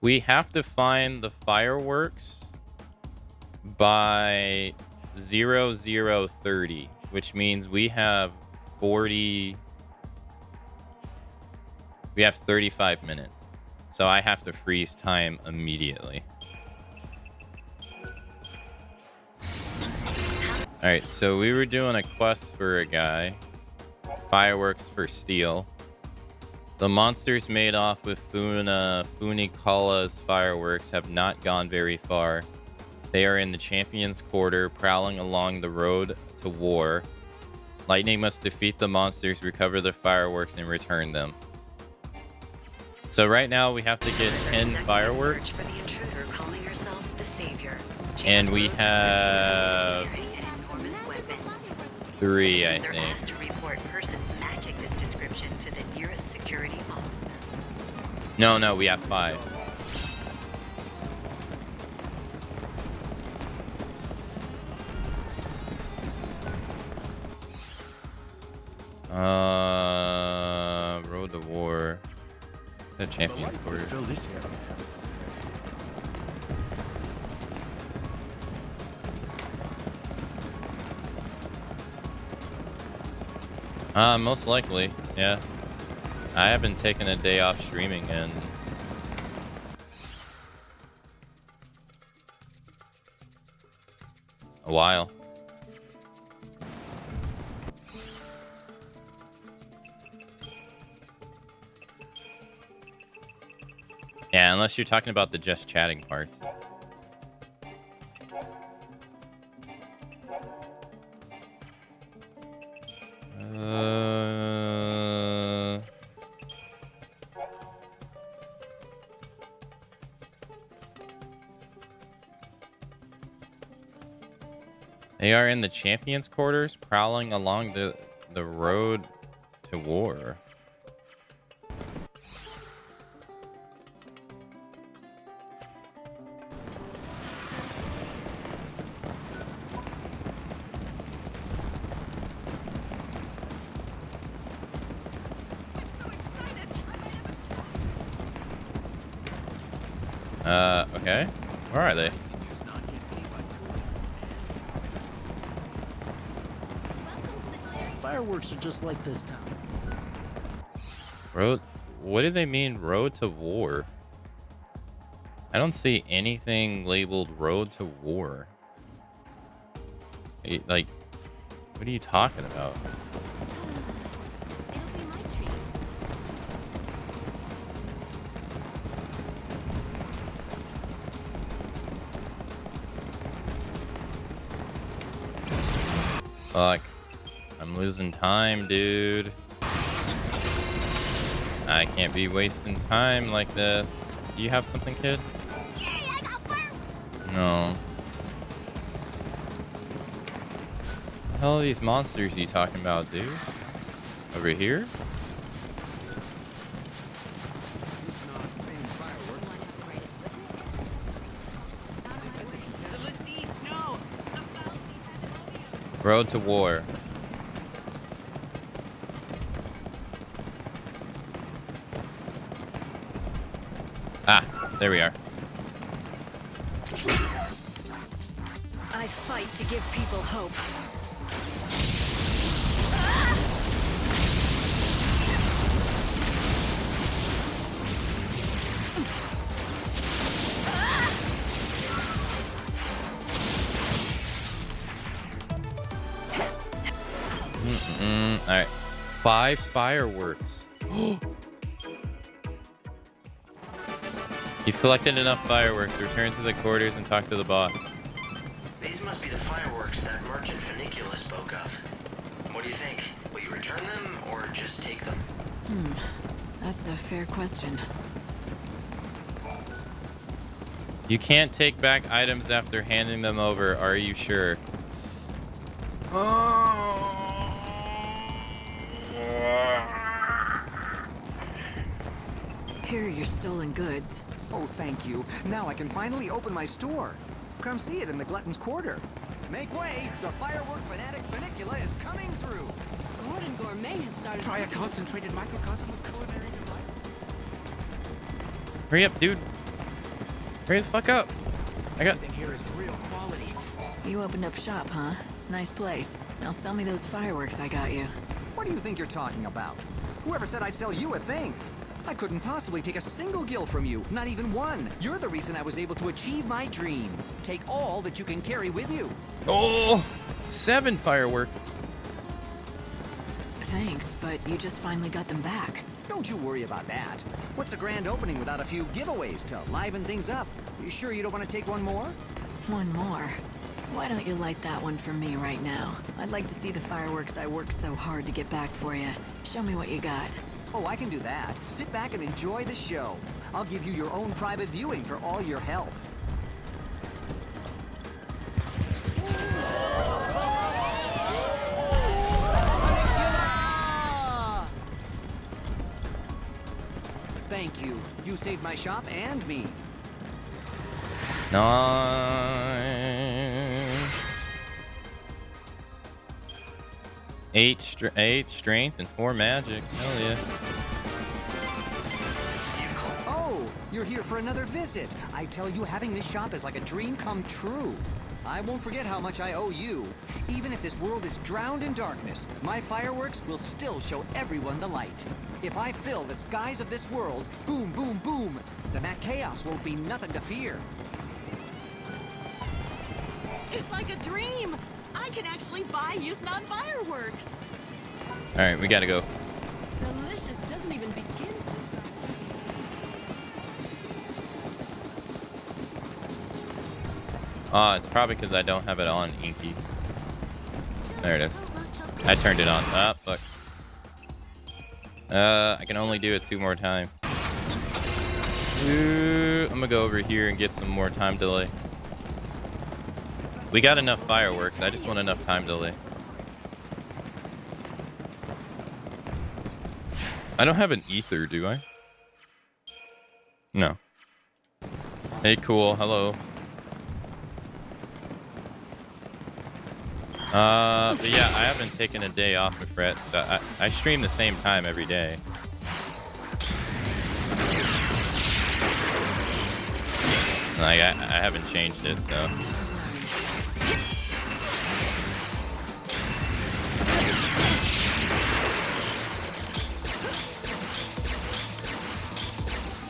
We have to find the fireworks by 0030, which means we have 35 minutes. So I have to freeze time immediately. Alright, so we were doing a quest for a guy. Fireworks for steel. The monsters made off with Funikawa's fireworks have not gone very far. They are in the Champion's Quarter, prowling along the road to war. Lightning must defeat the monsters, recover the fireworks, and return them. So right now we have to get 10 fireworks. And we have 3, I think. No, we have 5. Road to War. The Champion's Quarter. Most likely, yeah. I haven't taken a day off streaming in a while. Yeah, unless you're talking about the just chatting parts. They are in the Champion's Quarters, prowling along the road to war. Okay. Where are they? Fireworks are just like this town. Road? What do they mean, road to war? I don't see anything labeled road to war. Like, what are you talking about? Fuck. I'm losing time, dude. I can't be wasting time like this. Do you have something, kid? Yay, I got burned. No. What the hell are these monsters you talking about, dude? Over here? Road to war. Ah, there we are. I fight to give people hope. All right, 5 fireworks. You've collected enough fireworks. Return to the quarters and talk to the boss. These must be the fireworks that merchant Funicula spoke of. What do you think? Will you return them or just take them? That's a fair question. You can't take back items after handing them over. Are you sure? Here are your stolen goods. Oh, thank you. Now I can finally open my store. Come see it in the Glutton's Quarter. Make way! The firework fanatic Funicula is coming through! Gordon Gourmet has started... Try a concentrated microcosm of culinary delight. Hurry up, dude. Hurry the fuck up. I got... Everything here is real quality. You opened up shop, huh? Nice place. Now sell me those fireworks I got you. What do you think you're talking about? Whoever said I'd sell you a thing? I couldn't possibly take a single gil from you, not even one. You're the reason I was able to achieve my dream. Take all that you can carry with you. Oh, 7 fireworks. Thanks, but you just finally got them back. Don't you worry about that. What's a grand opening without a few giveaways to liven things up? You sure you don't want to take one more? One more. Why don't you light that one for me right now? I'd like to see the fireworks I worked so hard to get back for you. Show me what you got. Oh, I can do that. Sit back and enjoy the show. I'll give you your own private viewing for all your help. Thank you. You saved my shop and me. Nice. 8 strength and 4 magic. Hell yeah. Oh, you're here for another visit. I tell you, having this shop is like a dream come true. I won't forget how much I owe you. Even if this world is drowned in darkness, my fireworks will still show everyone the light. If I fill the skies of this world, boom, boom, boom, then that chaos won't be nothing to fear. It's like a dream. I can actually buy used non-fireworks. All right, we gotta go. Delicious doesn't even begin to describe. It's probably because I don't have it on Inky. There it is. I turned it on. Ah, fuck. I can only do it 2 more times. I'm gonna go over here and get some more time delay. We got enough fireworks. I just want enough time delay. I don't have an ether, do I? No. Hey, cool. Hello. But yeah, I haven't taken a day off of Fret. So I stream the same time every day. Like, I haven't changed it, so.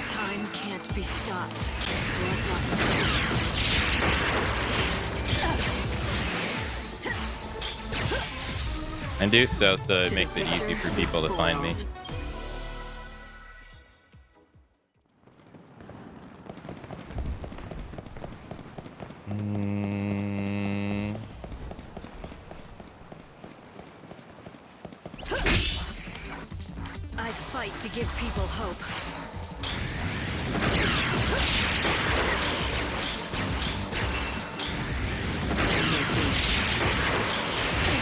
Time can't be stopped. What's up? And do so it makes it easy for people to find me. I fight to give people hope.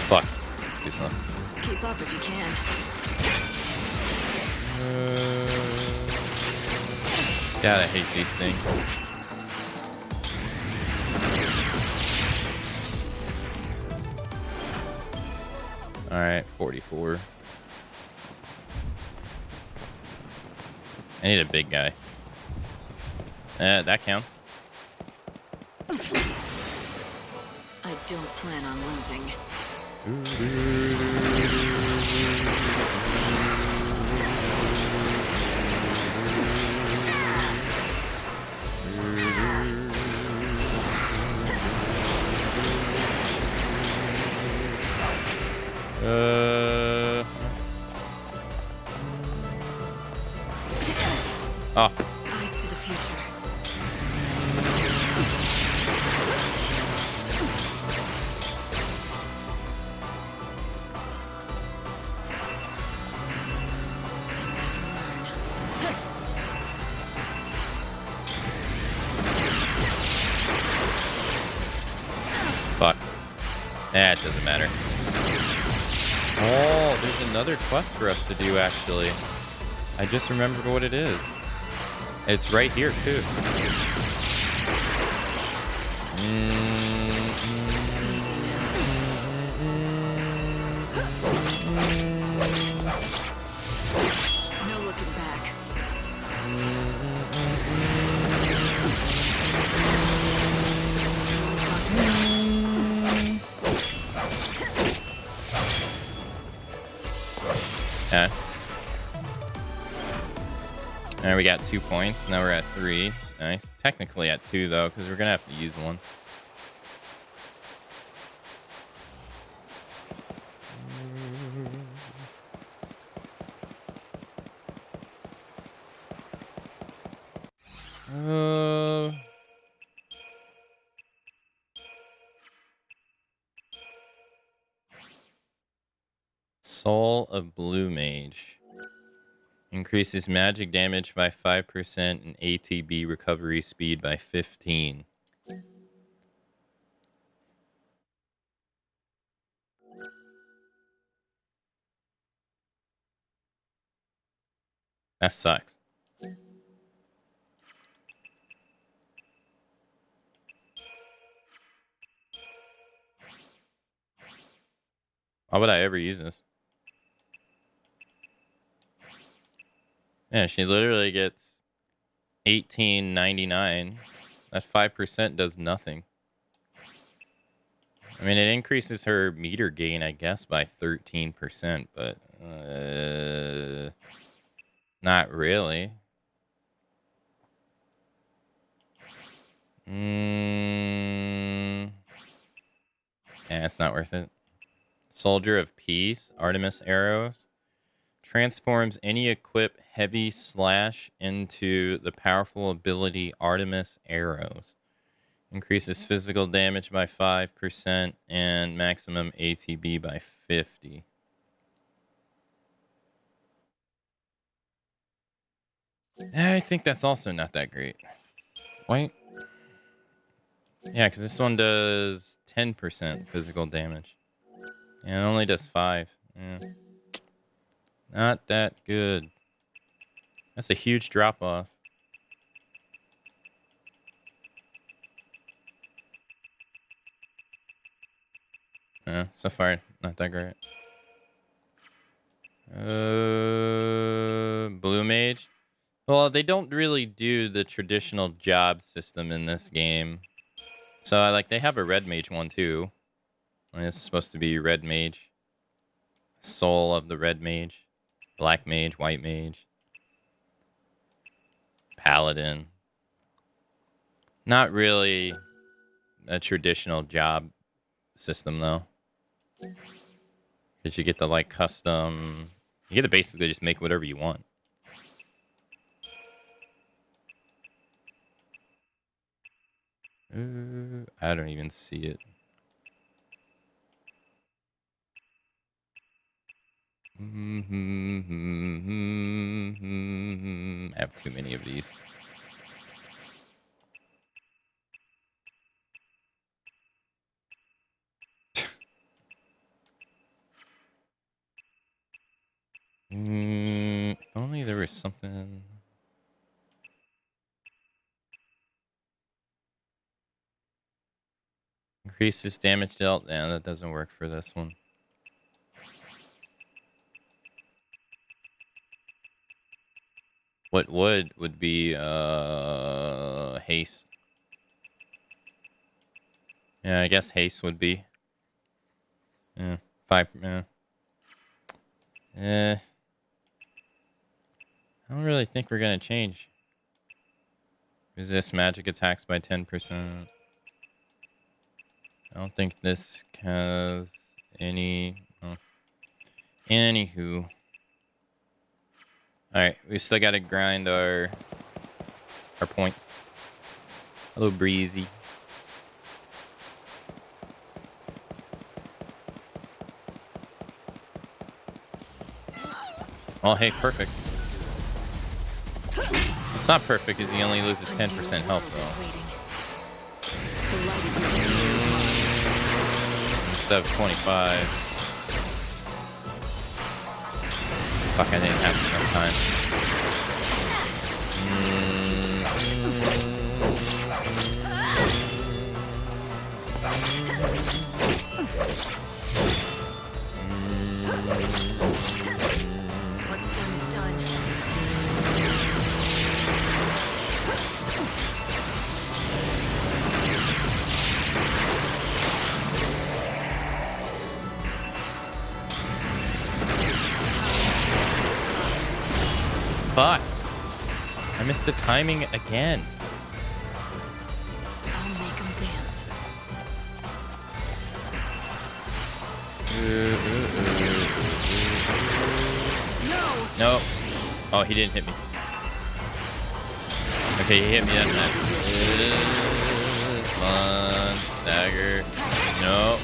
Fuck. Too slow. Keep up if you can. God, I hate these things. Alright, 44. I need a big guy. That counts. I don't plan on losing. Oh. Eyes to the future. Fuck. Eh, it doesn't matter. Oh, there's another quest for us to do, actually. I just remembered what it is. It's right here, too. No looking back. we got 2 points. Now we're at 3. Nice. Technically at 2 though, because we're gonna have to use one. Soul of Blue Mage. Increases magic damage by 5% and ATB recovery speed by 15. That sucks. Why would I ever use this? Yeah, she literally gets 18.99. That 5% does nothing. I mean, it increases her meter gain, I guess, by 13%, but not really. Yeah, it's not worth it. Soldier of Peace, Artemis Arrows. Transforms any equipped heavy slash into the powerful ability Artemis Arrows. Increases physical damage by 5% and maximum ATB by 50. I think that's also not that great. Wait. Yeah, because this one does 10% physical damage. And it only does 5. Yeah. Not that good. That's a huge drop off. Yeah, so far, not that great. Blue Mage. Well, they don't really do the traditional job system in this game. So, they have a Red Mage one, too. And it's supposed to be Red Mage. Soul of the Red Mage. Black Mage, White Mage. Paladin. Not really a traditional job system, though. Because you get to, custom... You get to basically just make whatever you want. I don't even see it. I have too many of these. If only there was something. Increases damage dealt. Yeah, that doesn't work for this one. What would be haste. Yeah, I guess haste would be. Yeah, 5. I don't really think we're gonna change. Resist magic attacks by 10%. I don't think this has any. Oh. Anywho. Alright, we still gotta grind our points. Hello, Breezy. Oh, hey, perfect. It's not perfect because he only loses 10% health, though. Instead of 25. Fuck, I didn't have enough time. What's done is done. Fuck. missed the timing again. I'll make him dance. No. Oh, he didn't hit me. Okay, he hit me that time. Come on. Dagger. No.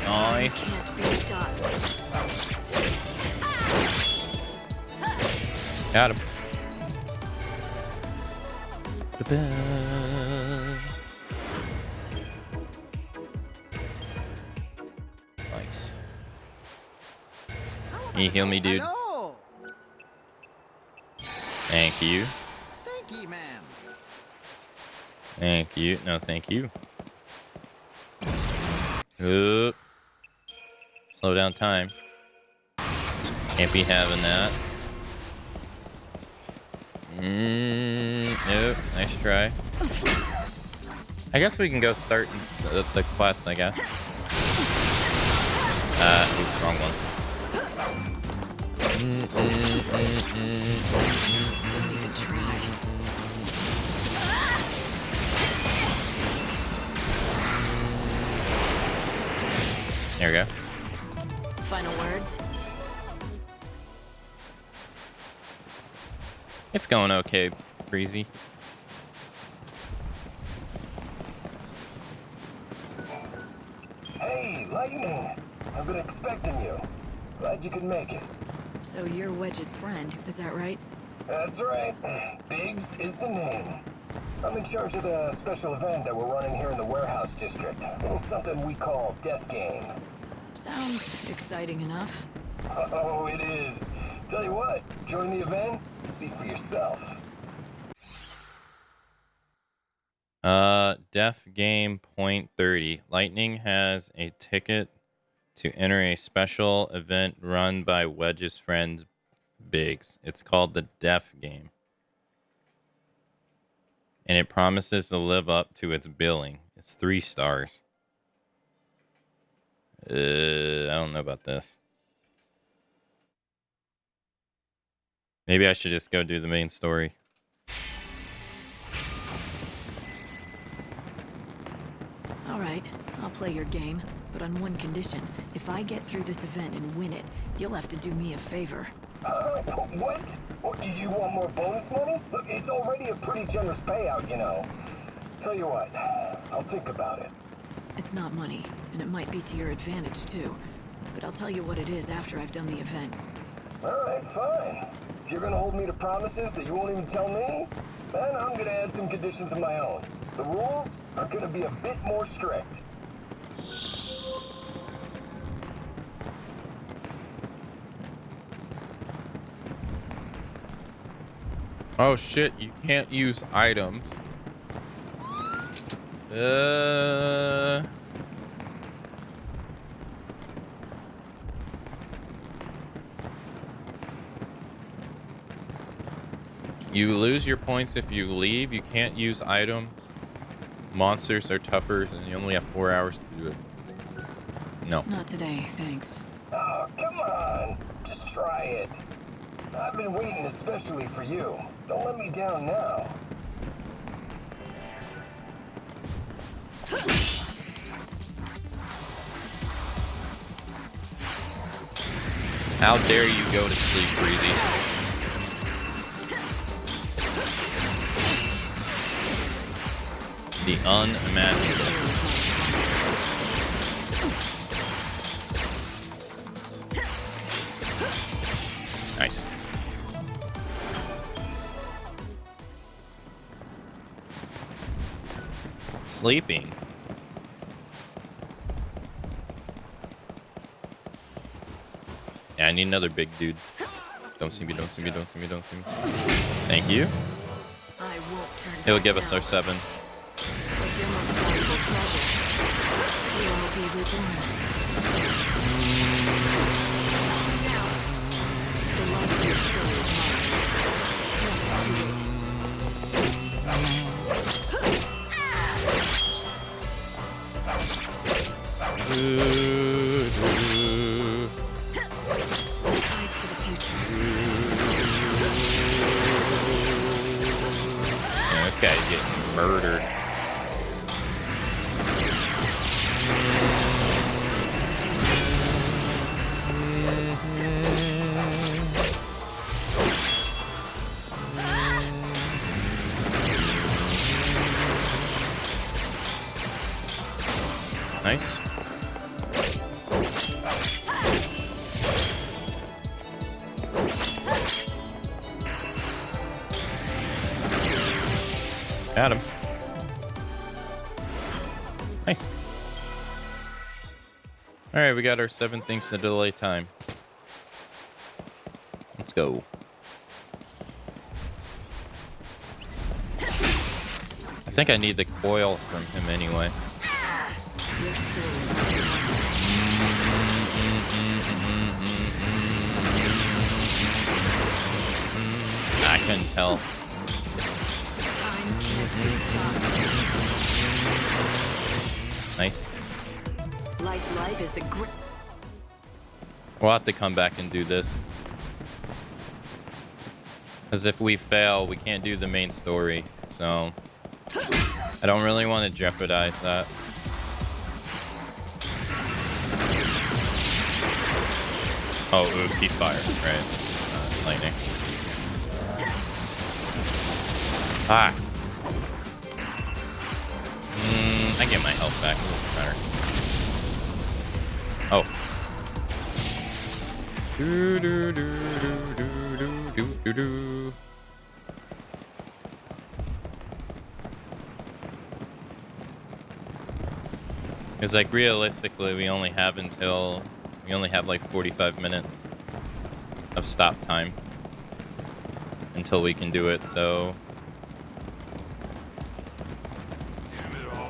Nice. Can't be stopped. Got him. Nice. Can you heal me, dude? Hello. Thank you. Thank you, ma'am. Thank you. No, thank you. Oop. Slow down time. Can't be having that. Nope. Nice try. I guess we can go start the quest, I guess. Oops, wrong one. Don't even try. There we go. Final words? It's going okay, Breezy. Hey, Lightning! I've been expecting you. Glad you could make it. So you're Wedge's friend, is that right? That's right. Biggs is the name. I'm in charge of the special event that we're running here in the warehouse district. A little something we call Death Game. Sounds exciting enough. Oh, it is. Tell you what, join the event, see for yourself. Def game point 30. Lightning has a ticket to enter a special event run by Wedge's friend Biggs. It's called the Def game. And it promises to live up to its billing. It's 3 stars. I don't know about this. Maybe I should just go do the main story. All right, I'll play your game, but on one condition. If I get through this event and win it, you'll have to do me a favor. What? You want more bonus money? Look, it's already a pretty generous payout, you know. Tell you what, I'll think about it. It's not money, and it might be to your advantage too. But I'll tell you what it is after I've done the event. All right, fine. If you're gonna hold me to promises that you won't even tell me, then I'm gonna add some conditions of my own. The rules are gonna be a bit more strict. Oh shit, you can't use items. You lose your points if you leave. You can't use items. Monsters are tougher, and you only have 4 hours to do it. No. Not today, thanks. Oh, come on. Just try it. I've been waiting especially for you. Don't let me down now. How dare you go to sleep, Breezy? The unimaginable. Nice. Sleeping. Yeah, I need another big dude. Don't see me, don't see me, don't see me, don't see me. Thank you. I won't turn It'll back give us now. our 7. What's your most valuable treasure? We'll all be reborn. The love of your soul is mine. Let's do it. Rise to the future. Yeah, this guy's getting murdered. Nice. Got him. Nice. Alright, we got our 7 things to delay time. Let's go. I think I need the coil from him anyway. Your soul is I couldn't tell. time can't be stopped. Nice. Light's life is the We'll have to come back and do this. Because if we fail, we can't do the main story. So I don't really want to jeopardize that. Oh, oops, he's fired, right? Lightning. Ah. I get my health back a little better. Oh. Do do do do do do do do. Because like realistically, we only have like 45 minutes of stop time until we can do it. So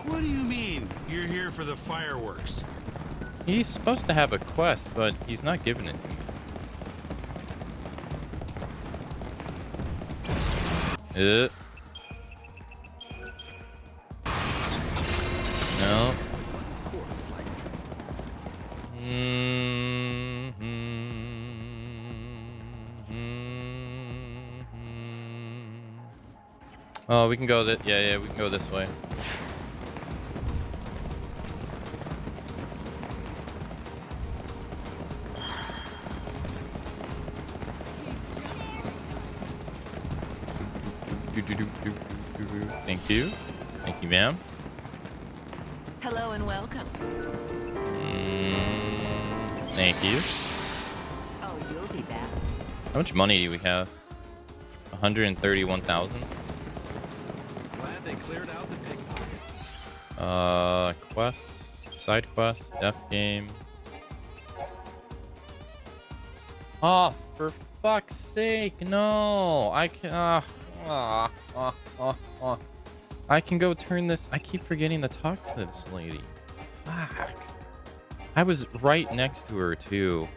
What do you mean? You're here for the fireworks? he's supposed to have a quest, but he's not giving it to me. No. Oh, we can go that. Yeah, we can go this way. Thank you. Thank you, ma'am. Hello and welcome. Thank you. Oh, you'll be back. How much money do we have? 131,000. Glad they cleared out the pickpocket. Quest, side quest, death game. Oh, for fuck's sake, no! I can. I can go turn this. I keep forgetting to talk to this lady. Fuck. I was right next to her too.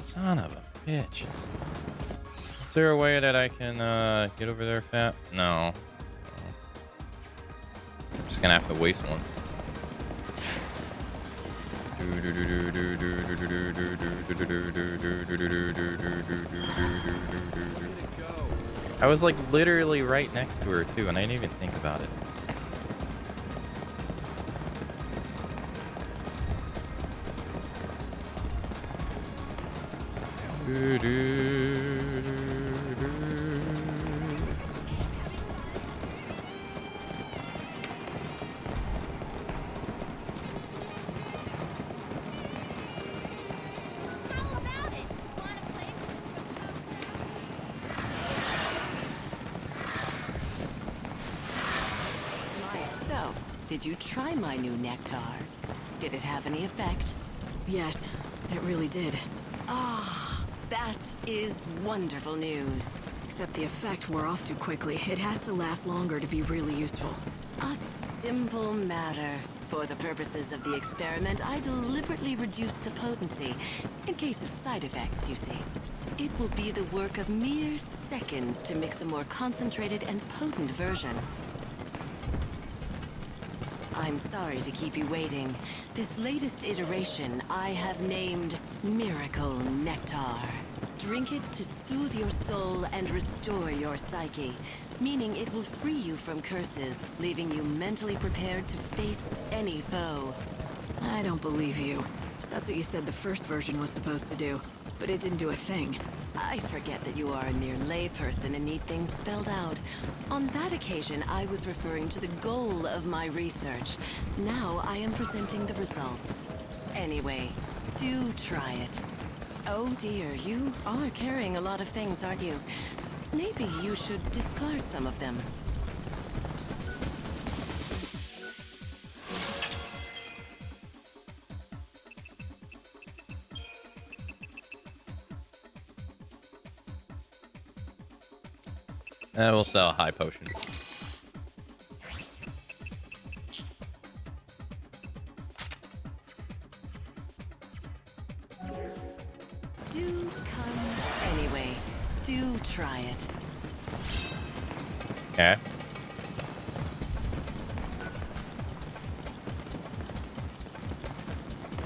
Son of a bitch. Is there a way that I can get over there, Fat? No. I'm just gonna have to waste one. I was like literally right next to her too, and I didn't even think about it. So, did you try my new nectar? Did it have any effect? Yes, it really did. Ah, that is wonderful news. Except the effect wore off too quickly. It has to last longer to be really useful. A simple matter. For the purposes of the experiment, I deliberately reduced the potency, in case of side effects, you see. It will be the work of mere seconds to mix a more concentrated and potent version. I'm sorry to keep you waiting. This latest iteration I have named Miracle Nectar. Drink it to soothe your soul and restore your psyche, meaning it will free you from curses, leaving you mentally prepared to face any foe. I don't believe you. That's what you said the first version was supposed to do, but it didn't do a thing. I forget that you are a mere layperson and need things spelled out. On that occasion, I was referring to the goal of my research. Now I am presenting the results. Anyway, do try it. Oh dear, you are carrying a lot of things, aren't you? Maybe you should discard some of them. We'll sell a high potion. Do come anyway. Do try it. Okay.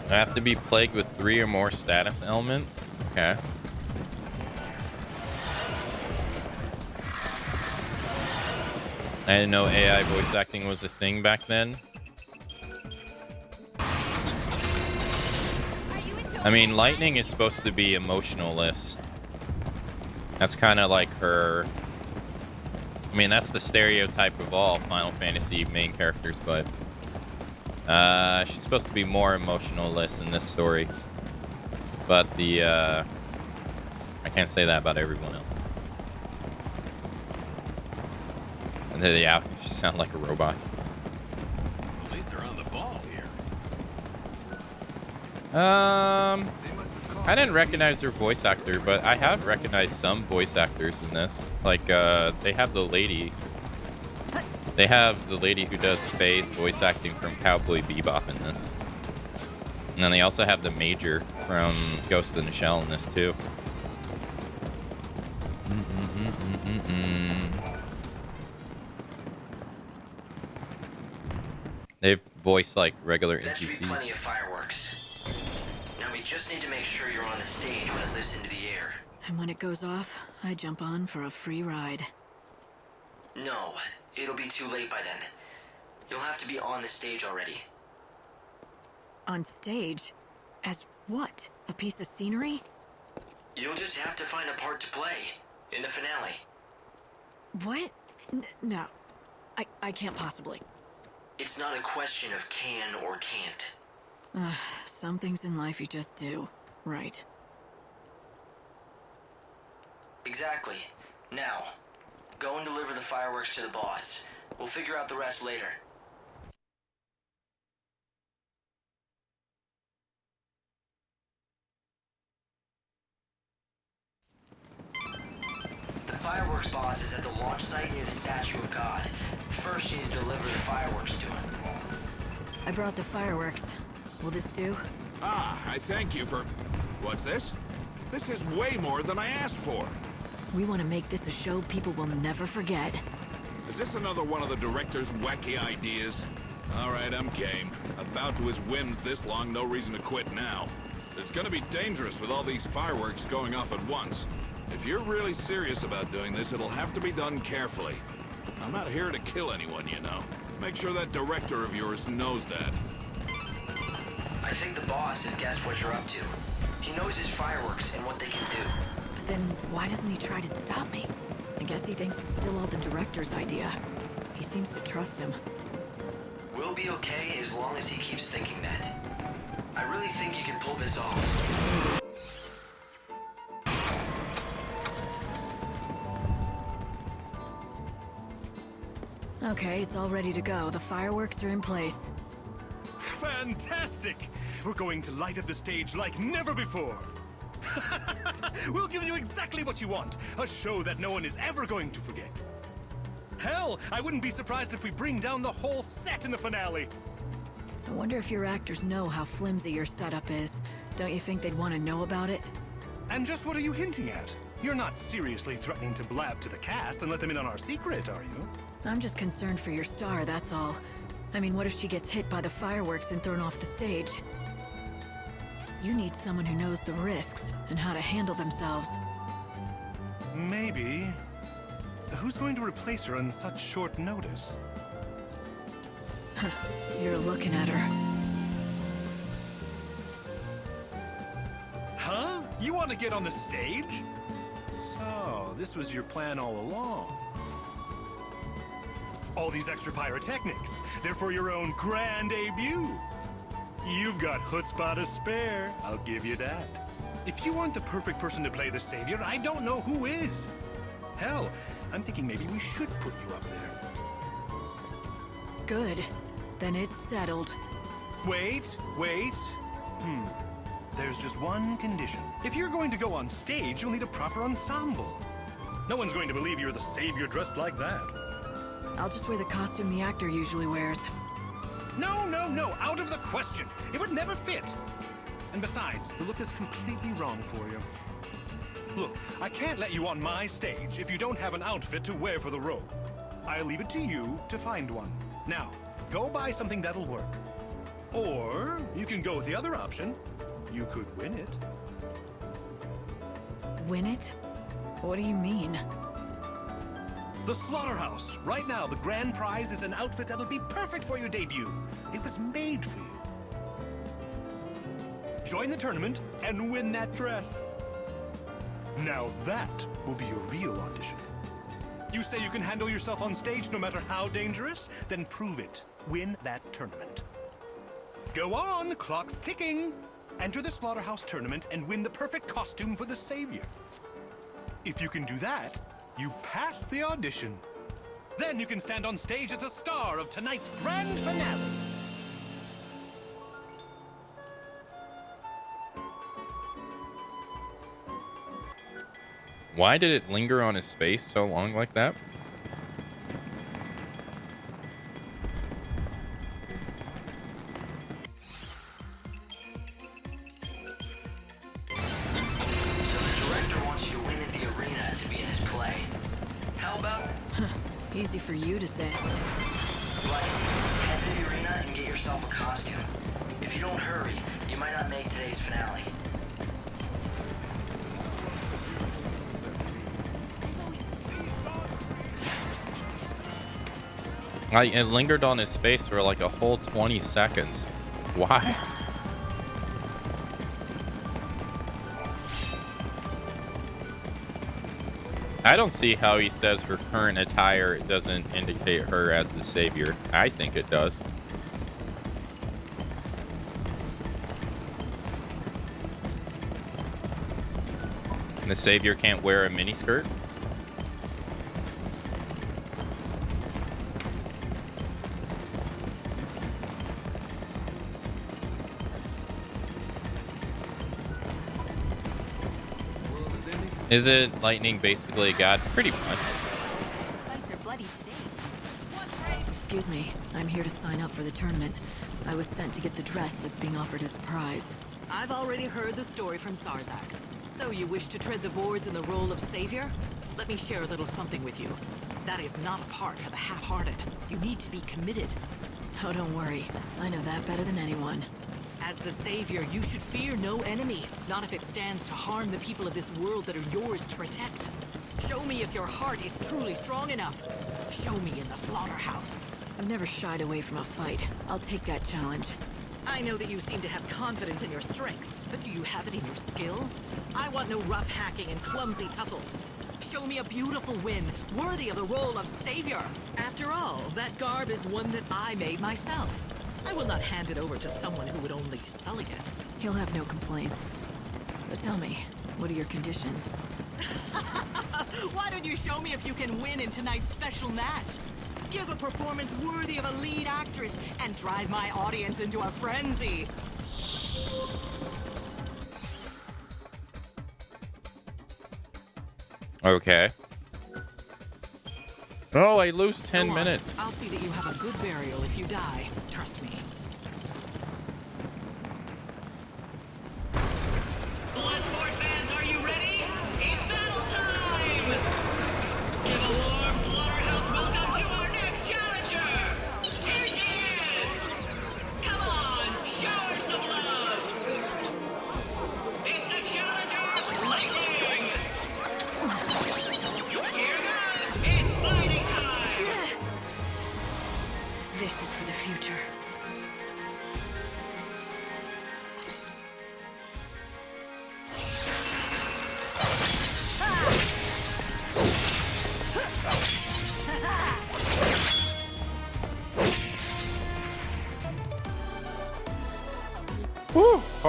I have to be plagued with 3 or more status elements. Okay. I didn't know AI voice acting was a thing back then. I mean, Lightning is supposed to be emotionless. That's kind of like her... I mean, that's the stereotype of all Final Fantasy main characters, but... she's supposed to be more emotionless in this story. But the... I can't say that about everyone else. And then, yeah, she sounds like a robot. At least they're on the ball here. I didn't recognize her voice actor, but I have recognized some voice actors in this. Like, they have the lady. They have the lady who does Faye's voice acting from Cowboy Bebop in this. And then they also have the Major from Ghost in the Shell in this, too. They voice like regular That should be plenty NPCs. of fireworks. Now we just need to make sure you're on the stage when it lifts into the air. And when it goes off, I jump on for a free ride. No, it'll be too late by then. You'll have to be on the stage already. On stage? As what? A piece of scenery? You'll just have to find a part to play in the finale. What? No. I can't possibly. It's not a question of can or can't. Some things in life you just do. Right. Exactly. Now, go and deliver the fireworks to the boss. We'll figure out the rest later. The fireworks boss is at the launch site near the statue of God. First, you need to deliver the fireworks to him. I brought the fireworks. Will this do? Ah, I thank you for... What's this? This is way more than I asked for. We want to make this a show people will never forget. Is this another one of the director's wacky ideas? All right, I'm game. About to his whims this long, no reason to quit now. It's gonna be dangerous with all these fireworks going off at once. If you're really serious about doing this, it'll have to be done carefully. I'm not here to kill anyone, you know. Make sure that director of yours knows that. I think the boss has guessed what you're up to. He knows his fireworks and what they can do. But then why doesn't he try to stop me? I guess he thinks it's still all the director's idea. He seems to trust him. We'll be okay as long as he keeps thinking that. I really think you can pull this off. Okay, it's all ready to go. The fireworks are in place. Fantastic! We're going to light up the stage like never before. We'll give you exactly what you want. A show that no one is ever going to forget. Hell, I wouldn't be surprised if we bring down the whole set in the finale. I wonder if your actors know how flimsy your setup is. Don't you think they'd want to know about it? And just what are you hinting at? You're not seriously threatening to blab to the cast and let them in on our secret, are you? I'm just concerned for your star, that's all. I mean, what if she gets hit by the fireworks and thrown off the stage? You need someone who knows the risks and how to handle themselves. Maybe. Who's going to replace her on such short notice? You're looking at her. Huh? You want to get on the stage? So, this was your plan all along. All these extra pyrotechnics, they're for your own grand debut. You've got chutzpah to spare, I'll give you that. If you aren't the perfect person to play the savior, I don't know who is. Hell, I'm thinking maybe we should put you up there. Good. Then it's settled. Wait. There's just one condition. If you're going to go on stage, you'll need a proper ensemble. No one's going to believe you're the savior dressed like that. I'll just wear the costume the actor usually wears. No, out of the question. It would never fit. And besides, the look is completely wrong for you. Look, I can't let you on my stage if you don't have an outfit to wear for the role. I'll leave it to you to find one. Now, go buy something that'll work. Or you can go with the other option. You could win it. Win it? What do you mean? The Slaughterhouse. Right now, the grand prize is an outfit that'll be perfect for your debut. It was made for you. Join the tournament and win that dress. Now that will be your real audition. You say you can handle yourself on stage no matter how dangerous? Then prove it. Win that tournament. Go on, clock's ticking. Enter the Slaughterhouse tournament and win the perfect costume for the savior. If you can do that, you pass the audition. Then you can stand on stage as the star of tonight's grand finale. Why did it linger on his face so long like that? Easy for you to say. Right. Head to the arena and get yourself a costume. If you don't hurry, you might not make today's finale. It lingered on his face for like a whole 20 seconds. Why? I don't see how he says her current attire doesn't indicate her as the savior. I think it does. And the savior can't wear a miniskirt? Is it lightning basically a god? Pretty much. Excuse me, I'm here to sign up for the tournament. I was sent to get the dress that's being offered as a prize. I've already heard the story from Sarzak. So you wish to tread the boards in the role of savior? Let me share a little something with you. That is not a part for the half-hearted. You need to be committed. Oh, don't worry. I know that better than anyone. As the savior, you should fear no enemy. Not if it stands to harm the people of this world that are yours to protect. Show me if your heart is truly strong enough. Show me in the slaughterhouse. I've never shied away from a fight. I'll take that challenge. I know that you seem to have confidence in your strength, but do you have it in your skill? I want no rough hacking and clumsy tussles. Show me a beautiful win, worthy of the role of savior. After all, that garb is one that I made myself. I will not hand it over to someone who would only sully it. He'll have no complaints. So tell me, what are your conditions? Why don't you show me if you can win in tonight's special match? Give a performance worthy of a lead actress and drive my audience into a frenzy. Okay. Oh, I lose 10 Go on. minutes. I'll see that you have a good burial if you die. Trust me. Bloodsport fans, are you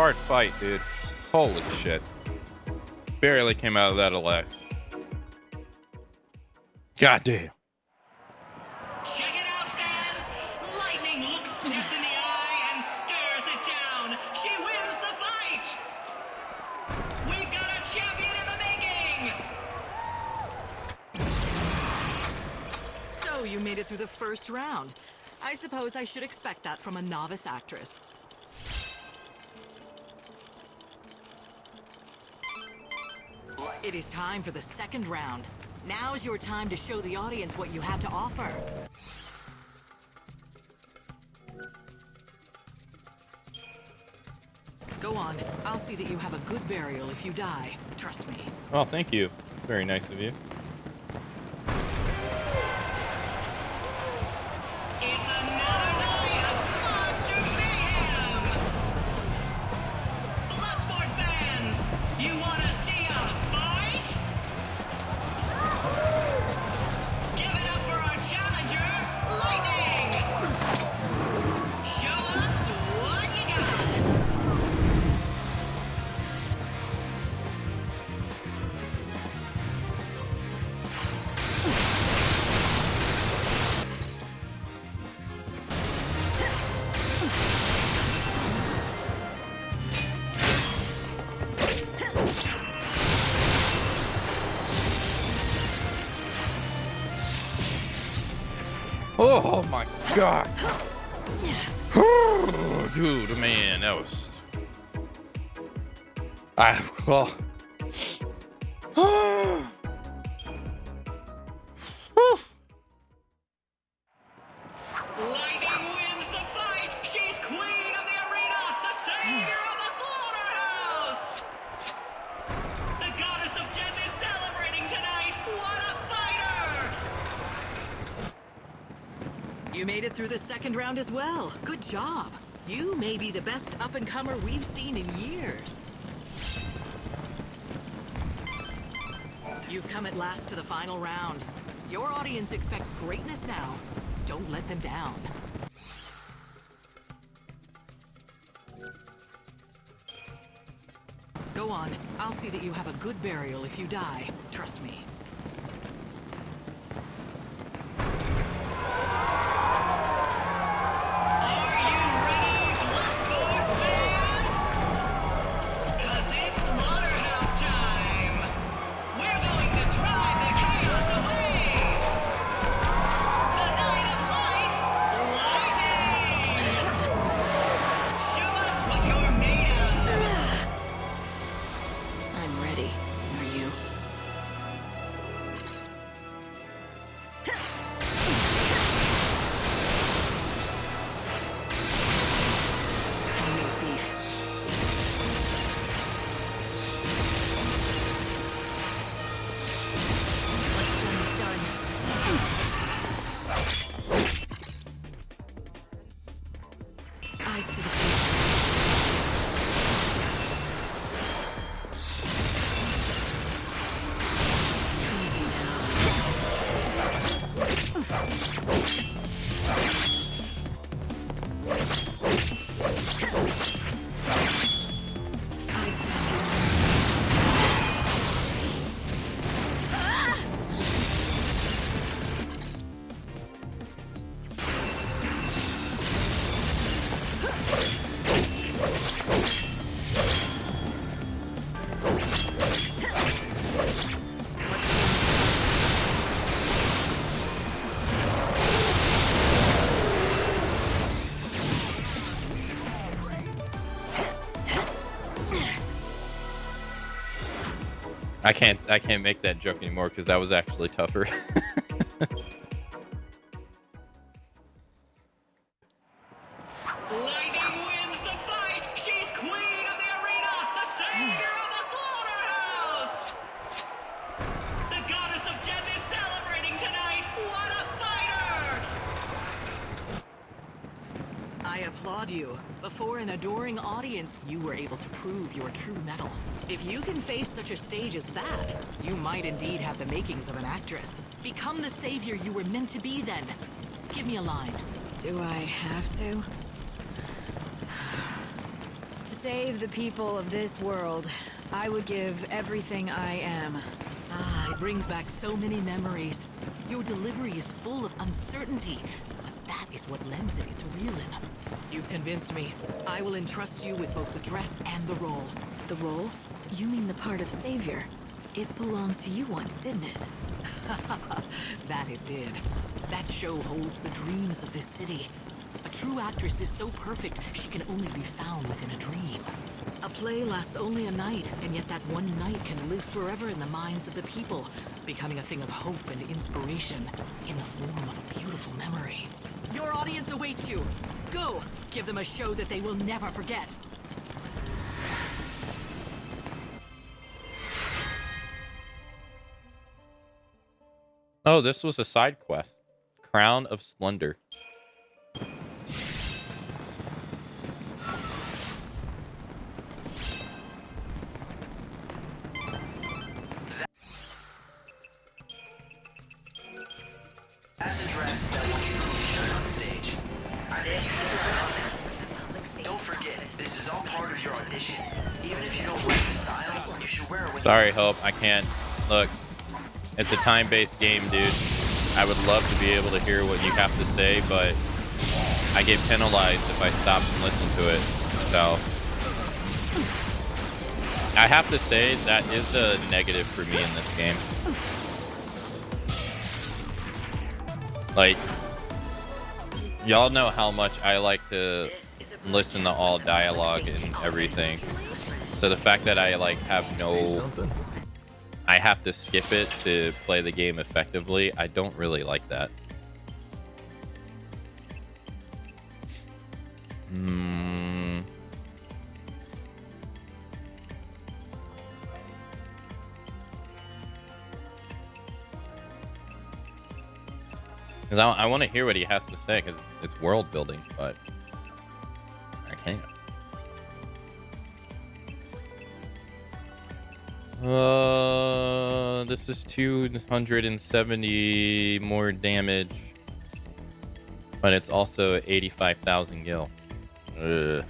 hard fight, dude. Holy shit. Barely came out of that alive. God damn. Check it out, fans! Lightning looks death in the eye and stares it down. She wins the fight! We've got a champion in the making! So, you made it through the first round. I suppose I should expect that from a novice actress. It is time for the second round. Now's your time to show the audience what you have to offer. Go on. I'll see that you have a good burial if you die. Trust me. Oh, thank you. It's very nice of you. It's another night of monster mayhem! Bloodsport fans, you wanna see a fight? Give it up for our challenger, Lightning! Show us what you got! Oh my god. Oh, dude, man, that was. Well. Lightning wins the fight! She's queen of the arena! The savior of the slaughterhouse! The goddess of death is celebrating tonight! What a fighter! You made it through the second round as well. Good job. You may be the best up-and-comer we've seen in years. You've come at last to the final round. Your audience expects greatness now. Don't let them down. Go on. I'll see that you have a good burial if you die. Trust me. Are you ready, Bloodsport fans? 'Cause it's slaughterhouse time! We're going to drive the chaos away! The Night of Light, Lightning! Show us what you're made of! I'm ready. Are you? I'm no thief. What's done is done. Eyes to the future. Easy now. Eyes to the future. I can't make that joke anymore because that was actually tougher. Lightning wins the fight! She's queen of the arena! The savior of the slaughterhouse! The goddess of death is celebrating tonight! What a fighter! I applaud you. Before an adoring audience, you were able to prove your true mettle. If you can face such a stage as that, you might indeed have the makings of an actress. Become the savior you were meant to be then. Give me a line. Do I have to? To save the people of this world, I would give everything I am. Ah, it brings back so many memories. Your delivery is full of uncertainty, but that is what lends it its realism. You've convinced me. I will entrust you with both the dress and the role. The role? You mean the part of Savior? It belonged to you once, didn't it? That it did. That show holds the dreams of this city. A true actress is so perfect, she can only be found within a dream. A play lasts only a night, And yet that one night can live forever in the minds of the people, becoming a thing of hope and inspiration in the form of a beautiful memory. Your audience awaits you. Go! Give them a show that they will never forget. Oh, this was a side quest. Crown of Splendor. That's a dress that will you really shine on stage. I think you should try it. Don't forget, this is all part of your audition. Even if you don't like the style, you should wear it when Sorry, Hope. I can't. Look, it's a time-based game, dude. I would love to be able to hear what you have to say, but I get penalized if I stop and listen to it. So I have to say that is a negative for me in this game. Like, y'all know how much I like to listen to all dialogue and everything. So the fact that I like have I have to skip it to play the game effectively, I don't really like that. Because I want to hear what he has to say, because it's world building, but I can't. This is 270 more damage, but it's also 85,000 gil. Ugh.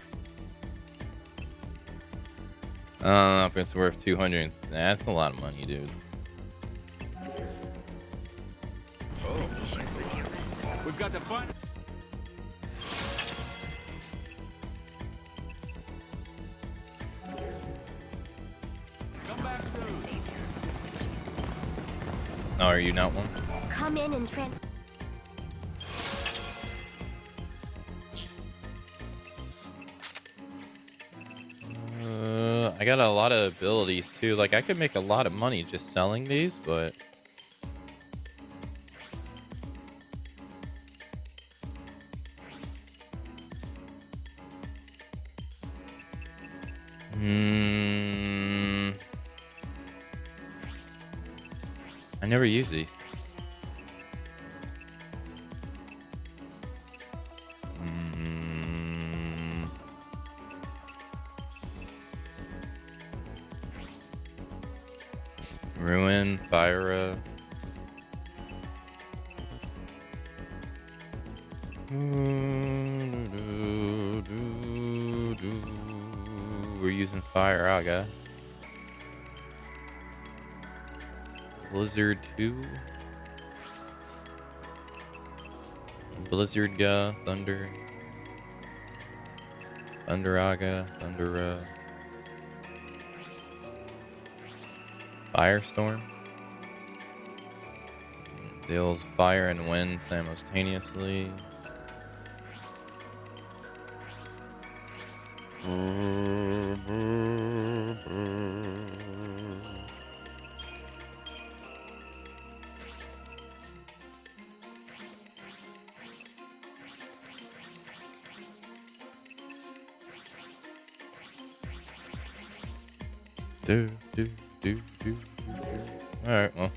I don't know if it's worth 200. That's a lot of money, dude. We've got the fun. Come back soon. Oh, are you not one? Come in and I got a lot of abilities too. Like, I could make a lot of money just selling these, but I never use these. Ruin, Thyra. We're using Fire Aga. Blizzard 2. Blizzard Thunder. Thunder Aga. Thunder Firestorm. Deals fire and wind simultaneously. Alright, well.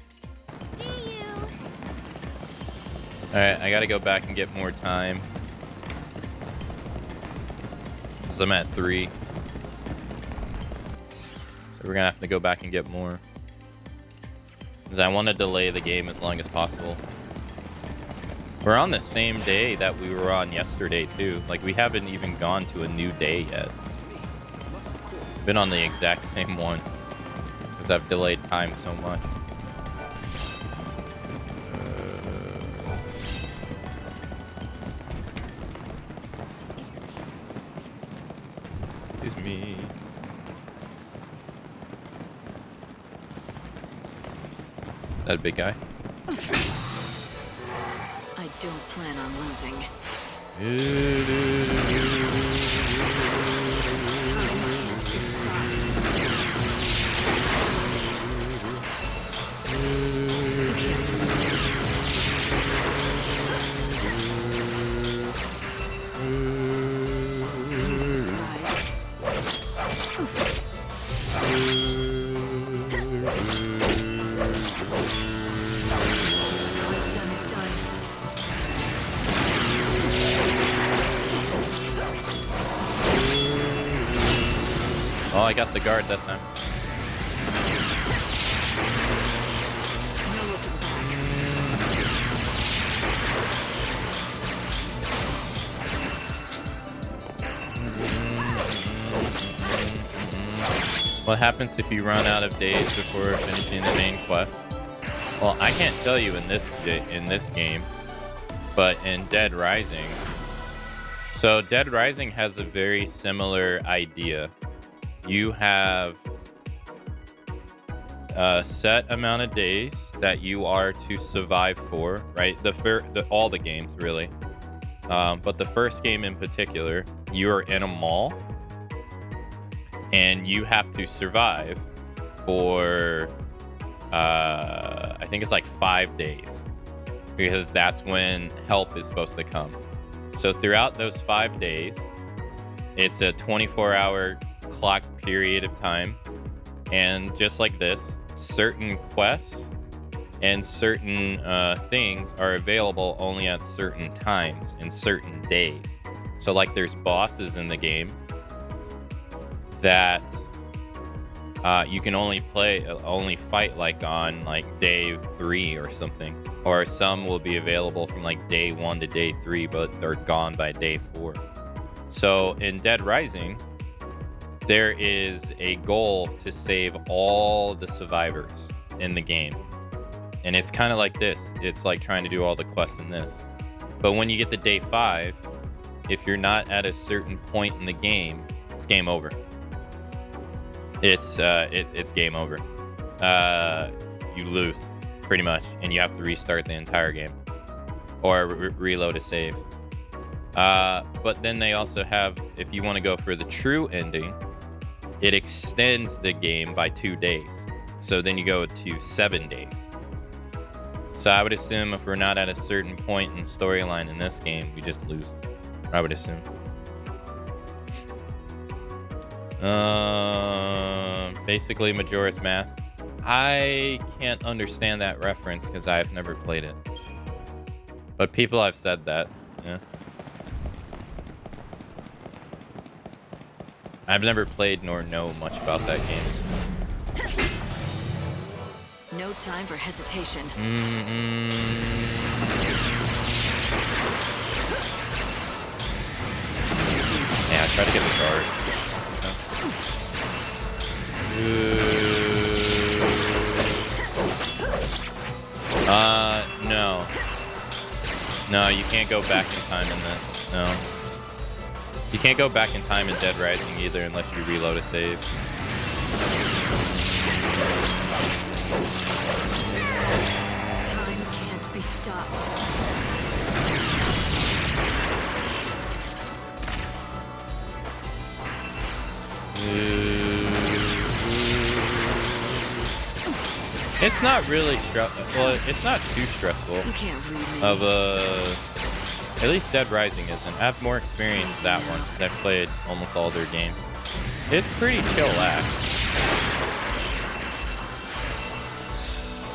Alright, I gotta go back and get more time. Because I'm at 3. So we're gonna have to go back and get more. Because I want to delay the game as long as possible. We're on the same day that we were on yesterday, too. Like, we haven't even gone to a new day yet. Been on the exact same one because I've delayed time so much. Excuse me. That a big guy? I don't plan on losing. Oh, I got the guard that time. What happens if you run out of days before finishing the main quest? Well, I can't tell you in this game, but in Dead Rising. So Dead Rising has a very similar idea. You have a set amount of days that you are to survive for, right? All the games really, but the first game in particular, you are in a mall, and you have to survive for I think it's like 5 days, because that's when help is supposed to come. So throughout those 5 days, it's a 24-hour clock period of time, and just like this, certain quests and certain things are available only at certain times and certain days. So like there's bosses in the game that you can only fight like on like day 3 or something, or some will be available from like day 1 to day 3, but they're gone by day 4. So in Dead Rising, there is a goal to save all the survivors in the game. And it's kind of like this. It's like trying to do all the quests in this. But when you get to day 5, if you're not at a certain point in the game, it's game over. It's game over. You lose, pretty much. And you have to restart the entire game. Or reload a save. But then they also have, if you want to go for the true ending, it extends the game by 2 days. So then you go to 7 days. So I would assume if we're not at a certain point in storyline in this game, we just lose. I would assume. Basically Majora's Mask. I can't understand that reference because I've never played it. But people have said that. Yeah. I've never played nor know much about that game. No time for hesitation. Yeah, try to get the guard. No. No, you can't go back in time in this. No. You can't go back in time in Dead Rising either unless you reload a save. Time can't be stopped. It's not really well, it's not too stressful. You can't read me. At least Dead Rising isn't. I have more experience with that one because I've played almost all their games. It's pretty chillax.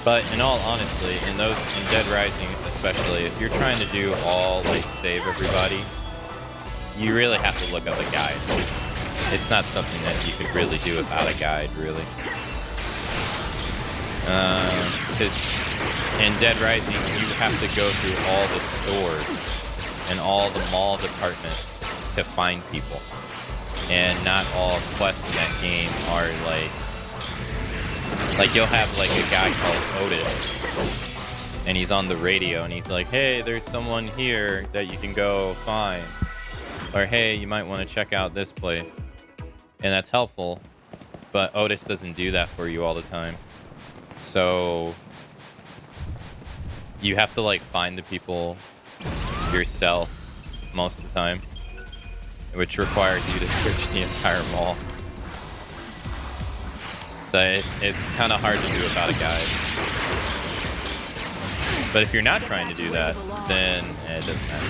But in all honesty, in Dead Rising especially, if you're trying to do all like save everybody, you really have to look up a guide. It's not something that you could really do without a guide, really. Because in Dead Rising, you have to go through all the stores and all the mall departments to find people. and not all quests in that game are like you'll have like a guy called Otis, and he's on the radio, and he's like, hey, there's someone here that you can go find, or hey, you might want to check out this place, and that's helpful, but Otis doesn't do that for you all the time, so you have to like find the people yourself most of the time, which requires you to search the entire mall. So it's kind of hard to do without a guide. But if you're not trying to do that, then it doesn't matter.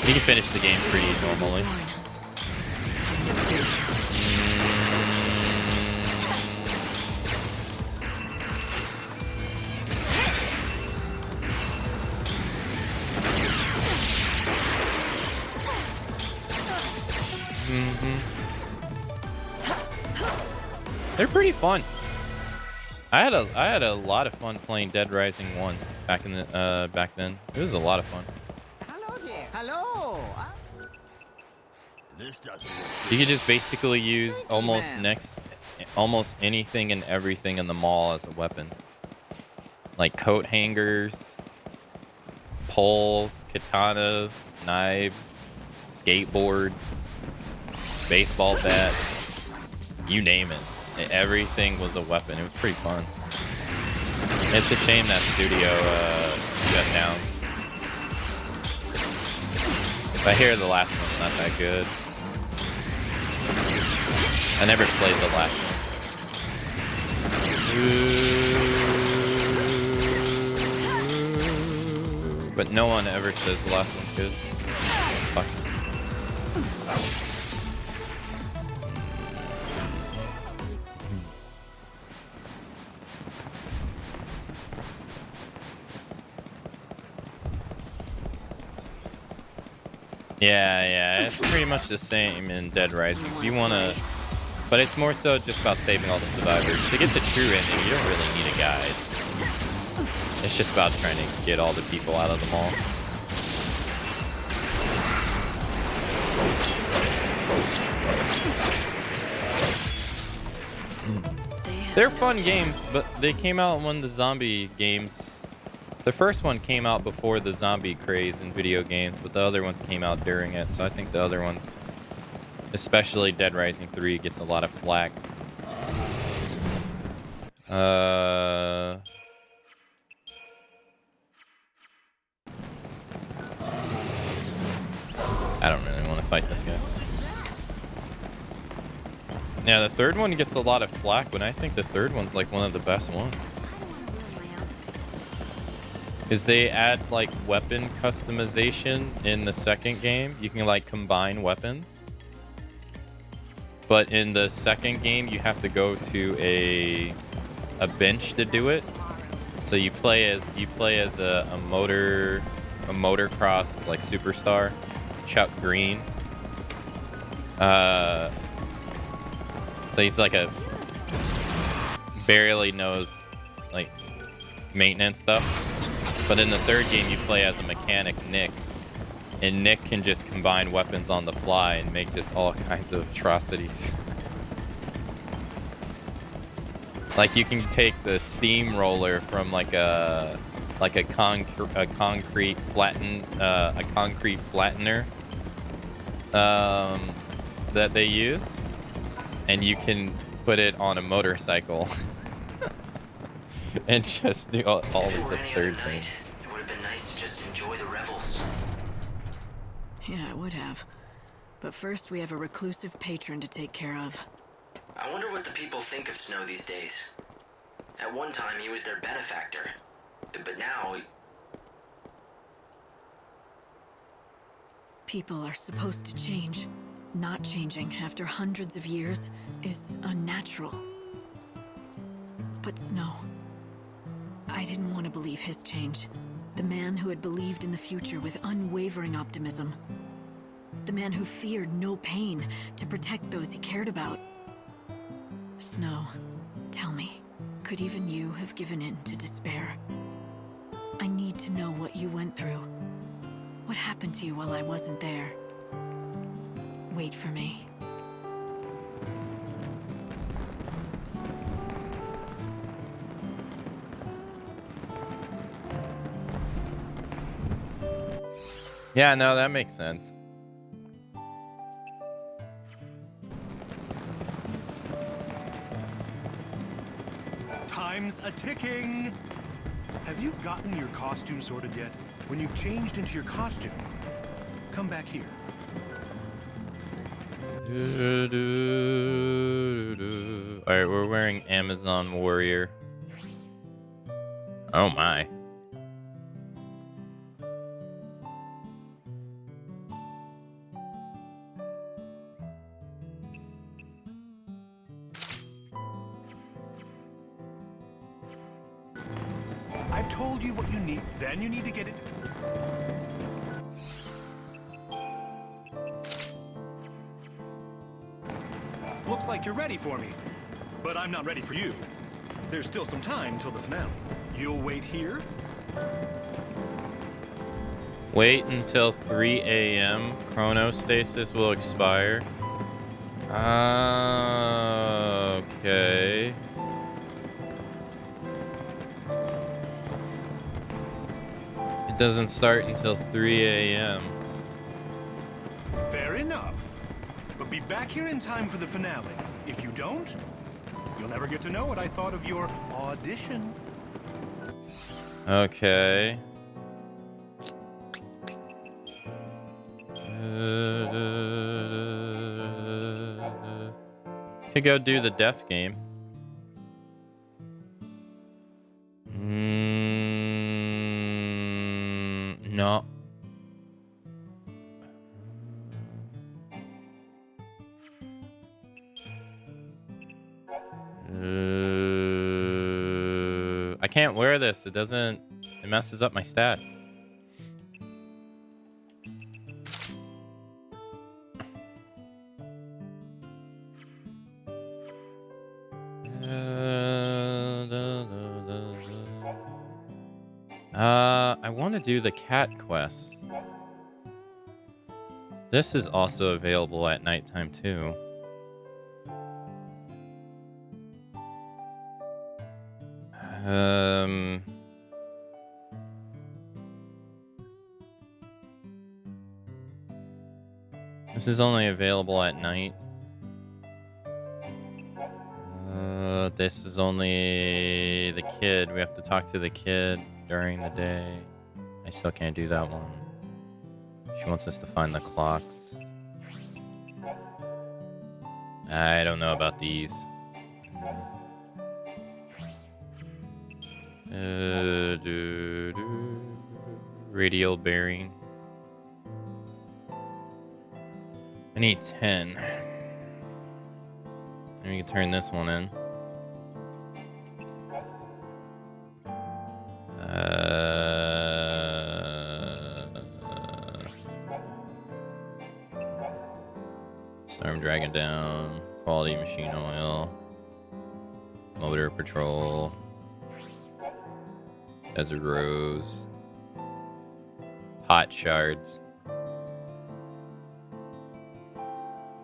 You can finish the game pretty normally. They're pretty fun. I had a lot of fun playing Dead Rising 1 back in the back then. It was a lot of fun. Hello there. Hello. This doesn't. You could just basically use almost anything and everything in the mall as a weapon. Like coat hangers, poles, katanas, knives, skateboards, baseball bats, you name it. Everything was a weapon. It was pretty fun. It's a shame that studio shut down. But I hear the last one's not that good. I never played the last one. But no one ever says the last one's good. Fuck. Yeah, it's pretty much the same in Dead Rising. If you wanna, but it's more so just about saving all the survivors. To get the true ending, you don't really need a guide. It's just about trying to get all the people out of the mall. They're fun games, but they came out when the zombie games. The first one came out before the zombie craze in video games, but the other ones came out during it, so I think the other ones, especially Dead Rising 3, gets a lot of flack. I don't really want to fight this guy. Yeah, the third one gets a lot of flack, but I think the third one's like one of the best ones. Is they add like weapon customization in the second game. You can like combine weapons. But in the second game, you have to go to a bench to do it. So you play as a motocross like superstar, Chuck Green. So he's like a barely knows like maintenance stuff. But in the third game, you play as a mechanic, Nick. And Nick can just combine weapons on the fly and make just all kinds of atrocities. Like you can take the steamroller from like a concrete flattener that they use, and you can put it on a motorcycle. And just do all these absurd things. It would have been nice to just enjoy the revels. Yeah, it would have. But first, we have a reclusive patron to take care of. I wonder what the people think of Snow these days. At one time, he was their benefactor. But now... People are supposed to change. Not changing after hundreds of years is unnatural. But Snow... I didn't want to believe his change. The man who had believed in the future with unwavering optimism. The man who feared no pain to protect those he cared about. Snow, tell me, could even you have given in to despair? I need to know what you went through. What happened to you while I wasn't there? Wait for me. Yeah, no, that makes sense. Time's a-ticking! Have you gotten your costume sorted yet? When you've changed into your costume, come back here. Alright, we're wearing Amazon Warrior. Oh my. I've told you what you need, then you need to get it. Looks like you're ready for me, but I'm not ready for you. There's still some time till the finale. You'll wait here? Wait until 3 a.m. Chronostasis will expire. Okay. It doesn't start until 3 a.m. Fair enough. But be back here in time for the finale. If you don't, you'll never get to know what I thought of your audition. Okay. Could go do the deaf game. No. I can't wear this. It doesn't. It messes up my stats. I want to do the cat quest. This is also available at nighttime too. This is only available at night. This is only the kid. We have to talk to the kid during the day. I still can't do that one. She wants us to find the clocks. I don't know about these. Radial bearing. I need 10. And we can turn this one in. Storm Dragon down. Quality machine oil. Motor patrol. Desert Rose. Pot shards.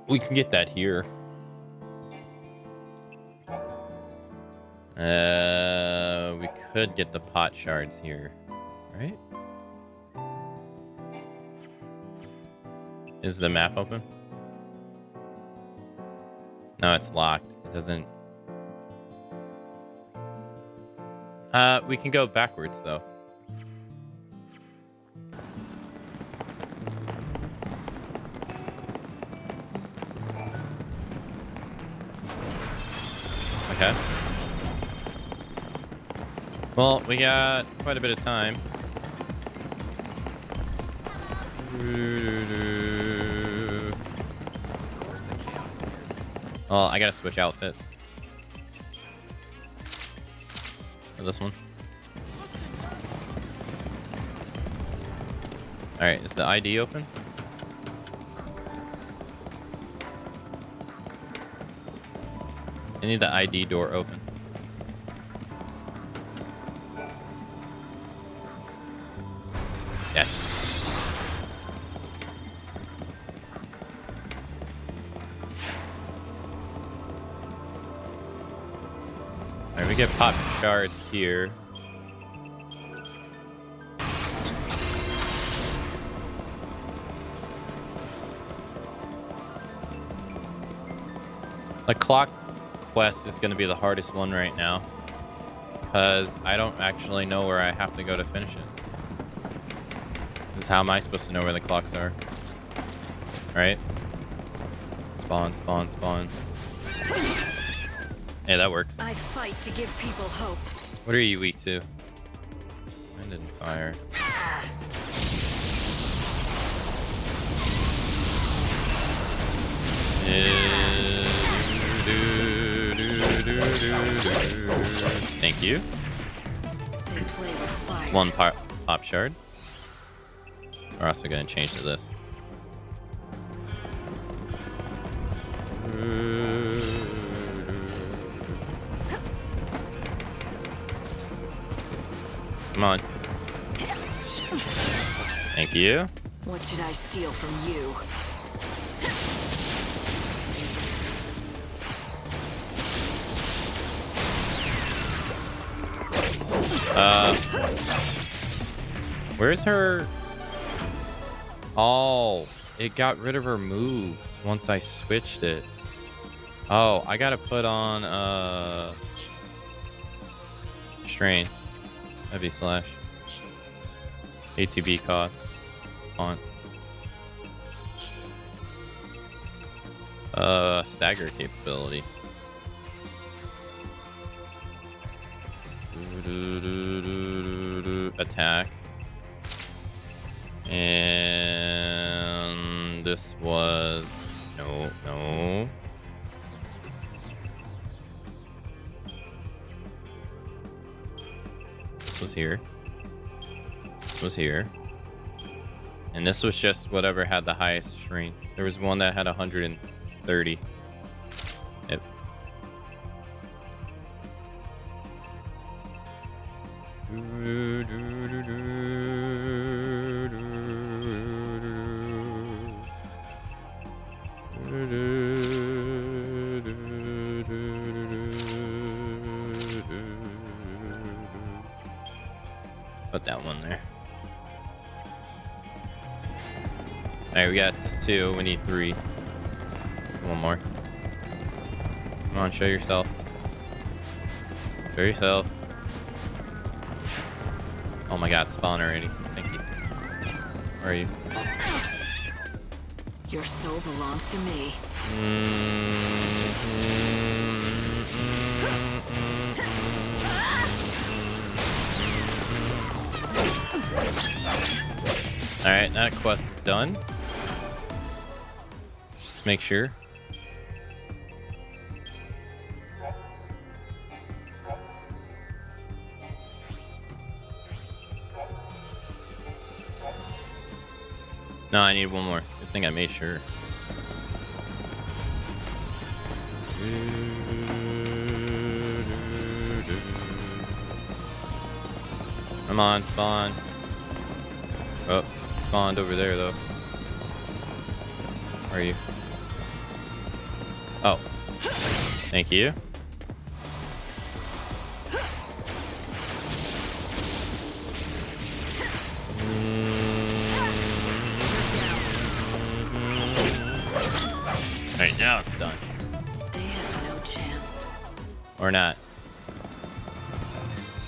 We can get that here. We could get the pot shards here, right? Is the map open? No, it's locked. It doesn't. We can go backwards though. Okay. Well, we got quite a bit of time. Well, I gotta switch outfits. This one. Alright, is the ID open? I need the ID door open. Yes. Alright, we get pop shards here. The clock quest is going to be the hardest one right now, because I don't actually know where I have to go to finish it. Because how am I supposed to know where the clocks are? Right? Spawn, spawn, spawn. Yeah, that works. I fight to give people hope. What are you weak to? Wind and fire. Thank you. One pop shard. We're also going to change to this. Come on. Thank you. What should I steal from you? Where's her? Oh, it got rid of her moves once I switched it. Oh, I gotta put on strain, heavy slash, ATB cost on stagger capability. Attack. And this was no. This was here. This was here. And this was just whatever had the highest strength. There was one that had 130. Yep. Put that one there. Alright, we got 2. We need 3. One more. Come on, show yourself. Show yourself. Oh my god, spawn already. Thank you. Where are you? Your soul belongs to me. Alright, that quest is done. Just make sure. No, I need one more. Good thing I made sure. Come on, spawn. Oh, spawned over there though. Where are you? Oh. Thank you. Alright, now it's done. They have no chance. Or not.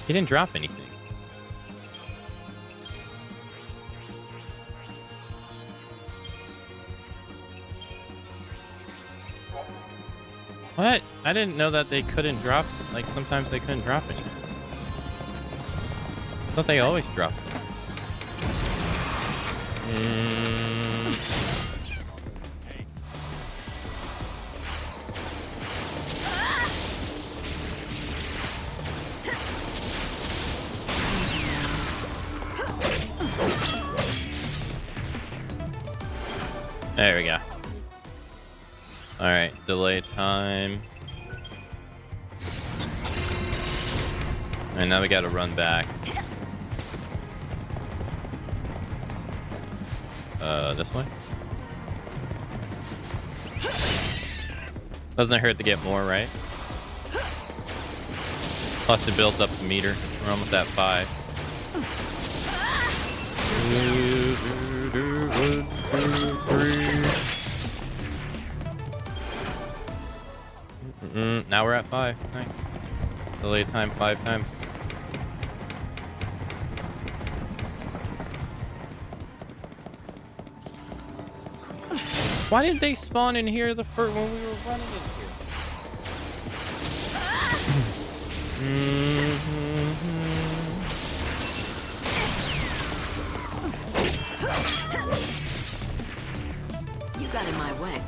He didn't drop anything. What? I didn't know that they couldn't drop, like sometimes they couldn't drop anything. I thought they always drop something. There we go. Alright, delay time. And now we gotta run back. This way? Doesn't hurt to get more, right? Plus it builds up the meter. We're almost at 5. Now we're at 5. Nice. Delay time 5 times. Why didn't they spawn in here the first when we were running in here? You got in my way.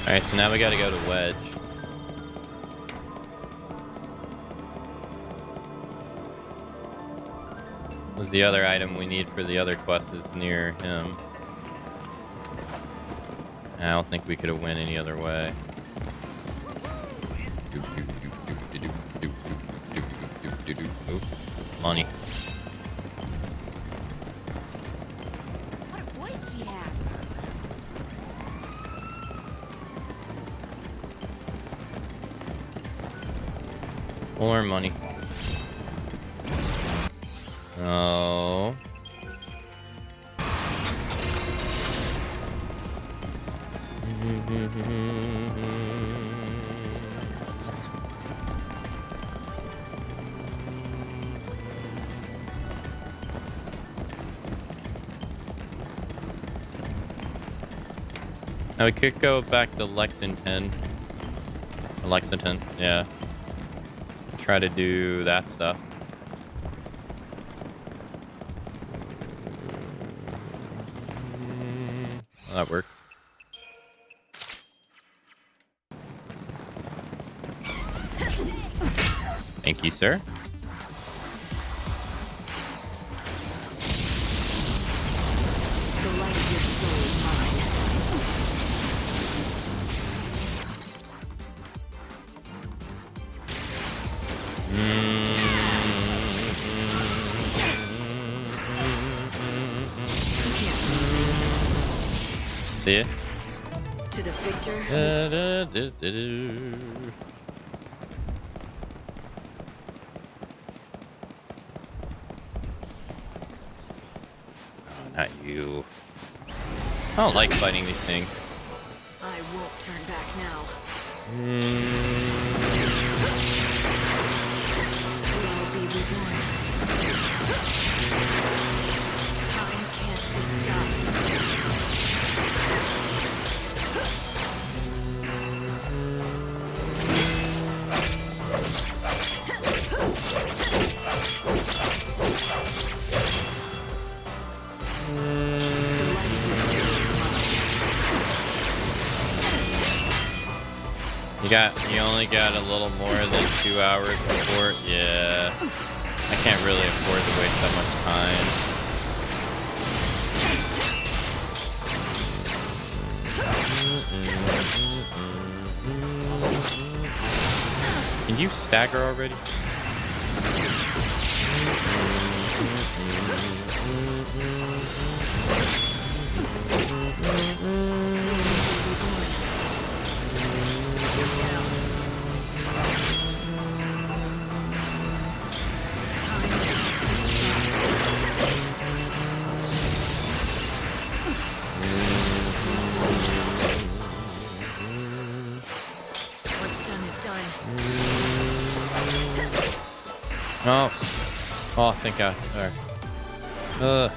Alright, so now we gotta go to Wedge. Was the other item we need for the other quest is near him. I don't think we could have went any other way. Ooh, money. What a voice she has. More money. Oh. Now we could go back to Lexington. Lexington, yeah. Try to do that stuff. Well, that works. Thank you, sir. The light of your soul is mine. See it? To the victor. Oh, not you. I don't like fighting these things. I won't turn back now. We'll be reborn. Time can't be stopped. You only got a little more than 2 hours before. Yeah. I can't really afford to waste that much time. Can you stagger already? Oh, thank God. Alright.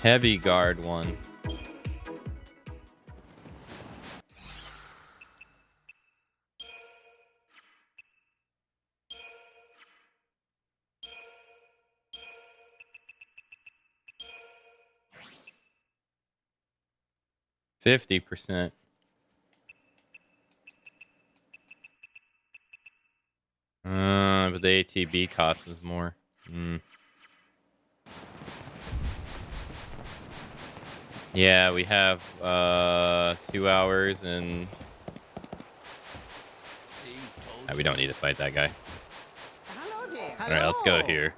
Heavy guard one. %. But the ATB cost is more. Yeah, we have 2 hours and we don't need to fight that guy. Hello there. All right, let's go here.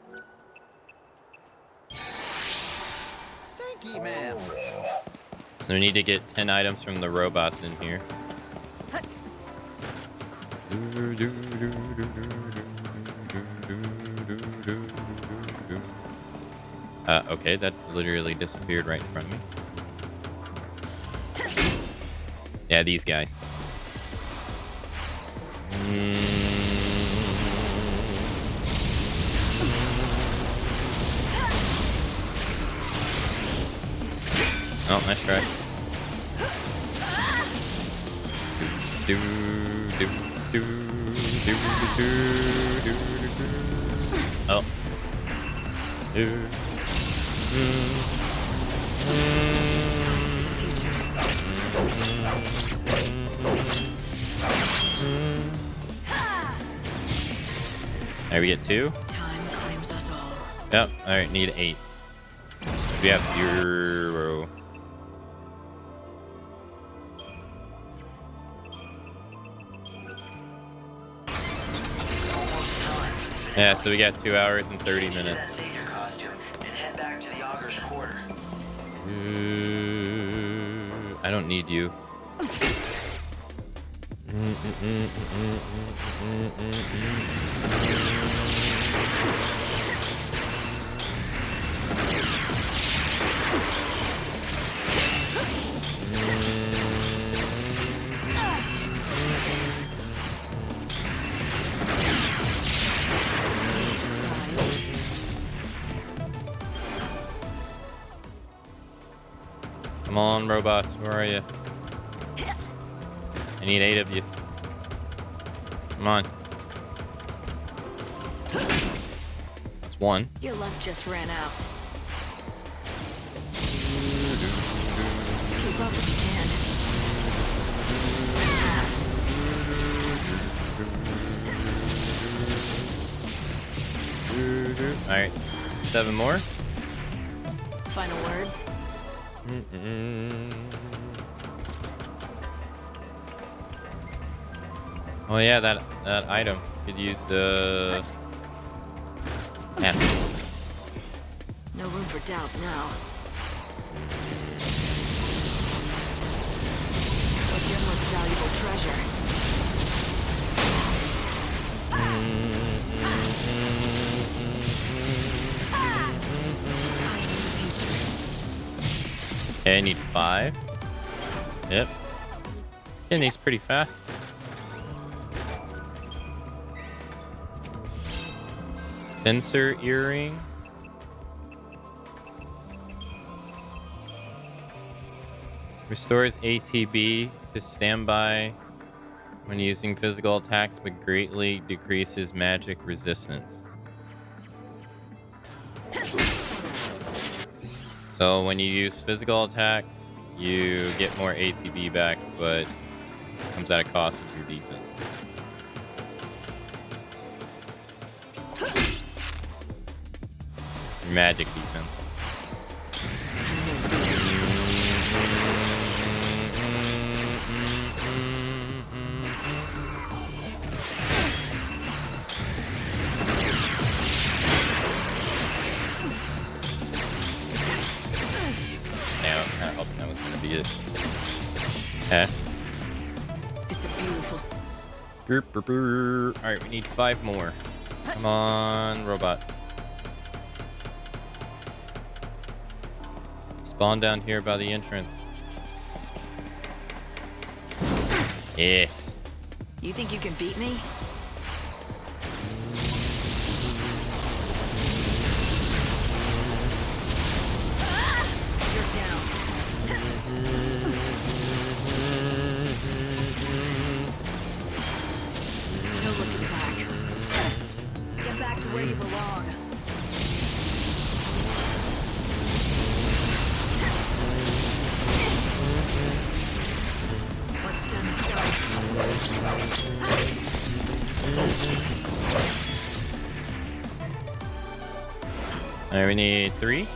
Thank you, ma'am. So we need to get 10 items from the robots in here. Okay, that literally disappeared right in front of me. Yeah, these guys. Oh, nice try. Oh. There we get 2. Time claims us all. Yep. All right, need 8. We have 0. Yeah, so we got 2 hours and 30 minutes. I don't need you. Come on, robots, where are you? I need 8 of you. Come on. That's 1. Your luck just ran out. Keep up if you can. Alright, 7 more. Final words? Oh yeah, that item could use the. Yeah. No room for doubts now. What's your most valuable treasure? Okay, I need 5. Yep. Getting these pretty fast. Fencer earring. Restores ATB to standby when using physical attacks, but greatly decreases magic resistance. So when you use physical attacks, you get more ATB back, but it comes at a cost of your defense. Your magic defense. I hope that was gonna be it. It's a beautiful. Alright, we need 5 more. Come on, robot. Spawn down here by the entrance. Yes. You think you can beat me? You're down. No looking back. Get back to where you belong. What's done is done. Alright, we need 3.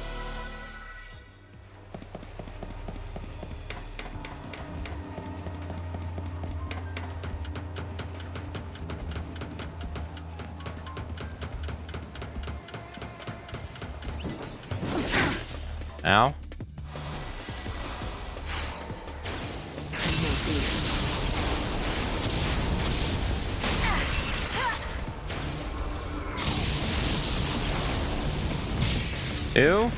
Ow. Two.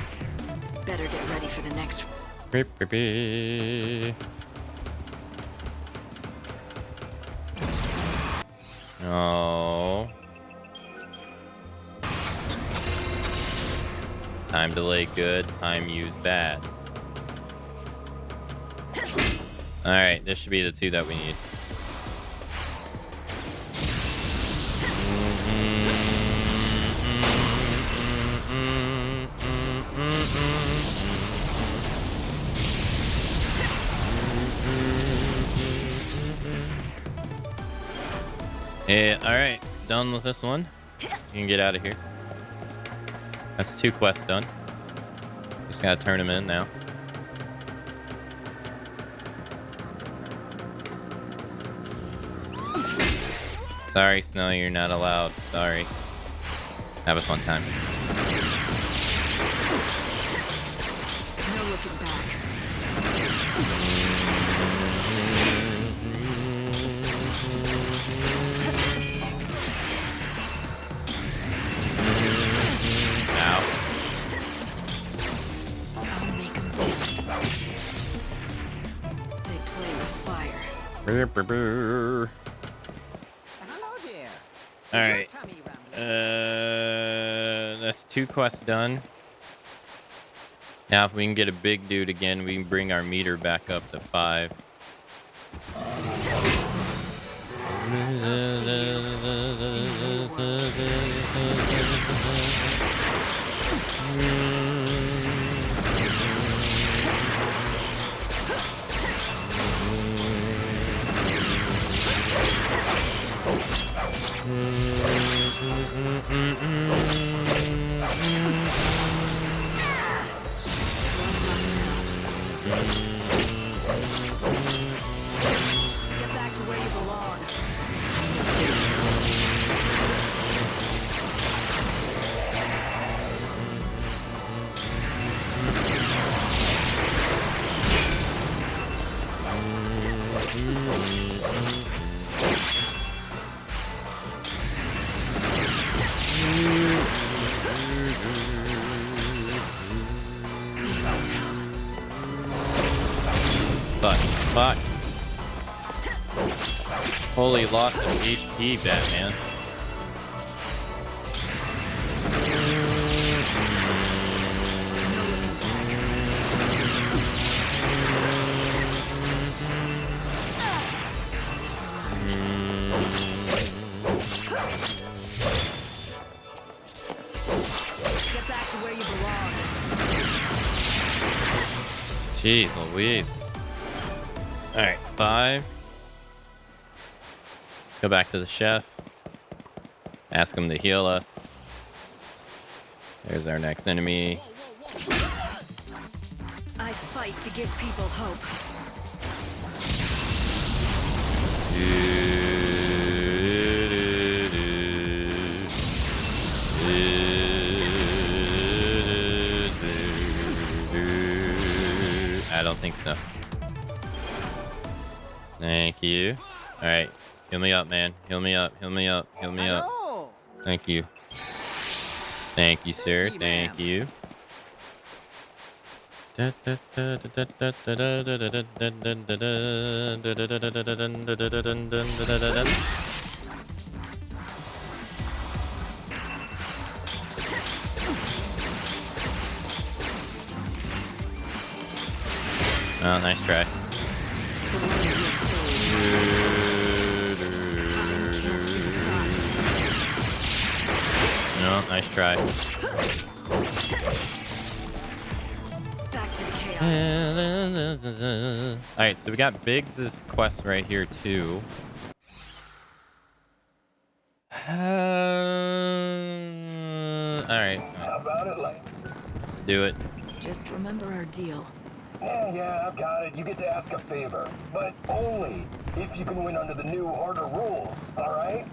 Better get ready for the next. Oh. Time delay good, time used bad. Alright, this should be the two that we need. Yeah, alright, done with this one. You can get out of here. That's 2 quests done. Just gotta turn them in now. Sorry, Snow, you're not allowed. Sorry. Have a fun time. No looking back. I'll make 'em dance. They play with fire. Hello there. Alright. That's 2 quests done. Now if we can get a big dude again, we can bring our meter back up to 5. Get back to where you belong. Fuck. Holy loss of HP, Batman. Get back to where you belong. Jeez Louise. Alright, 5. Let's go back to the chef. Ask him to heal us. There's our next enemy. I fight to give people hope. I don't think so. Thank you. Alright. Heal me up, man. Heal me up. Heal me up. Heal me up. Thank you. Thank you, sir. Thank you. Oh, nice try. No, nice try. Back to the chaos. Alright, so we got Biggs' quest right here, too. Alright. How about it, like? Let's do it. Just remember our deal. Yeah, I've got it. You get to ask a favor. But only if you can win under the new, harder rules, alright?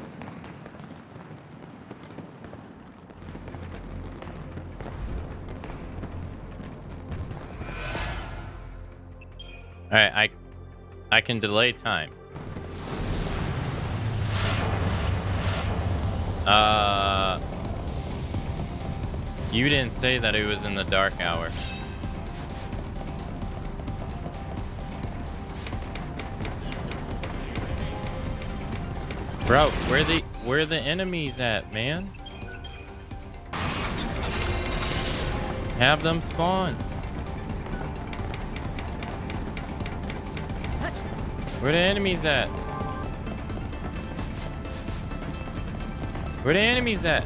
Alright, I can delay time. You didn't say that it was in the dark hour. Bro, where the enemies at, man? Have them spawn. Where the enemies at? Where the enemies at?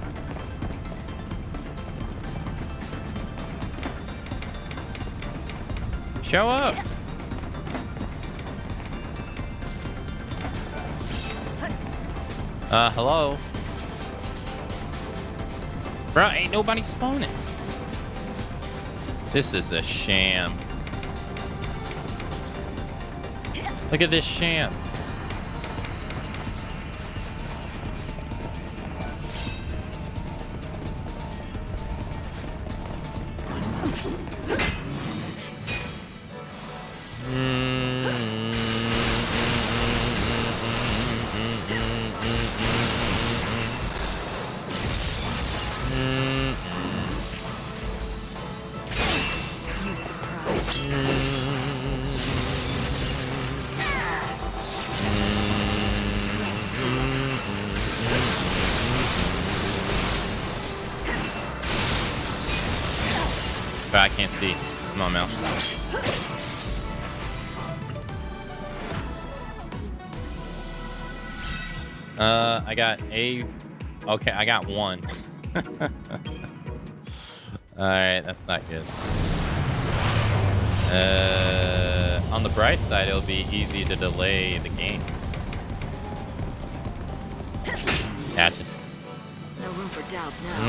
Show up. Hello? Bro, ain't nobody spawning. This is a sham. Look at this sham. I can't see. Come on, Mel. I got a... Okay, I got one. Alright, that's not good. On the bright side, it'll be easy to delay the game. Gotcha. No room for doubts now.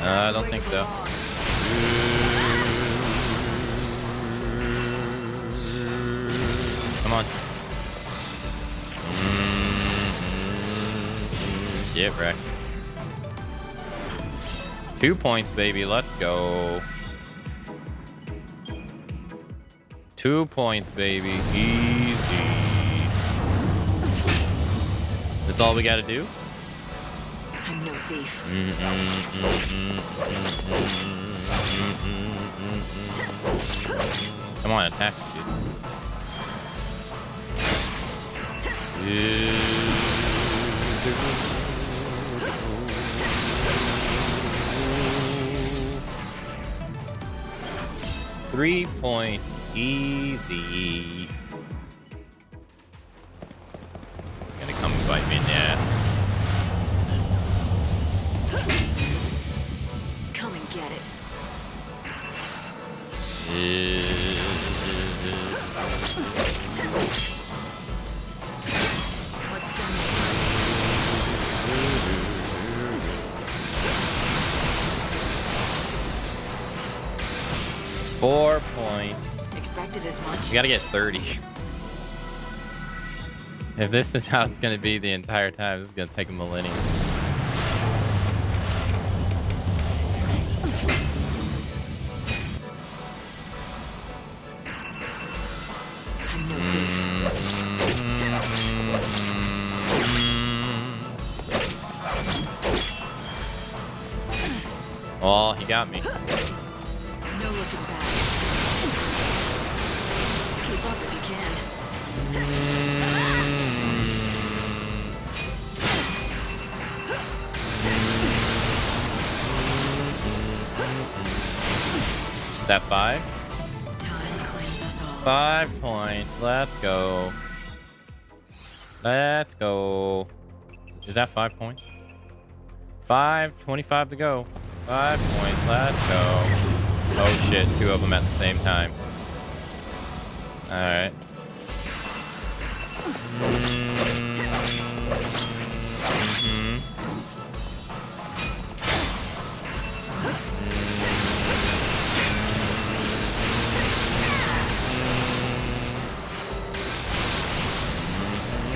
I don't think so. Come on. Get wrecked. 2 points, baby. Let's go. 2 points, baby. Easy. This all we gotta do? I'm no thief. Come on, attack, dude. 3 points, easy. It's gonna come and bite me in the ass. Come and get it. What's done? 4 points. Expected as much. We gotta get 30. If this is how it's gonna be the entire time, this is gonna take a millennium. I'm no thief. Oh, he got me. No looking back. Keep up if you can. Is that 5? Time claims us all. 5 points. Let's go. Let's go. Is that 5 points? 25 to go. 5 points. Let's go. Oh shit, 2 of them at the same time. Alright.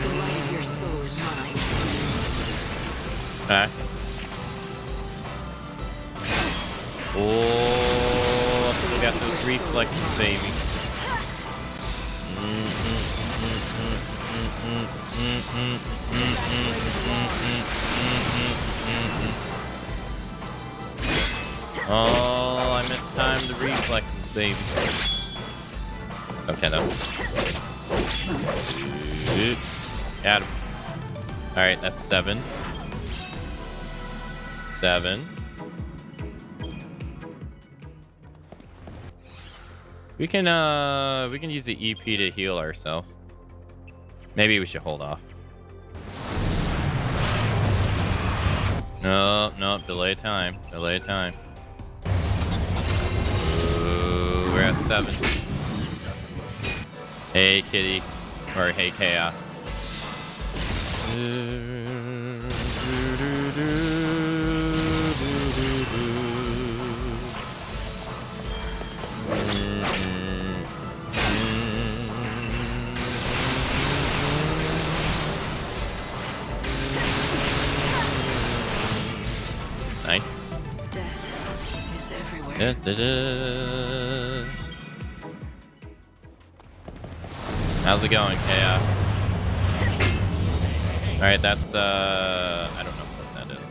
The light of your soul is mine. Okay. Oh, still got those reflexes, baby. Oh, I mistimed the reflexes, baby. Okay, though. Got him. Alright, that's 7. 7. We can use the EP to heal ourselves. Maybe we should hold off. No, delay time. Delay time. Ooh, we're at 7. Hey, kitty. Or hey, chaos. Nice. Death is everywhere. Da, da, da. How's it going, Chaos? Alright, that's I don't know what that is.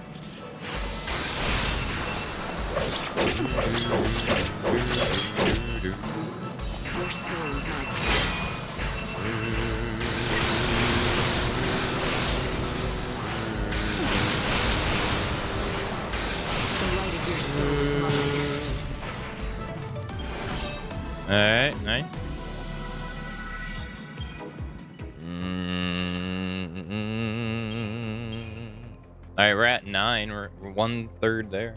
Your soul is not the light of your soul is mine. Alright, nice. Alright, we're at 9. We're 1/3 there.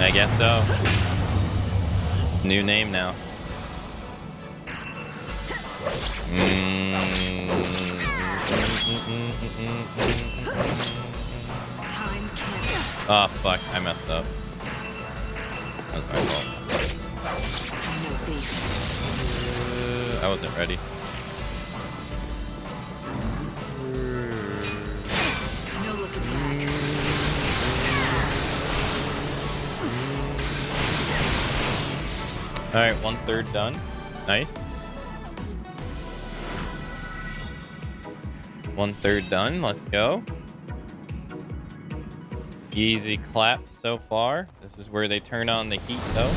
I guess so. It's a new name now. Time can't. Oh, fuck. I messed up. That was my fault. I'm no thief. I wasn't ready. No looking back. Alright, 1/3 done. Nice. 1/3 done. Let's go. Easy claps so far. This is where they turn on the heat, though.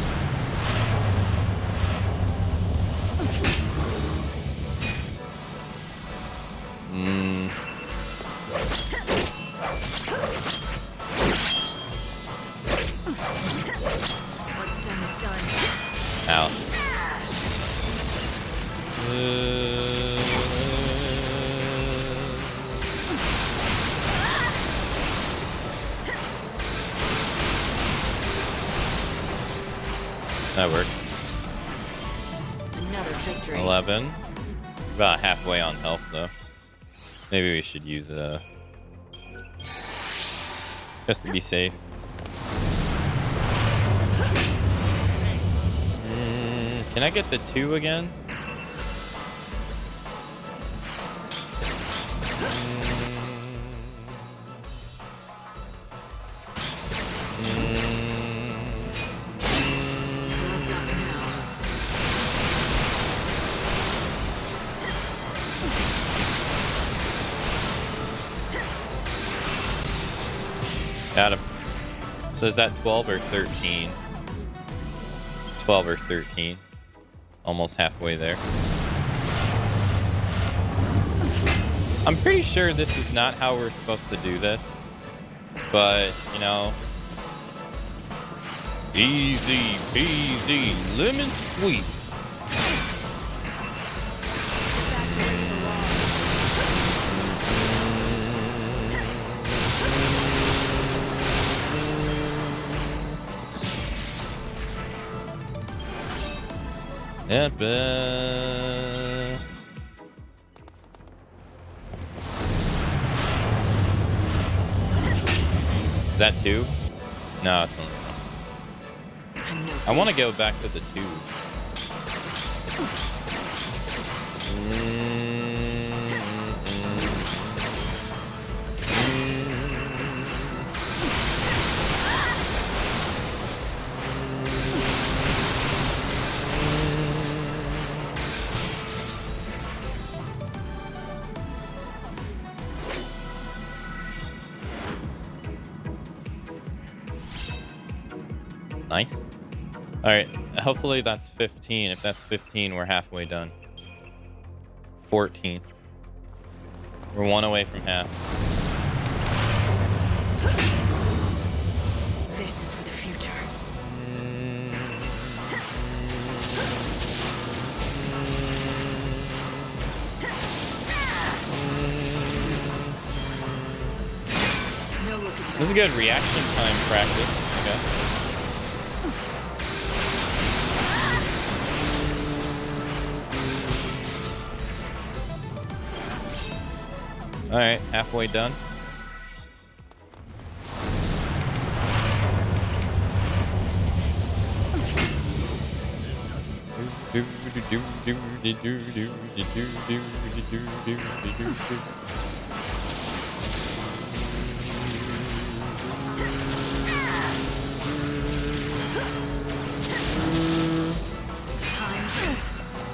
What's done is done. Ow. That worked. Another victory. 11. About halfway on health, though. Maybe we should use it, just to be safe. Can I get the 2 again? Blood's up now. Got him. So is that 12 or 13? 12 or 13. Almost halfway there. I'm pretty sure this is not how we're supposed to do this. But, you know. Easy peasy lemon squeeze. Yep. Is that 2? No, it's only 1. I want to go back to the 2s. Nice. All right. Hopefully that's 15. If that's 15, we're halfway done. 14. We're one away from half. This is for the future. No looking back. This is a good reaction time practice. Okay. All right, halfway done.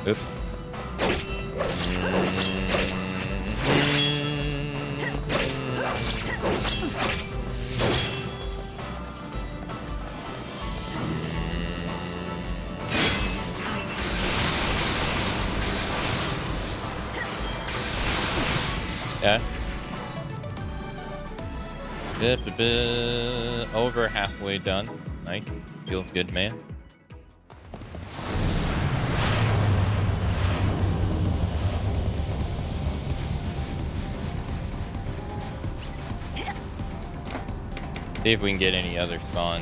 Oops. Yeah. Over halfway done. Nice. Feels good, man. See if we can get any other spawn.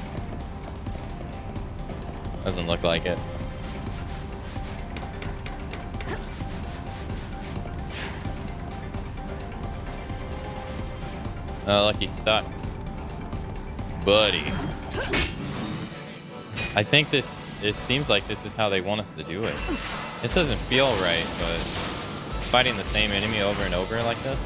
Doesn't look like it. Oh, lucky stuck. Buddy. I think it seems like this is how they want us to do it. This doesn't feel right, but fighting the same enemy over and over like this.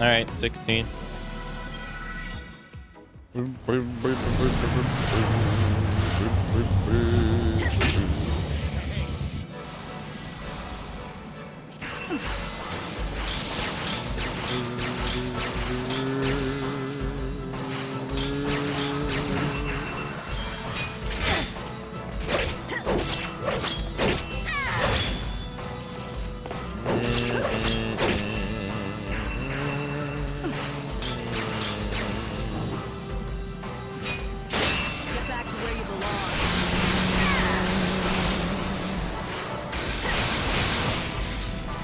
All right, 16.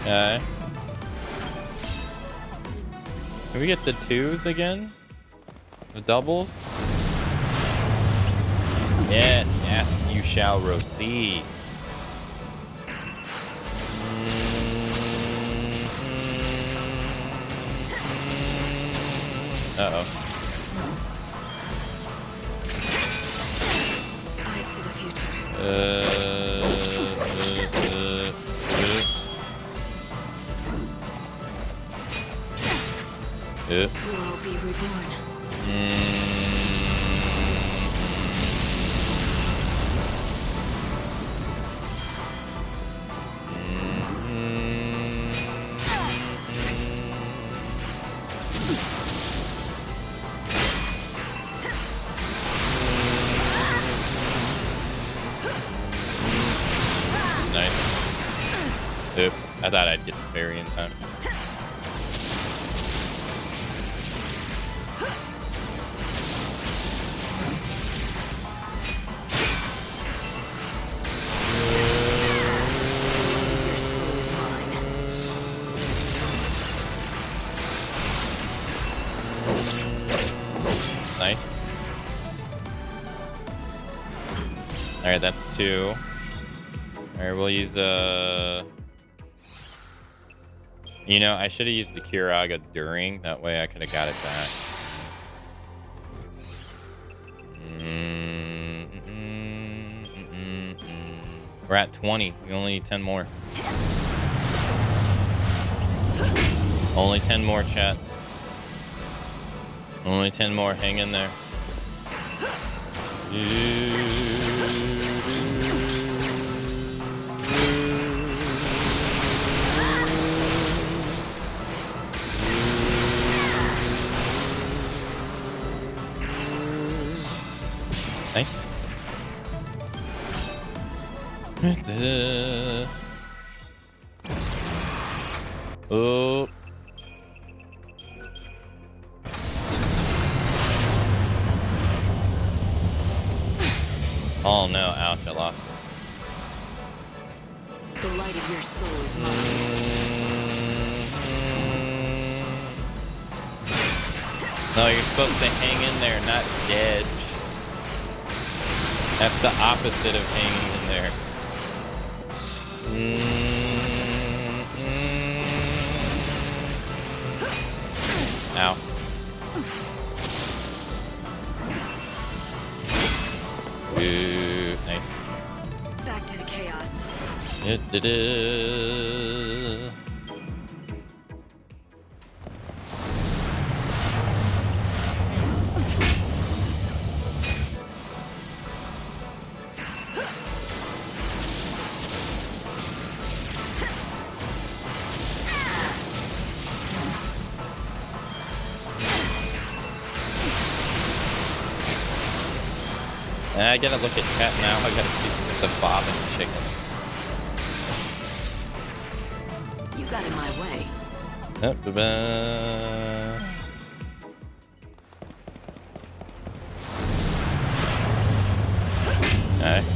Okay. Can we get the twos again? The doubles? Yes, ask you shall receive. Uh-oh. Eyes to the future. We'll be reborn. Nice. Oops, I thought I'd get the fairy in time. Nice. Alright, that's 2. Alright, we'll use you know, I should have used the Kiraga during. That way I could have got it back. We're at 20. We only need 10 more. Only 10 more, chat. Only 10 more. Hang in there. Nice. Oh. Oh no, ouch, I lost it. The light of your soul is mine. No, you're supposed to hang in there, not dead. That's the opposite of hanging in there. Ow. Ooh, nice. Back to the chaos. I gotta look at chat now. I gotta see the bobbing chicken. You got in my way. Alright.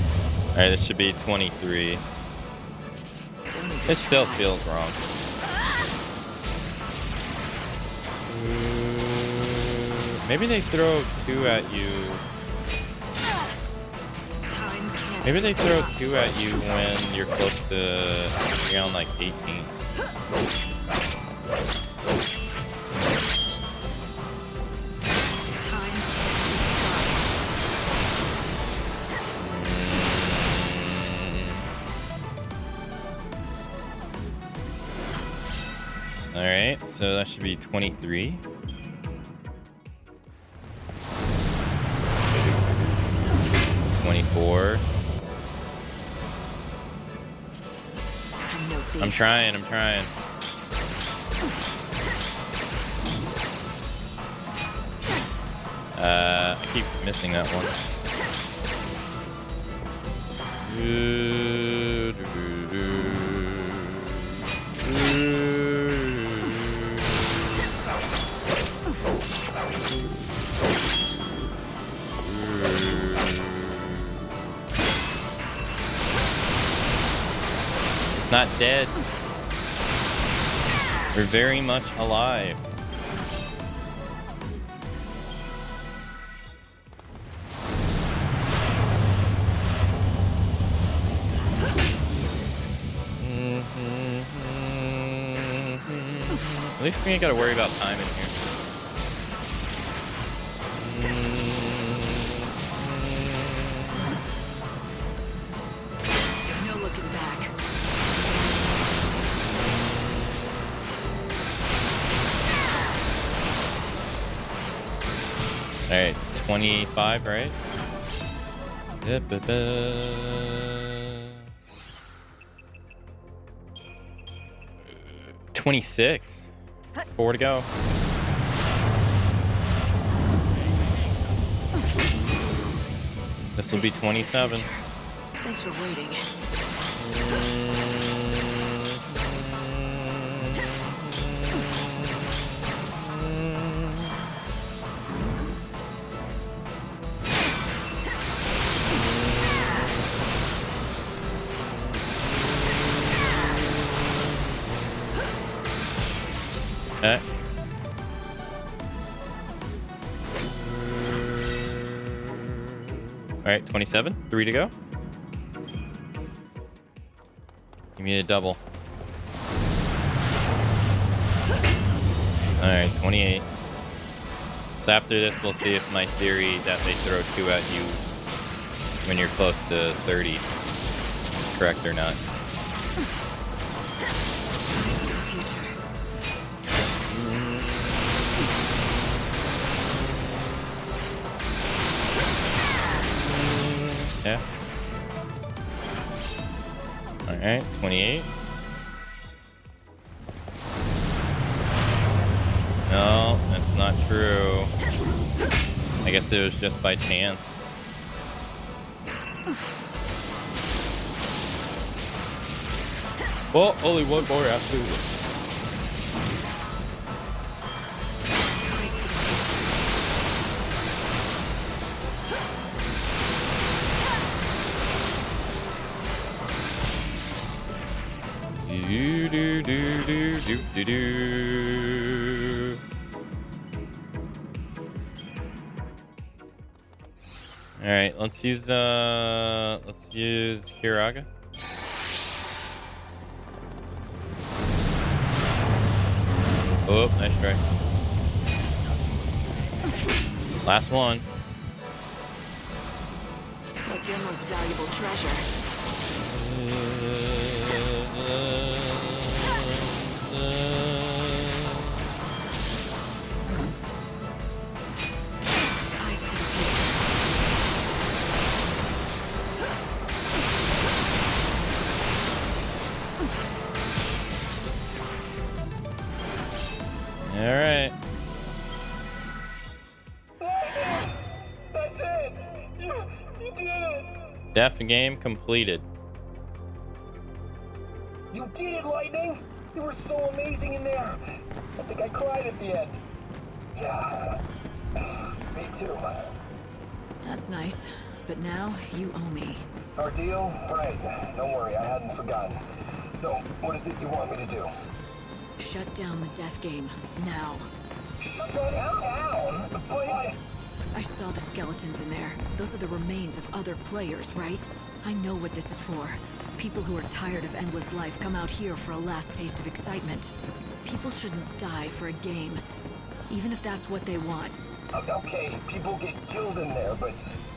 Alright, this should be 23. It still feels wrong. Maybe they throw 2 at you. Maybe they throw 2 at you when you're close to around like 18. Alright, so that should be 23. I'm trying. I keep missing that one. It's not dead. We're very much alive. At least we ain't gotta worry about time in here. No looking back. Alright, 25, right? 26. 4 to go. This will be 27. Thanks for waiting. Okay. Alright, 27. 3 to go. Give me a double. Alright, 28. So after this, we'll see if my theory that they throw 2 at you when you're close to 30 is correct or not. Alright, 28. No, that's not true. I guess it was just by chance. Well, only one more after this. Do. All right, let's use Kiraga. Oh, nice try. Last one. What's your most valuable treasure? All right. That's it! You did it! Def game completed. You did it, Lightning! You were so amazing in there! I think I cried at the end. Yeah. Me too. That's nice. But now you owe me. Our deal? Right. Don't worry, I hadn't forgotten. So, what is it you want me to do? Shut down the death game. Now. Shut it down? But... I saw the skeletons in there. Those are the remains of other players, right? I know what this is for. People who are tired of endless life come out here for a last taste of excitement. People shouldn't die for a game, even if that's what they want. Okay, people get killed in there, but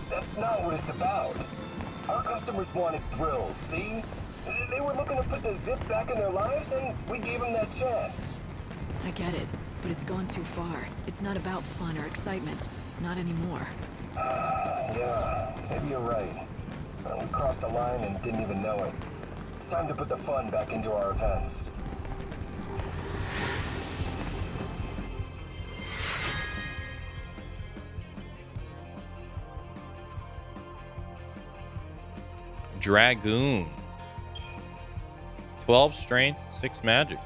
that's not what it's about. Our customers wanted thrills, see? They were looking to put the zip back in their lives, and we gave them that chance. I get it, but it's gone too far. It's not about fun or excitement. Not anymore. Yeah, maybe you're right. We crossed the line and didn't even know it. It's time to put the fun back into our events. Dragoon. 12 strength, 6 magic.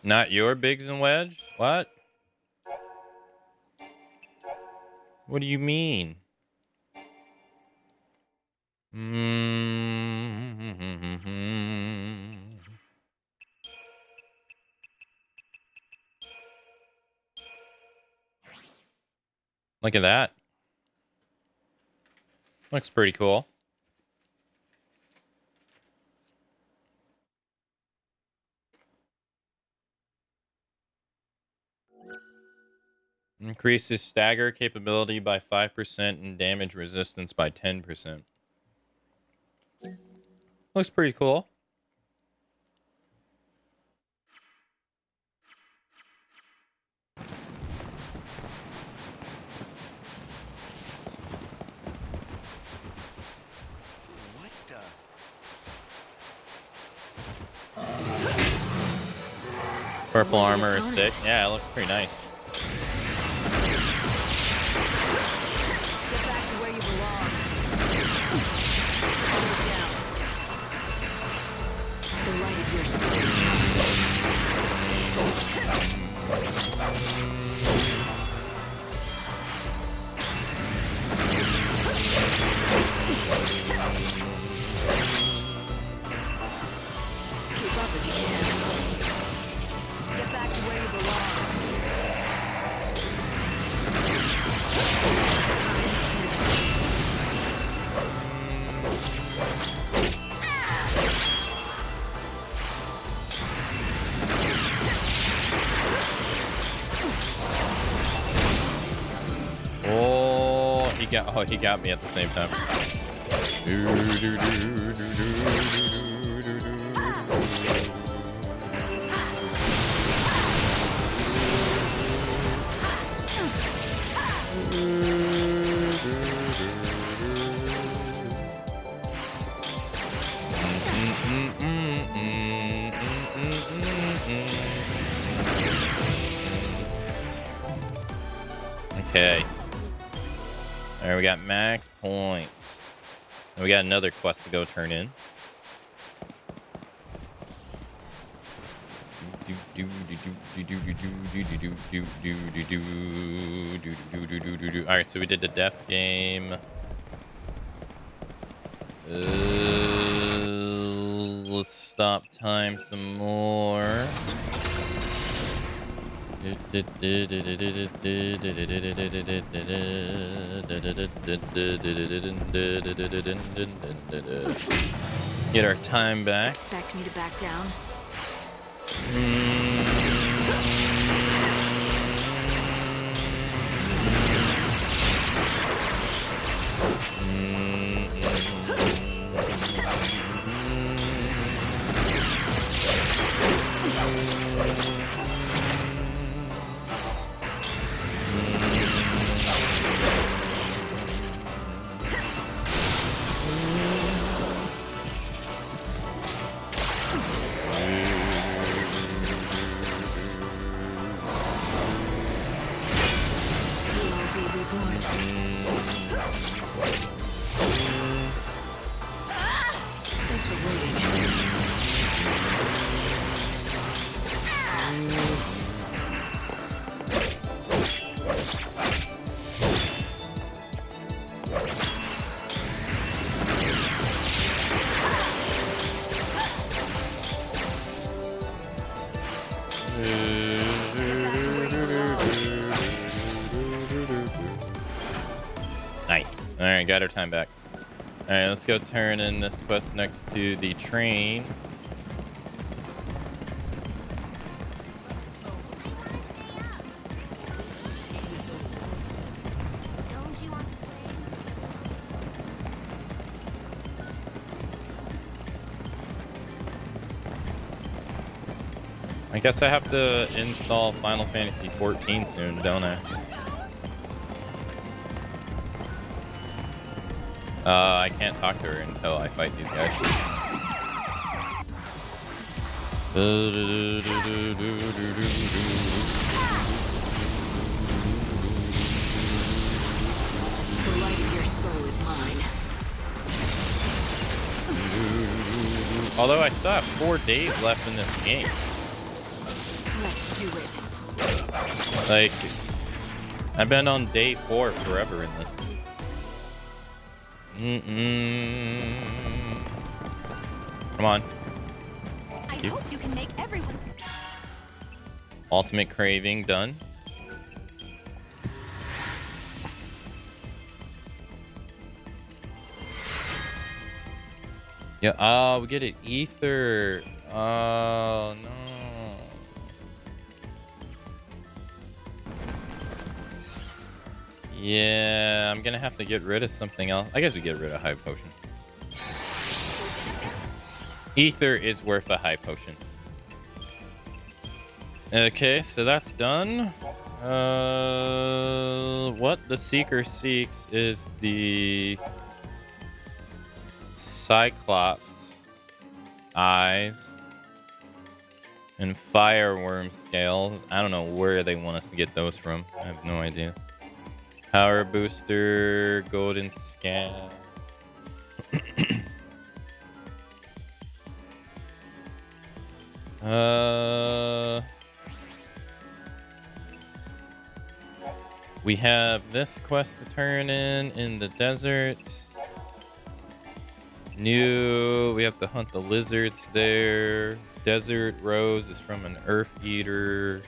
Not your Biggs and Wedge? What? What do you mean? Look at that. Looks pretty cool. Increases stagger capability by 5% and damage resistance by 10%. Looks pretty cool. What the? Purple armor is sick. Yeah, it looks pretty nice. Get back to where you belong. The light of your soul. Keep up if you can. Get back to where you belong. Oh, he got me at the same time. Okay. Alright, we got max points. And we got another quest to go turn in. Alright, so we did the death game. Let's stop time some more. Get our time back. Expect me to back down? Thanks for waiting. Nice. Alright, got our time back. Alright, let's go turn in this quest next to the train. I guess I have to install Final Fantasy XIV soon, don't I? I can't talk to her until I fight these guys. The light of your soul is mine. Although I still have 4 days left in this game. Let's do it. Like, I've been on day 4 forever in this. Come on. I hope you can make everyone. Ultimate craving done. Yeah, oh, we get an ether. Oh, no. Yeah, I'm gonna have to get rid of something else. I guess we get rid of high potion. Ether is worth a high potion. Okay, so that's done. What the Seeker seeks is the Cyclops eyes and fireworm scales. I don't know where they want us to get those from. I have no idea. Power booster, golden scab. We have this quest to turn in the desert. We have to hunt the lizards there. Desert Rose is from an Earth Eater.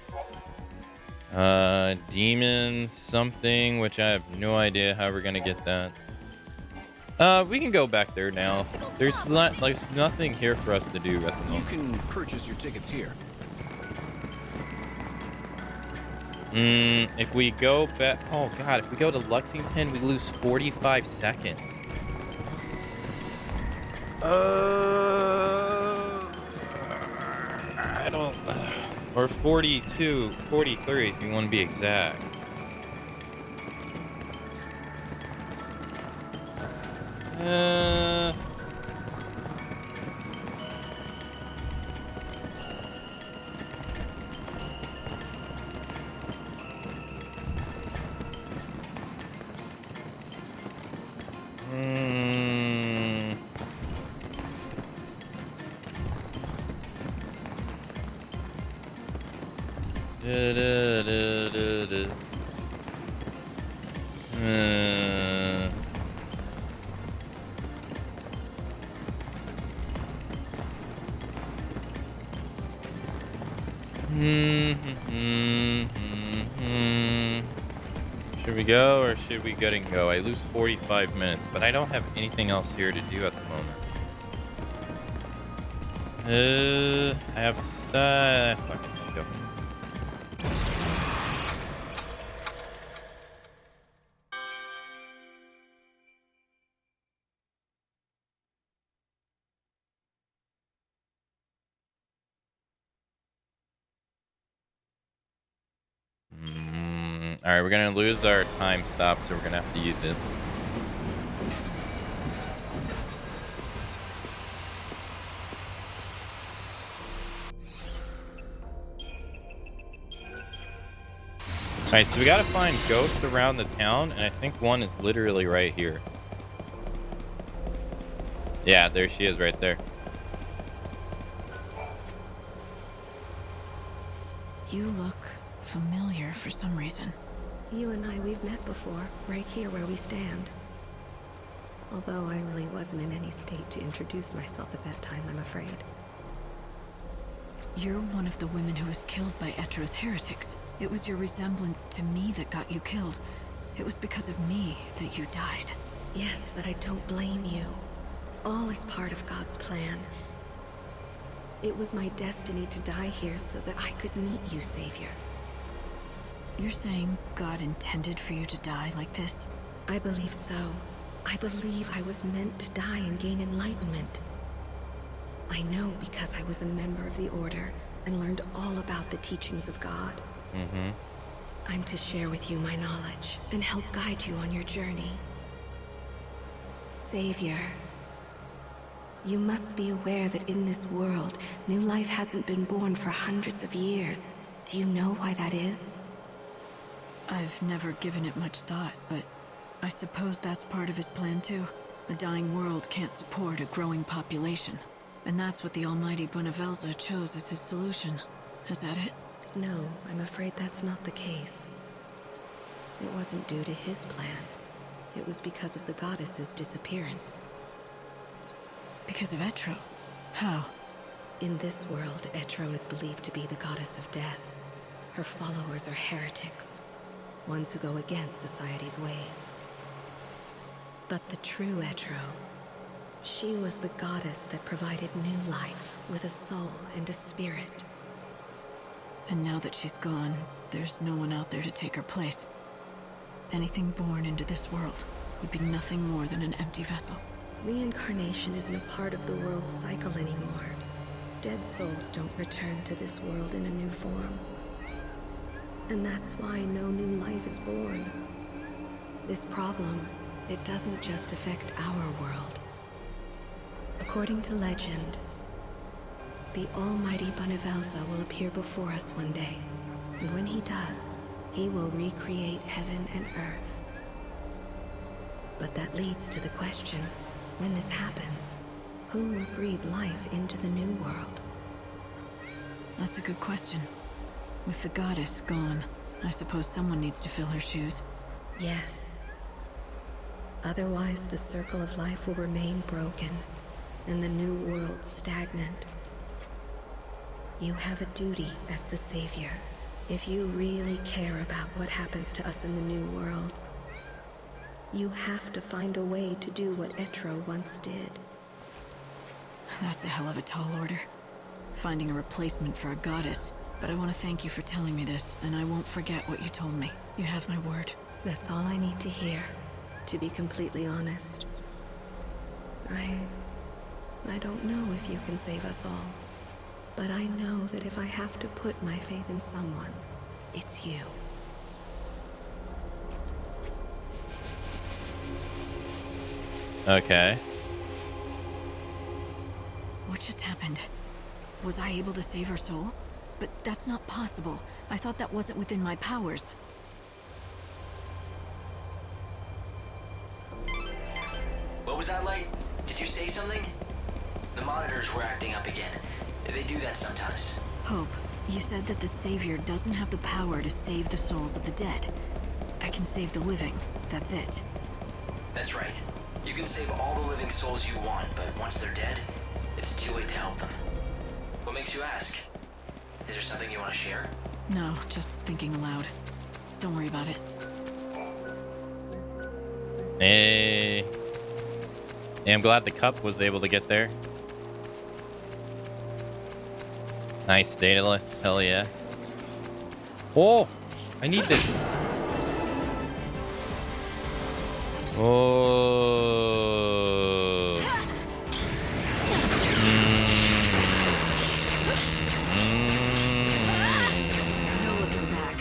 Demon something, which I have no idea how we're gonna get that. We can go back there now. There's nothing here for us to do at the moment. You can purchase your tickets here. If we go back, oh god, if we go to Lexington, we lose 45 seconds. I don't... Or 42, 43 if you want to be exact. Should we go or should we get and go? I lose 45 minutes, but I don't have anything else here to do at the moment. I have fucking go. All right, we're gonna lose our time stop, so we're gonna have to use it. Alright, so we gotta find ghosts around the town, and I think one is literally right here. Yeah, there she is right there. You look familiar for some reason. You and I, we've met before, right here where we stand. Although I really wasn't in any state to introduce myself at that time, I'm afraid. You're one of the women who was killed by Etro's heretics. It was your resemblance to me that got you killed. It was because of me that you died. Yes, but I don't blame you. All is part of God's plan. It was my destiny to die here so that I could meet you, Savior. You're saying God intended for you to die like this? I believe so. I believe I was meant to die and gain enlightenment. I know because I was a member of the Order and learned all about the teachings of God. I'm to share with you my knowledge and help guide you on your journey. Savior, you must be aware that in this world, new life hasn't been born for hundreds of years. Do you know why that is? I've never given it much thought, but I suppose that's part of his plan too. A dying world can't support a growing population. And that's what the almighty Buenavelza chose as his solution. Is that it? No, I'm afraid that's not the case. It wasn't due to his plan. It was because of the goddess's disappearance. Because of Etro? How? In this world, Etro is believed to be the goddess of death. Her followers are heretics, ones who go against society's ways. But the true Etro, she was the goddess that provided new life with a soul and a spirit. And now that she's gone, there's no one out there to take her place. Anything born into this world would be nothing more than an empty vessel. Reincarnation isn't a part of the world's cycle anymore. Dead souls don't return to this world in a new form. And that's why no new life is born. This problem, it doesn't just affect our world. According to legend, the almighty Buenavelza will appear before us one day. And when he does, he will recreate heaven and earth. But that leads to the question, when this happens, who will breathe life into the new world? That's a good question. With the goddess gone, I suppose someone needs to fill her shoes. Yes. Otherwise, the circle of life will remain broken, and the new world stagnant. You have a duty as the Savior. If you really care about what happens to us in the new world, you have to find a way to do what Etro once did. That's a hell of a tall order. Finding a replacement for a goddess. But I want to thank you for telling me this, and I won't forget what you told me. You have my word. That's all I need to hear, to be completely honest. I don't know if you can save us all, but I know that if I have to put my faith in someone, it's you. Okay. What just happened? Was I able to save her soul? But that's not possible. I thought that wasn't within my powers. What was that like? Did you say something? The monitors were acting up again. They do that sometimes. Hope, you said that the Savior doesn't have the power to save the souls of the dead. I can save the living. That's it. That's right. You can save all the living souls you want, but once they're dead, it's too late to help them. What makes you ask? Is there something you want to share? No, just thinking aloud. Don't worry about it. Hey. Yeah, I'm glad the cup was able to get there. Nice data list. Hell yeah. Oh, I need this. Oh. No looking back.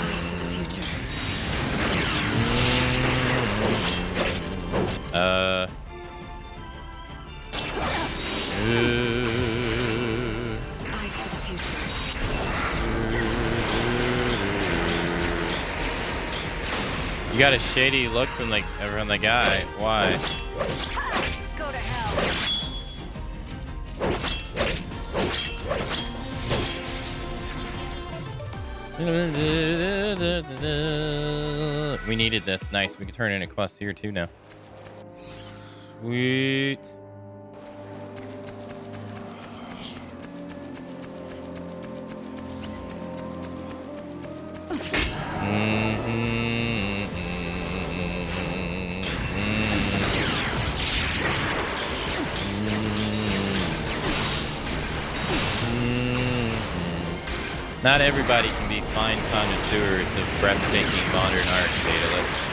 Eyes to the future. Eyes to the future. You got a shady look from the guy. Why? Go to hell. We needed this. Nice. We can turn in a quest here too now. Sweet. Not everybody can be fine connoisseurs of breathtaking modern art, Daedalus.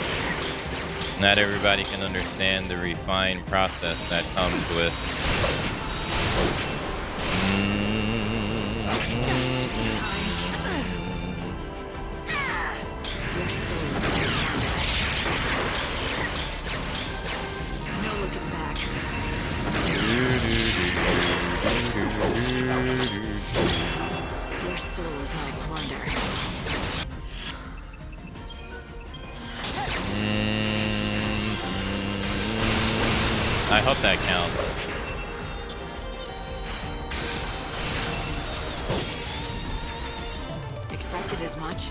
Not everybody can understand the refined process that comes with No looking back. Your soul is my plunder. I hope that counts. Expected as much.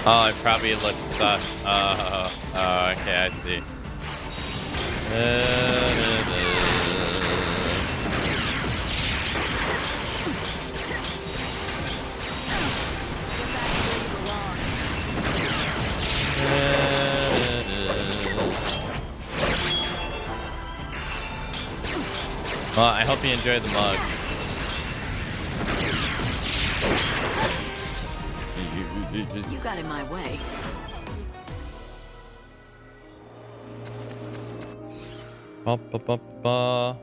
Oh, it probably looks sus. Oh, okay, I see. Well, I hope you enjoyed the mug. You got in my way. Ba, ba, ba, ba.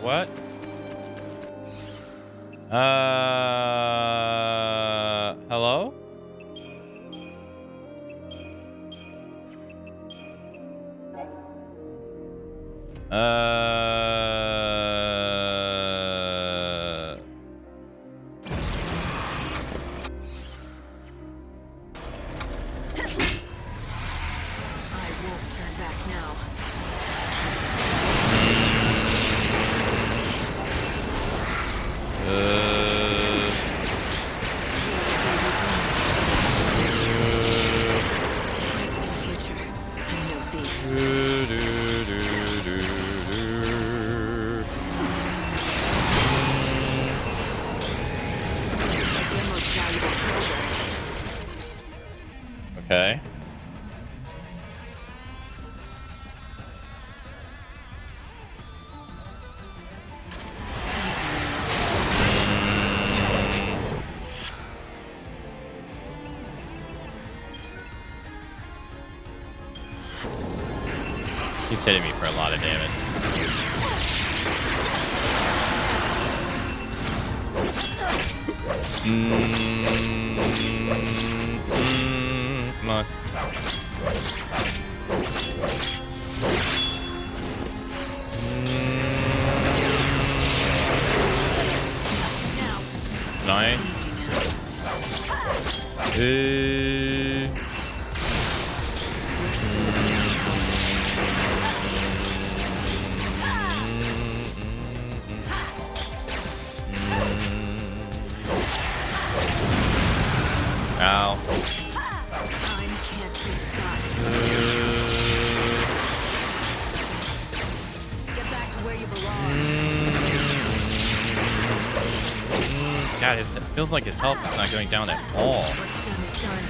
What? Hello? thief. That's your most valuable treasure. Okay. He's hitting me for a lot of damage. Come on. Nice. Ow. Time can't be stopped. Get back to where you belong. God, it feels like his health is not going down at all. What's done is done.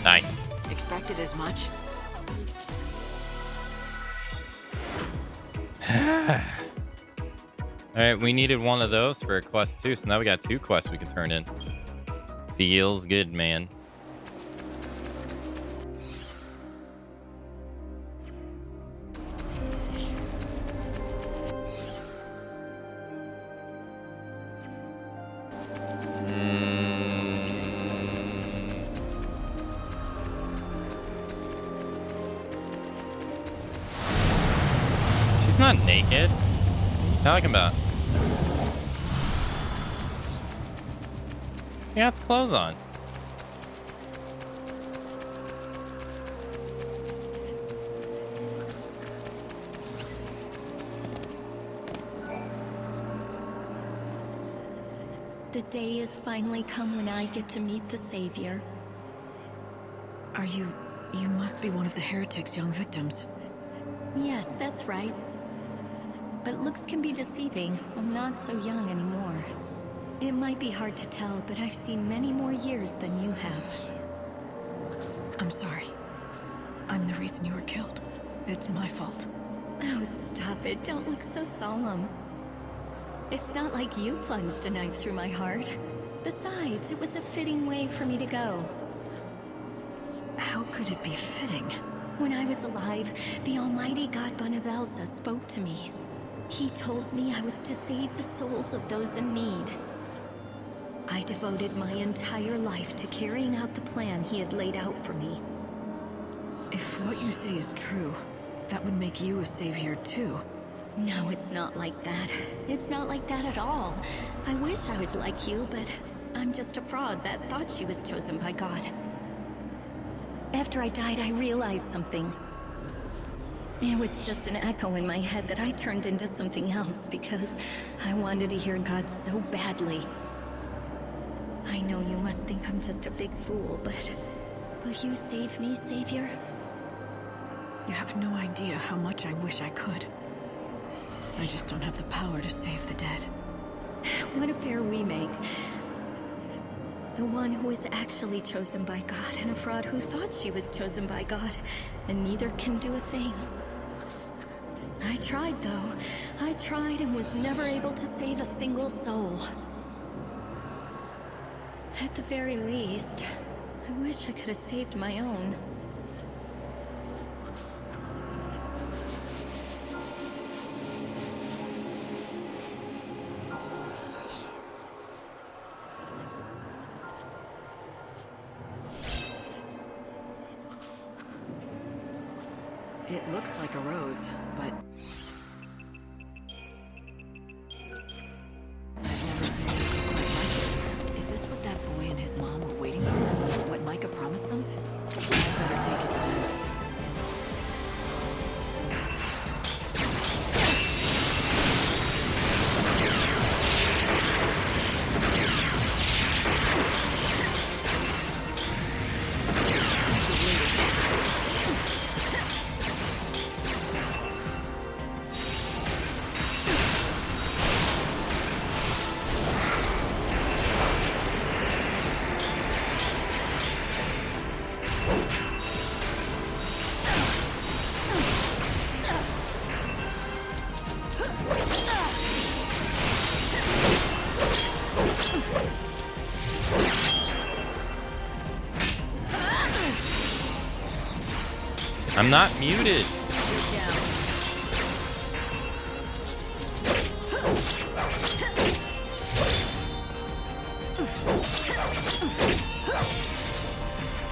Nice. Expected as much. Alright, we needed one of those for a quest too, so now we got 2 quests we can turn in. Feels good, man. She's not naked. What are you talking about? She got clothes on. The day has finally come when I get to meet the Savior. Are you... You must be one of the heretic's young victims. Yes, that's right. But looks can be deceiving. I'm not so young anymore. It might be hard to tell, but I've seen many more years than you have. I'm sorry. I'm the reason you were killed. It's my fault. Oh, stop it. Don't look so solemn. It's not like you plunged a knife through my heart. Besides, it was a fitting way for me to go. How could it be fitting? When I was alive, the almighty god Bonavelsa spoke to me. He told me I was to save the souls of those in need. I devoted my entire life to carrying out the plan he had laid out for me. If what you say is true, that would make you a savior too. No, it's not like that. It's not like that at all. I wish I was like you, but I'm just a fraud that thought she was chosen by God. After I died, I realized something. It was just an echo in my head that I turned into something else because I wanted to hear God so badly. I know you must think I'm just a big fool, but will you save me, Savior? You have no idea how much I wish I could. I just don't have the power to save the dead. What a pair we make. The one who was actually chosen by God and a fraud who thought she was chosen by God, and neither can do a thing. I tried, though. I tried and was never able to save a single soul. At the very least, I wish I could have saved my own. It looks like a rose, but... I've never seen anything quite like it. Is this what that boy and his mom were waiting for? What Micah promised them? I better take it to them. I'm not muted.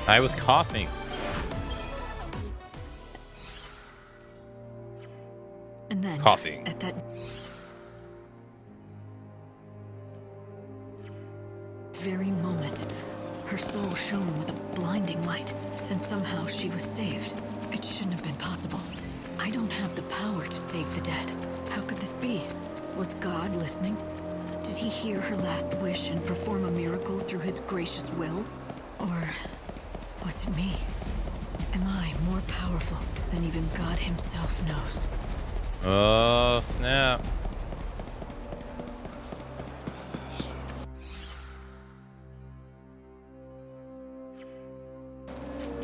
I was coughing. And then, Coughing. at that very moment, her soul shone with a blinding light, and somehow she was saved. It shouldn't have been possible. I don't have the power to save the dead. How could this be? Was God listening? Did he hear her last wish and perform a miracle through his gracious will? Or was it me? Am I more powerful than even God himself knows? Oh, snap.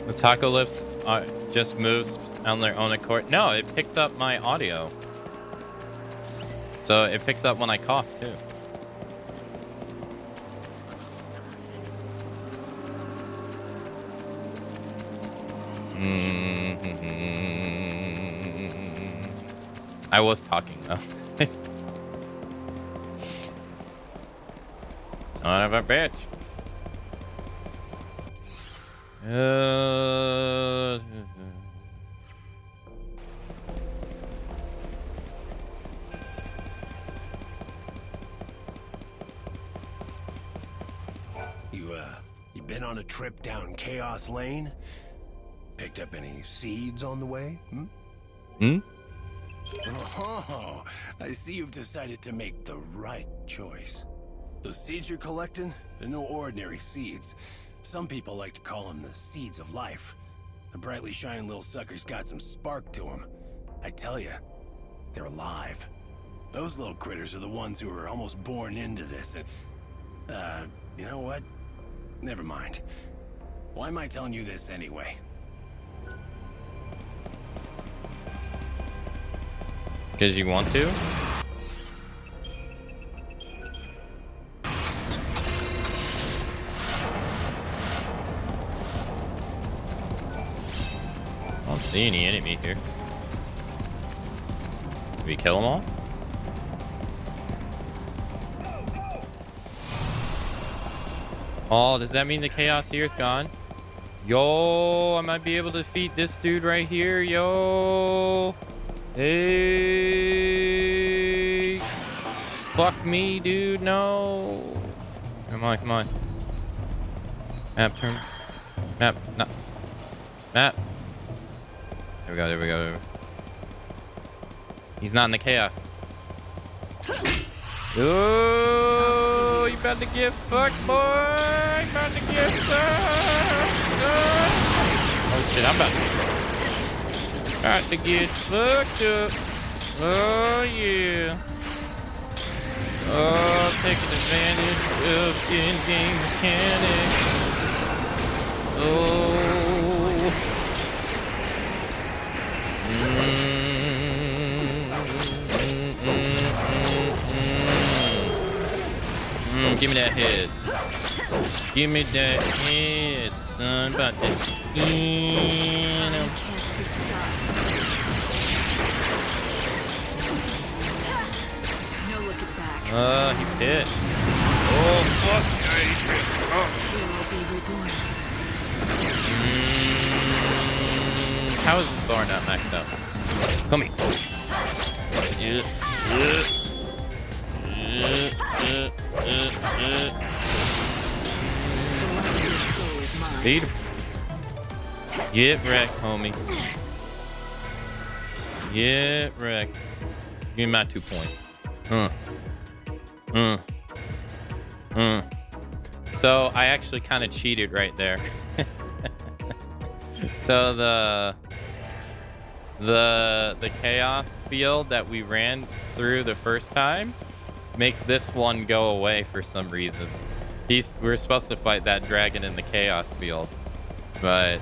The taco lips just moves on their own accord. No, it picks up my audio. So it picks up when I cough too. I was talking though. Son of a bitch. You been on a trip down Chaos Lane? Picked up any seeds on the way? Oh, I see you've decided to make the right choice. Those seeds you're collecting, they're no ordinary seeds. Some people like to call them the seeds of life. The brightly shining little suckers got some spark to them. I tell you, they're alive. Those little critters are the ones who are almost born into this, and, you know what? Never mind. Why am I telling you this anyway? Because you want to? I don't see any enemy here. Did we kill them all? Oh, does that mean the chaos here is gone? Yo, I might be able to defeat this dude right here. Yo. Hey. Fuck me, dude. No. Come on, come on. Map, turn. Map, no. Map. There we go, there we go. There we go. He's not in the chaos. Oh, you about to get fucked, boy. You about to get fucked. Oh shit, I'm about to get fucked up. Oh yeah. Oh, taking advantage of in-game mechanics. Oh. Give me that head. Give me that head, son. About to skin him. No looking back. He hit. Oh, fuck. How is this bar not maxed out? Come here. Beat him. Get wrecked, homie. Get wrecked. Give me my 2 points. So I actually kind of cheated right there. So the chaos field that we ran through the first time makes this one go away for some reason. We're supposed to fight that dragon in the chaos field, but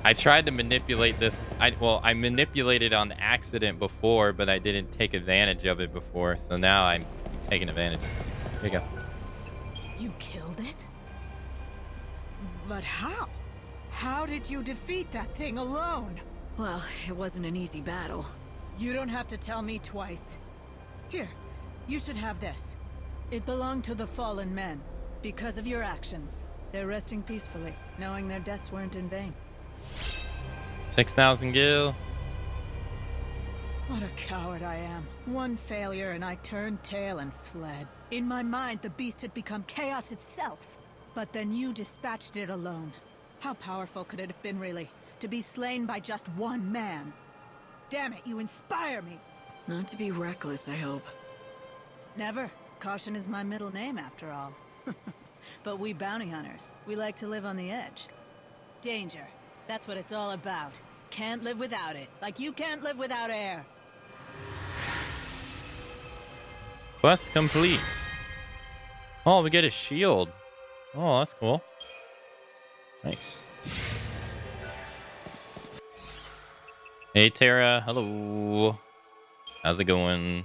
I tried to manipulate this. I manipulated on accident before, but I didn't take advantage of it before, so now I'm taking advantage. Here you go. You killed it? But how? How did you defeat that thing alone? Well, it wasn't an easy battle. You don't have to tell me twice. Here, you should have this. It belonged to the fallen men. Because of your actions, they're resting peacefully, knowing their deaths weren't in vain. 6,000 gil. What a coward I am. One failure and I turned tail and fled. In my mind, the beast had become chaos itself. But then you dispatched it alone. How powerful could it have been, really? To be slain by just one man? Damn it, you inspire me! Not to be reckless, I hope. Never. Caution is my middle name, after all. But we bounty hunters, we like to live on the edge. Danger. That's what it's all about. Can't live without it. Like you can't live without air. Quest complete. Oh, we get a shield. Oh, that's cool. Nice. Hey, Tara. Hello. How's it going?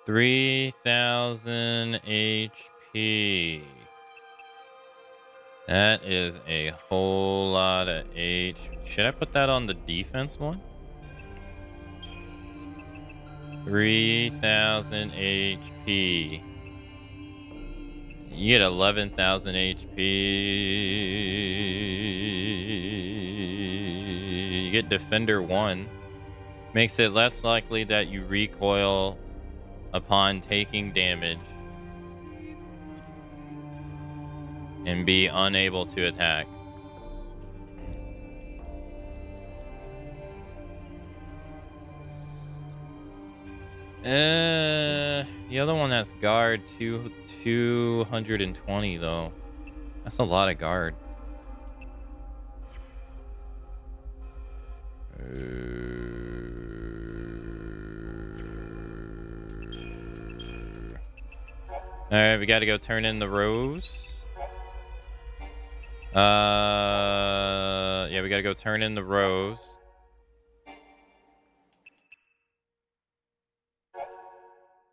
3,000 HP. That is a whole lot of HP. Should I put that on the defense one? 3,000 HP. You get 11,000 HP. You get Defender 1. Makes it less likely that you recoil upon taking damage and be unable to attack. The other one has guard 220 though. That's a lot of guard. All right, we got to go turn in the rose. Yeah, we got to go turn in the rose.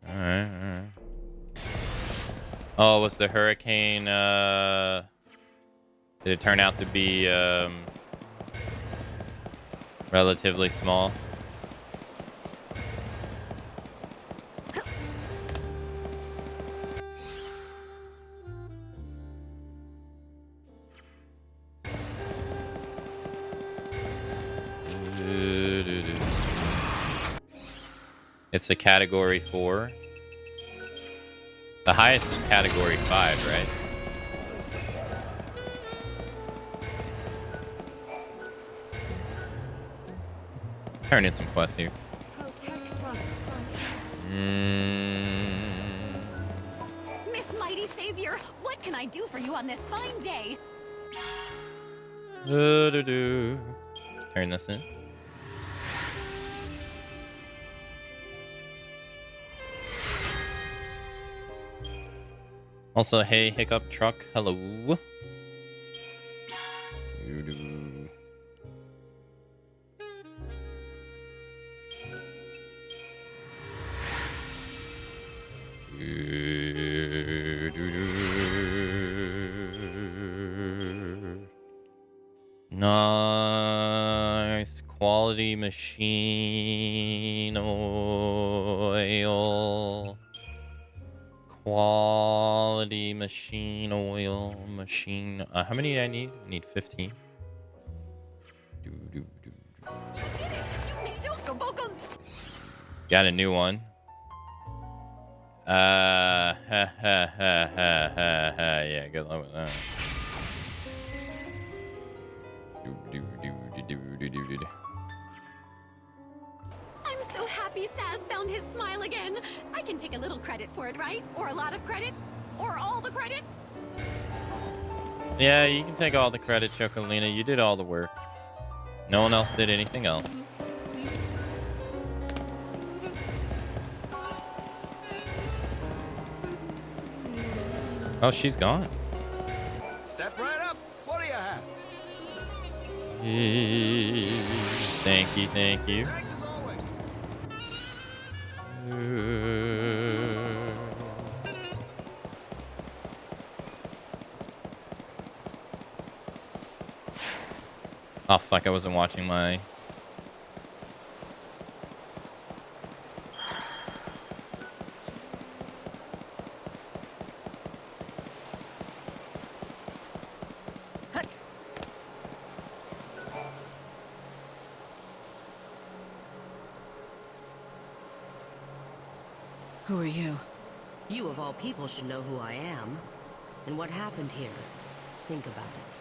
All right. Oh, was the hurricane, did it turn out to be, relatively small? It's a category 4. The highest is category 5, right? Turn in some quests here. Miss Mighty Savior, what can I do for you on this fine day? Turn this in. Also, hey, Hiccup Truck, hello. Nice quality machine oil. Quality machine oil. Machine. How many do I need? I need 15. Got a new one. Yeah, good luck with that. I'm so happy Saz found his smile again. I can take a little credit for it, right? Or a lot of credit? Or all the credit? Yeah, you can take all the credit, Chocolina. You did all the work. No one else did anything else. Oh, she's gone. Step right up. What do you have? Thank you, thank you. Thanks as always. Oh fuck, I wasn't watching my... Who are you? You of all people should know who I am. And what happened here. Think about it.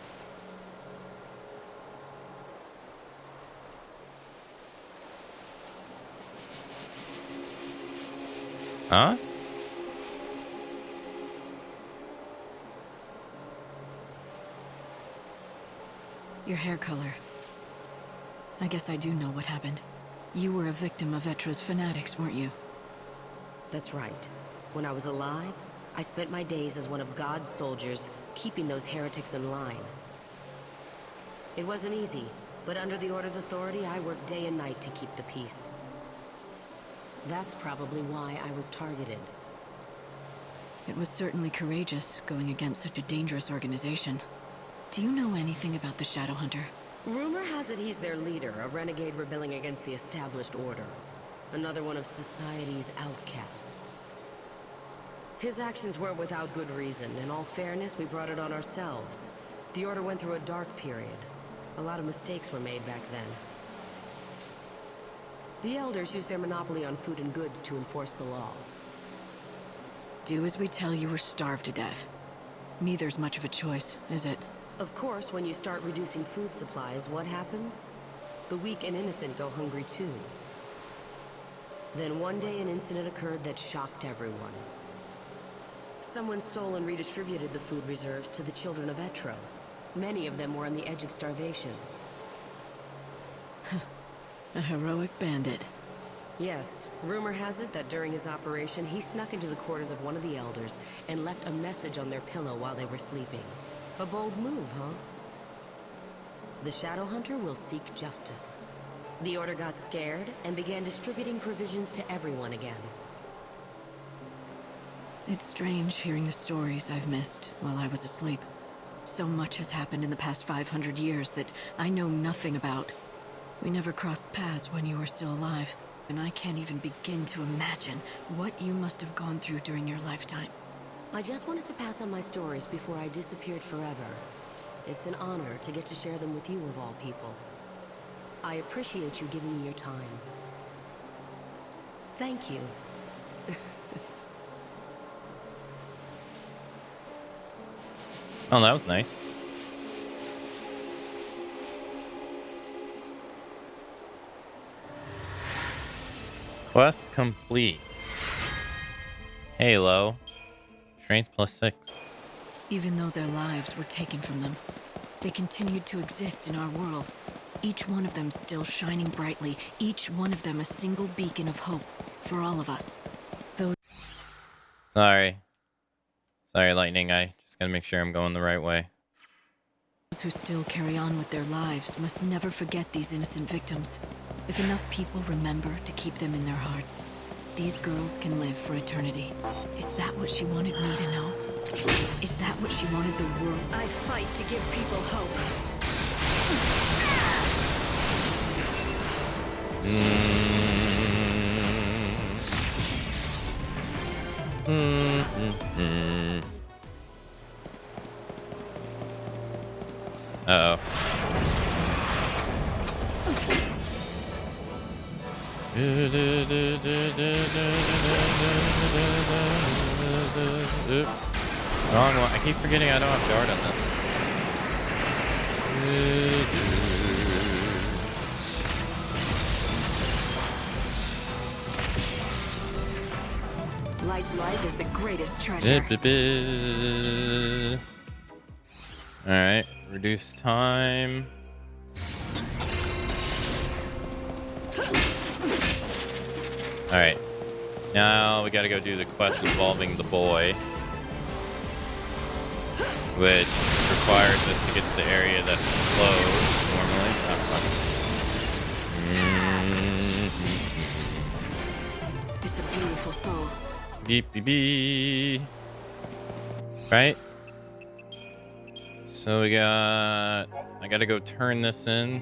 Huh? Your hair color. I guess I do know what happened. You were a victim of Vetra's fanatics, weren't you? That's right. When I was alive, I spent my days as one of God's soldiers, keeping those heretics in line. It wasn't easy, but under the Order's authority, I worked day and night to keep the peace. That's probably why I was targeted. It was certainly courageous, going against such a dangerous organization. Do you know anything about the Shadowhunter? Rumor has it he's their leader, a renegade rebelling against the established order. Another one of society's outcasts. His actions weren't without good reason. In all fairness, we brought it on ourselves. The Order went through a dark period. A lot of mistakes were made back then. The Elders used their monopoly on food and goods to enforce the law. Do as we tell you or starve to death. Neither's much of a choice, is it? Of course, when you start reducing food supplies, what happens? The weak and innocent go hungry too. Then one day an incident occurred that shocked everyone. Someone stole and redistributed the food reserves to the children of Etro. Many of them were on the edge of starvation. A heroic bandit. Yes, rumor has it that during his operation, he snuck into the quarters of one of the Elders and left a message on their pillow while they were sleeping. A bold move, huh? The Shadowhunter will seek justice. The Order got scared and began distributing provisions to everyone again. It's strange hearing the stories I've missed while I was asleep. So much has happened in the past 500 years that I know nothing about. We never crossed paths when you were still alive, and I can't even begin to imagine what you must have gone through during your lifetime. I just wanted to pass on my stories before I disappeared forever. It's an honor to get to share them with you of all people. I appreciate you giving me your time. Thank you. Oh, that was nice. Quest complete. Halo. Strength +6. Even though their lives were taken from them, they continued to exist in our world. Each one of them still shining brightly, each one of them a single beacon of hope for all of us. Those Sorry, Lightning. I just gotta make sure I'm going the right way. who still carry on with their lives must never forget these innocent victims. If enough people remember to keep them in their hearts, these girls can live for eternity. Is that what she wanted me to know? Is that what she wanted the world? I fight to give people hope. Uh-oh. Wrong one. I keep forgetting I don't have guard on Light's life is the greatest treasure. Alright, reduce time. Alright. Now we gotta go do the quest involving the boy, which requires us to get to the area that's closed normally. It's a beautiful soul. Beep beep beep. Right? So we got... I gotta go turn this in.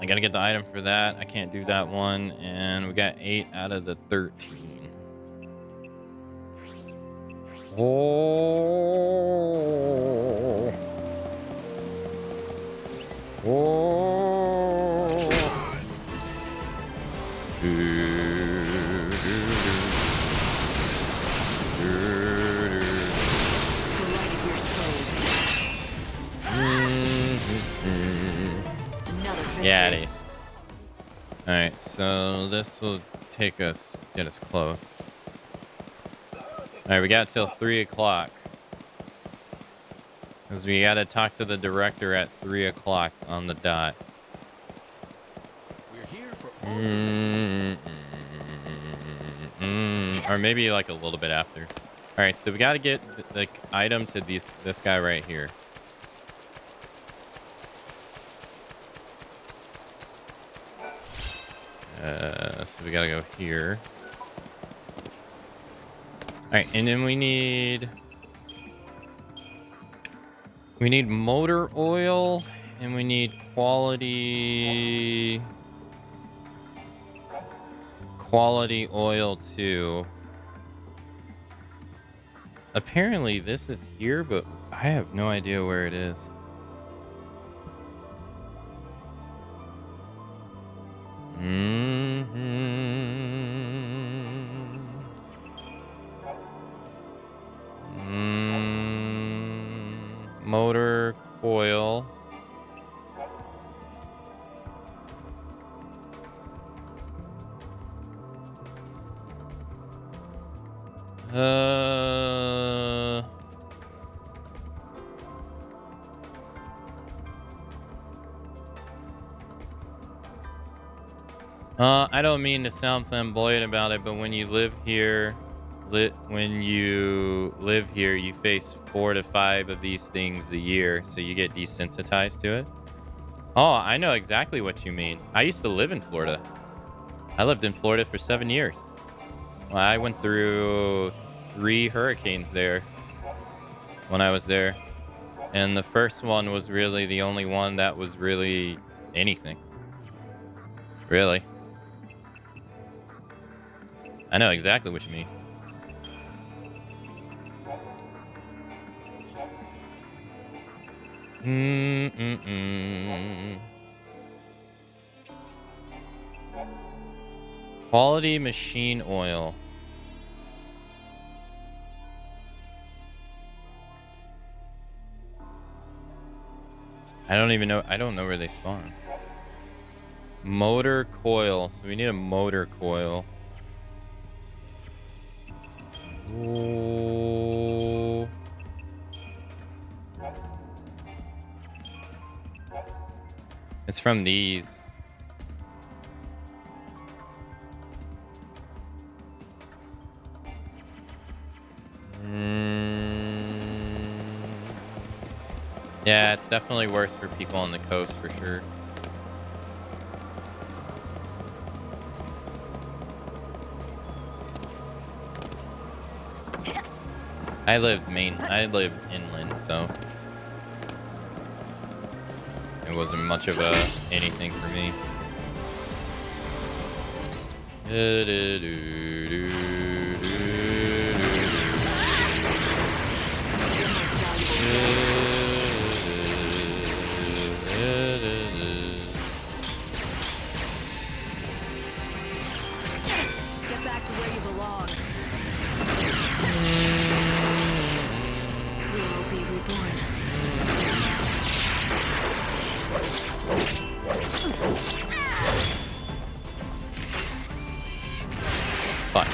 I gotta get the item for that. I can't do that one. And we got 8 out of the 13. Oh. Oh. Yeah. All right, so this will get us close. All right, we got till 3 o'clock because we got to talk to the director at 3 o'clock on the dot. We're here for Or maybe like a little bit after. All right, so we got to get the item to this guy right here. So we gotta go here. All right, and then we need motor oil, and we need quality oil too. Apparently this is here, but I have no idea where it is. Motor coil. I don't mean to sound flamboyant about it, but when you live here, you face 4 to 5 of these things a year, so you get desensitized to it. Oh, I know exactly what you mean. I used to live in Florida. I lived in Florida for 7 years. Well, I went through 3 hurricanes there when I was there. And the first one was really the only one that was really anything. Really. I know exactly what you mean. Quality machine oil. I don't know where they spawn. Motor coil. So we need a motor coil. Ooh. It's from these. Yeah, it's definitely worse for people on the coast for sure. I lived inland, so it wasn't much of anything for me. Get back to where you belong. We will be reborn. Fuck.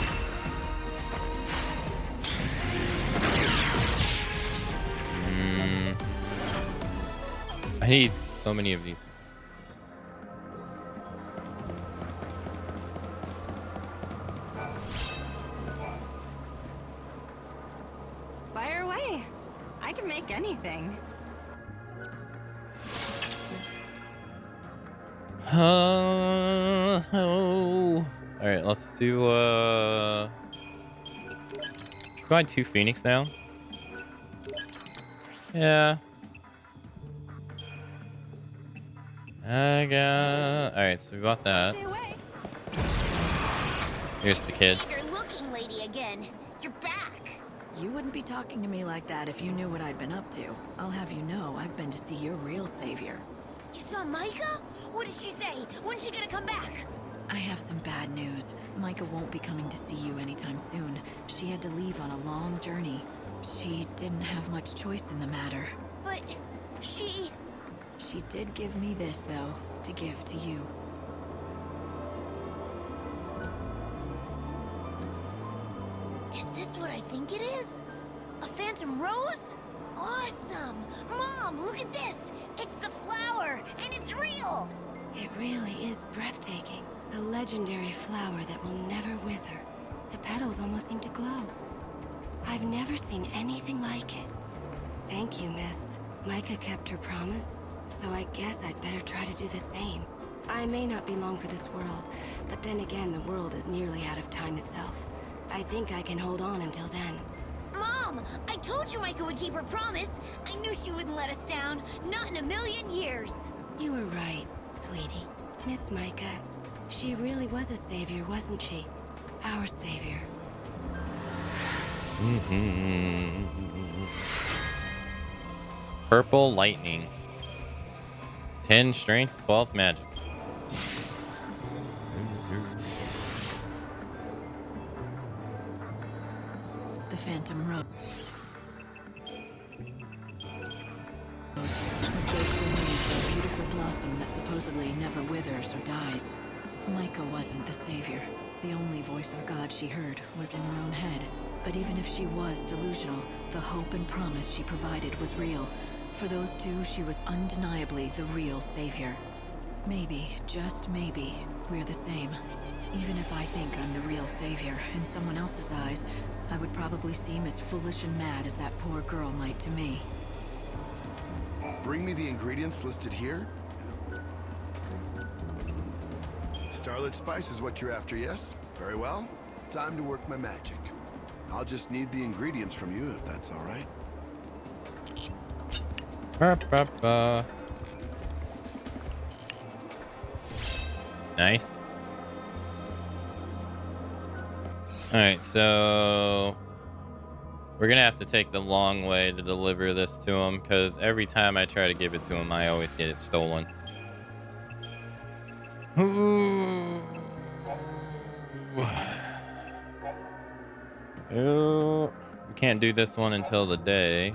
I need so many of these. Fire away. I can make anything. Oh. All right, let's do. Should we buy 2 Phoenix now? Yeah. I got... Alright, so we bought that. Here's the kid. You're looking lady again. You're back. You wouldn't be talking to me like that if you knew what I'd been up to. I'll have you know I've been to see your real savior. You saw Micah? What did she say? When's she gonna come back? I have some bad news. Micah won't be coming to see you anytime soon. She had to leave on a long journey. She didn't have much choice in the matter. But she did give me this, though, to give to you. Is this what I think it is? A phantom rose? Awesome! Mom, look at this! It's the flower, and it's real! It really is breathtaking. The legendary flower that will never wither. The petals almost seem to glow. I've never seen anything like it. Thank you, miss. Micah kept her promise, so I guess I'd better try to do the same. I may not be long for this world, but then again, the world is nearly out of time itself. I think I can hold on until then. Mom, I told you Micah would keep her promise. I knew she wouldn't let us down. Not in a million years. You were right, sweetie. Miss Micah, she really was a savior, wasn't she? Our savior. Purple lightning. 10 strength, 12 magic. The Phantom Rose. A beautiful blossom that supposedly never withers or dies. Micah wasn't the savior. The only voice of God she heard was in her own head. But even if she was delusional, the hope and promise she provided was real. For those two, she was undeniably the real savior. Maybe, just maybe, we're the same. Even if I think I'm the real savior, in someone else's eyes, I would probably seem as foolish and mad as that poor girl might to me. Bring me the ingredients listed here. Starlit spice is what you're after, yes? Very well. Time to work my magic. I'll just need the ingredients from you, if that's all right. Nice. Alright, so we're gonna have to take the long way to deliver this to him, because every time I try to give it to him, I always get it stolen. Ooh. Oh, we can't do this one until the day.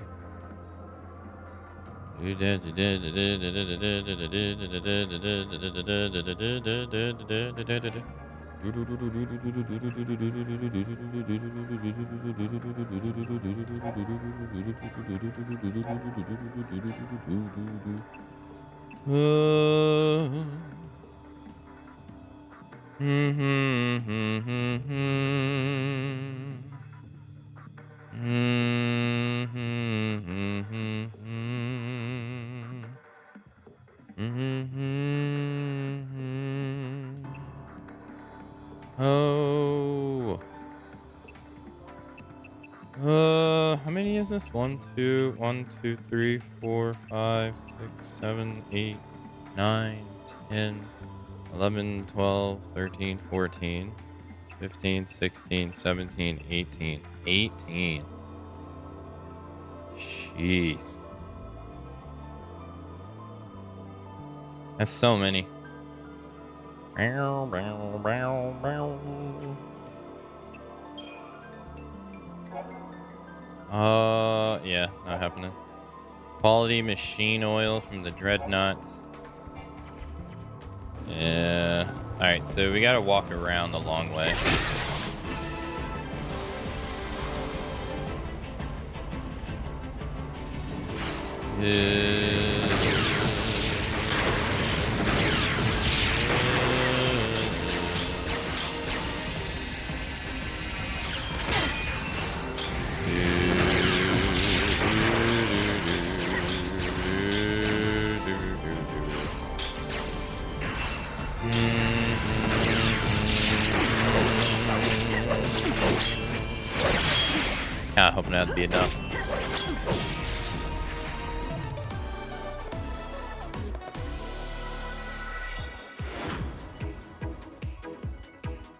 Oh. How many is this? 1, 2, 3, 4, 5, 6, 7, 8, 9, 10, 11, 12, 13, 14, 15, 16, 17, 18. 18. Jeez. That's so many. Yeah, not happening. Quality machine oil from the dreadnoughts. Yeah. Alright, so we gotta walk around the long way. Hoping that'd be enough.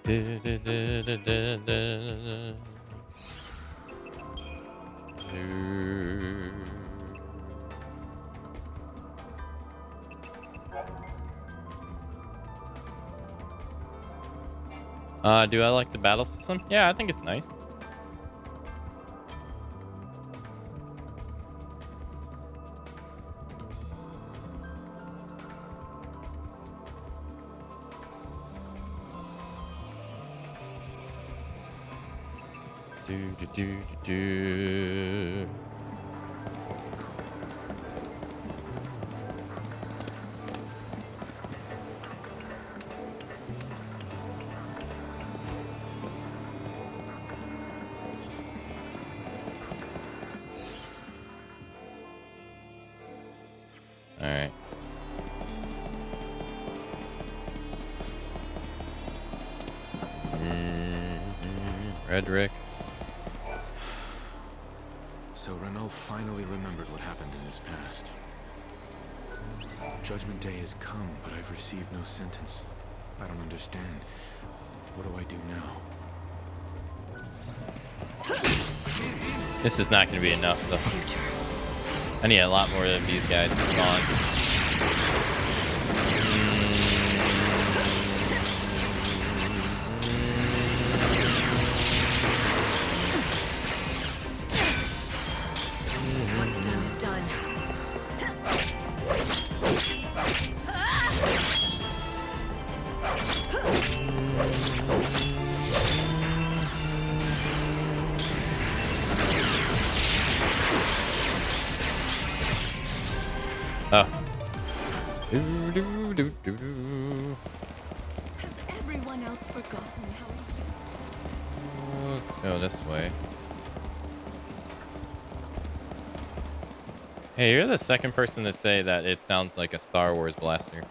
Do I like the battle system? Yeah, I think it's nice. Do. All right. Frederick. So Renault finally remembered what happened in his past. Judgment Day has come, but I've received no sentence. I don't understand. What do I do now? This is not going to be enough, though. I need a lot more of these guys to spawn. What's done is done. Oh. Has everyone else forgotten how? Let's go this way. Hey, you're the second person to say that it sounds like a Star Wars blaster.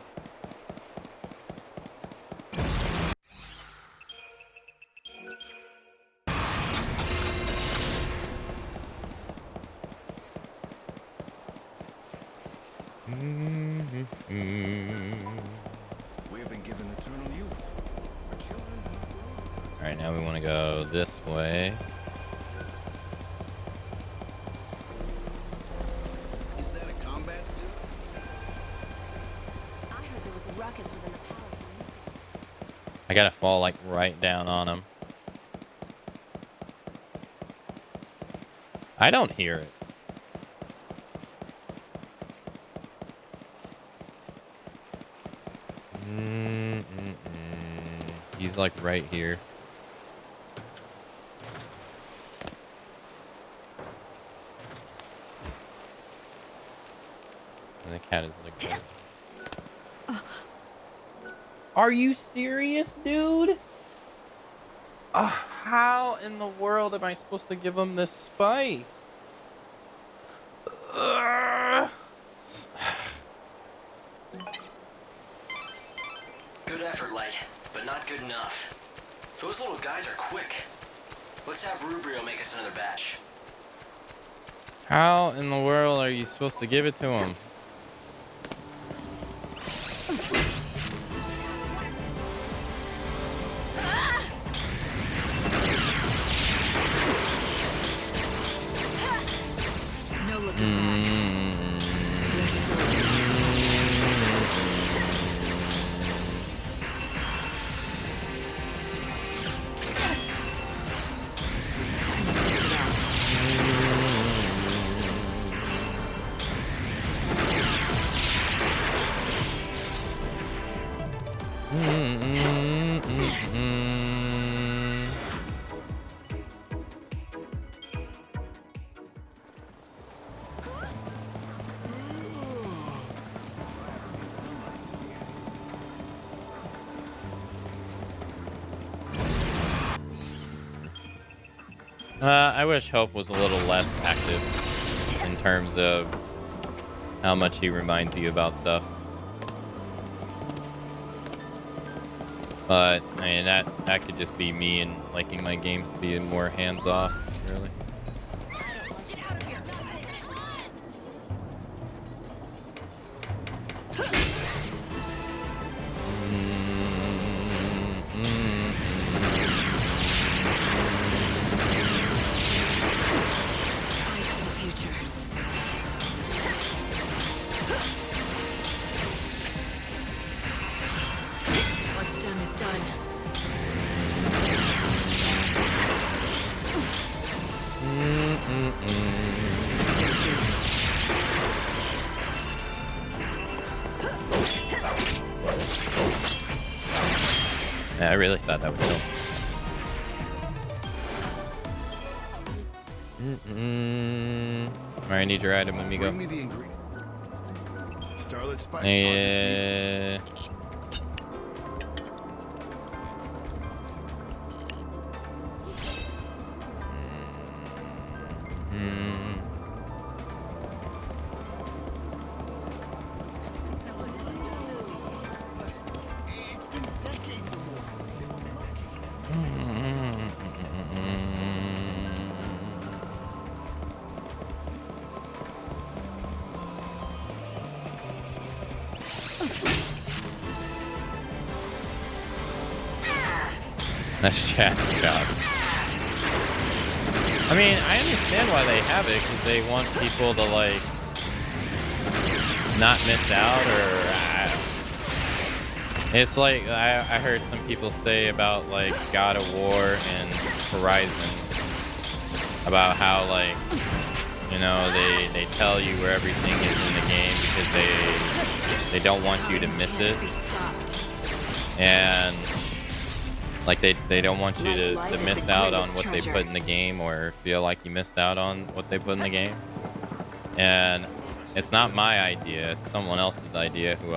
We have been given eternal youth. Our children. All right, now we want to go this way. Is that a combat suit? I heard there was a ruckus within the palace. I gotta fall like right down on him. I don't hear it. He's like right here. And the cat is like right. Are you serious, dude? How in the world am I supposed to give him this spice? Good effort, Light, but not good enough. Those little guys are quick. Let's have Rubrio make us another batch. How in the world are you supposed to give it to him? No looking back. Your soul. I wish Hope was a little less active in terms of how much he reminds you about stuff. But I mean, that could just be me and liking my games to be more hands-off, really. really thought that would kill. Alright, I need your item, amigo. Bring me the ingredient. Starlit Spice. Yeah. Nice chat job. I mean, I understand why they have it, because they want people to, like, not miss out, or... It's like, I heard some people say about, like, God of War and Horizon, about how, like, you know, they tell you where everything is in the game because they don't want you to miss it. And... like they don't want you to miss out on what they put in the game, or feel like you missed out on what they put in the game. And it's not my idea; it's someone else's idea who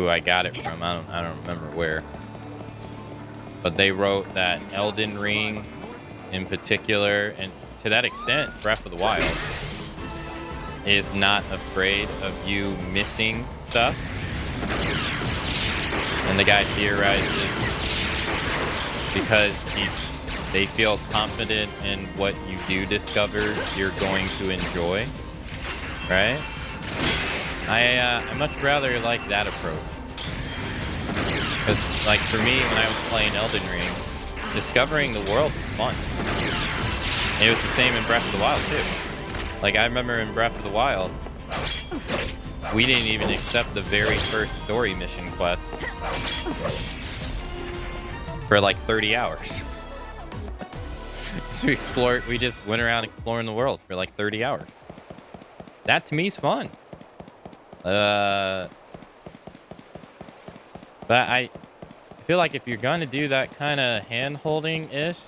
I got it from. I don't remember where. But they wrote that Elden Ring, in particular, and to that extent, Breath of the Wild, is not afraid of you missing stuff. And the guy theorizes because they feel confident in what you do discover you're going to enjoy, right? I much rather like that approach. Because, like, for me, when I was playing Elden Ring, discovering the world was fun. It was the same in Breath of the Wild, too. Like, I remember in Breath of the Wild, we didn't even accept the very first story mission quest for like 30 hours. So we just went around exploring the world for like 30 hours. That to me is fun. But I feel like if you're gonna do that kind of hand-holding ish,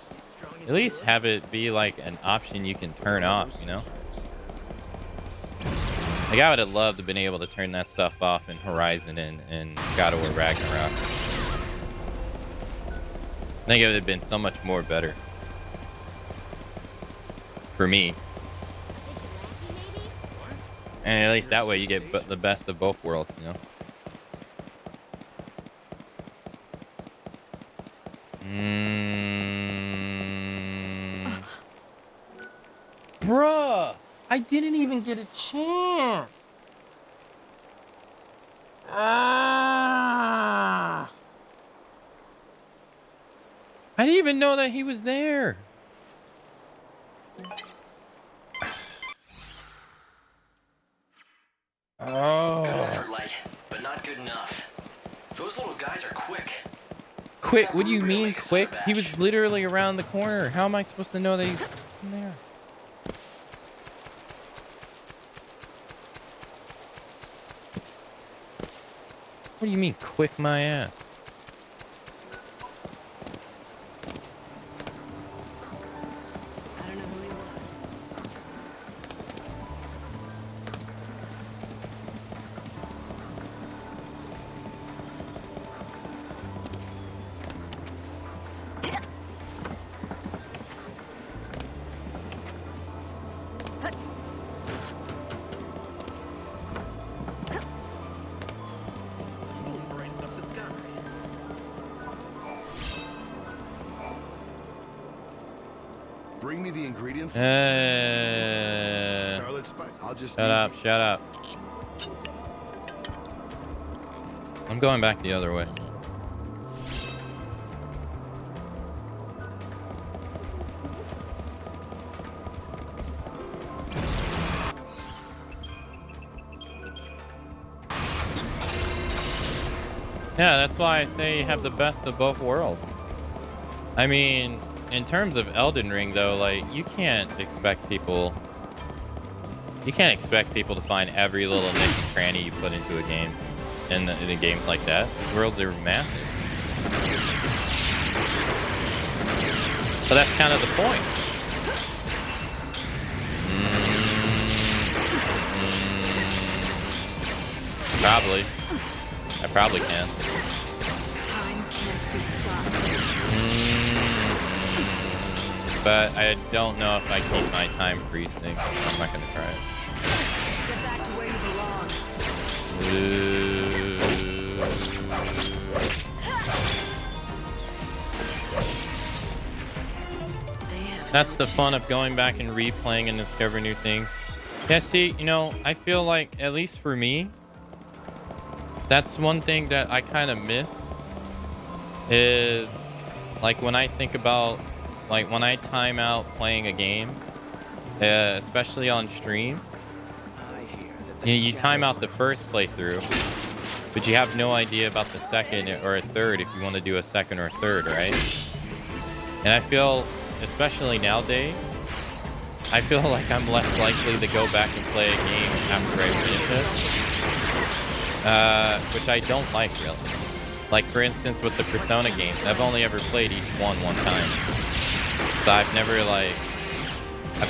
at least have it be like an option you can turn off, you know? Like, I would have loved to have been able to turn that stuff off in Horizon and God of War Ragnarok. I think it would have been so much more better. For me. And at least that way you get the best of both worlds, you know? Bruh! I didn't even get a chance. I didn't even know that he was there. Oh. Good effort, Light, but not good enough. Those little guys are quick. Quick? What do you mean quick? He was literally around the corner. How am I supposed to know that he's in there? What do you mean, quick my ass? I don't know who he was. Bring me the ingredients. Starlit Spice. I'll just shut up, shut up. I'm going back the other way. Yeah, that's why I say you have the best of both worlds. I mean, in terms of Elden Ring, though, like, you can't expect people to find every little nick and cranny you put into a game in games like that. The worlds are massive. So that's kind of the point. Probably. I probably can. Time can't be stopped. But I don't know if I keep my time freezing. I'm not gonna try it. Get back to where you belong. That's the fun of going back and replaying and discovering new things. Yeah, see, you know, I feel like, at least for me, that's one thing that I kind of miss is, like, when I think about, like, when I time out playing a game, especially on stream, you time out the first playthrough, but you have no idea about the second or a third if you want to do a second or a third, right? And I feel, especially nowadays, I feel like I'm less likely to go back and play a game after I finish it, which I don't like, really. Like, for instance, with the Persona games, I've only ever played each one time. So I've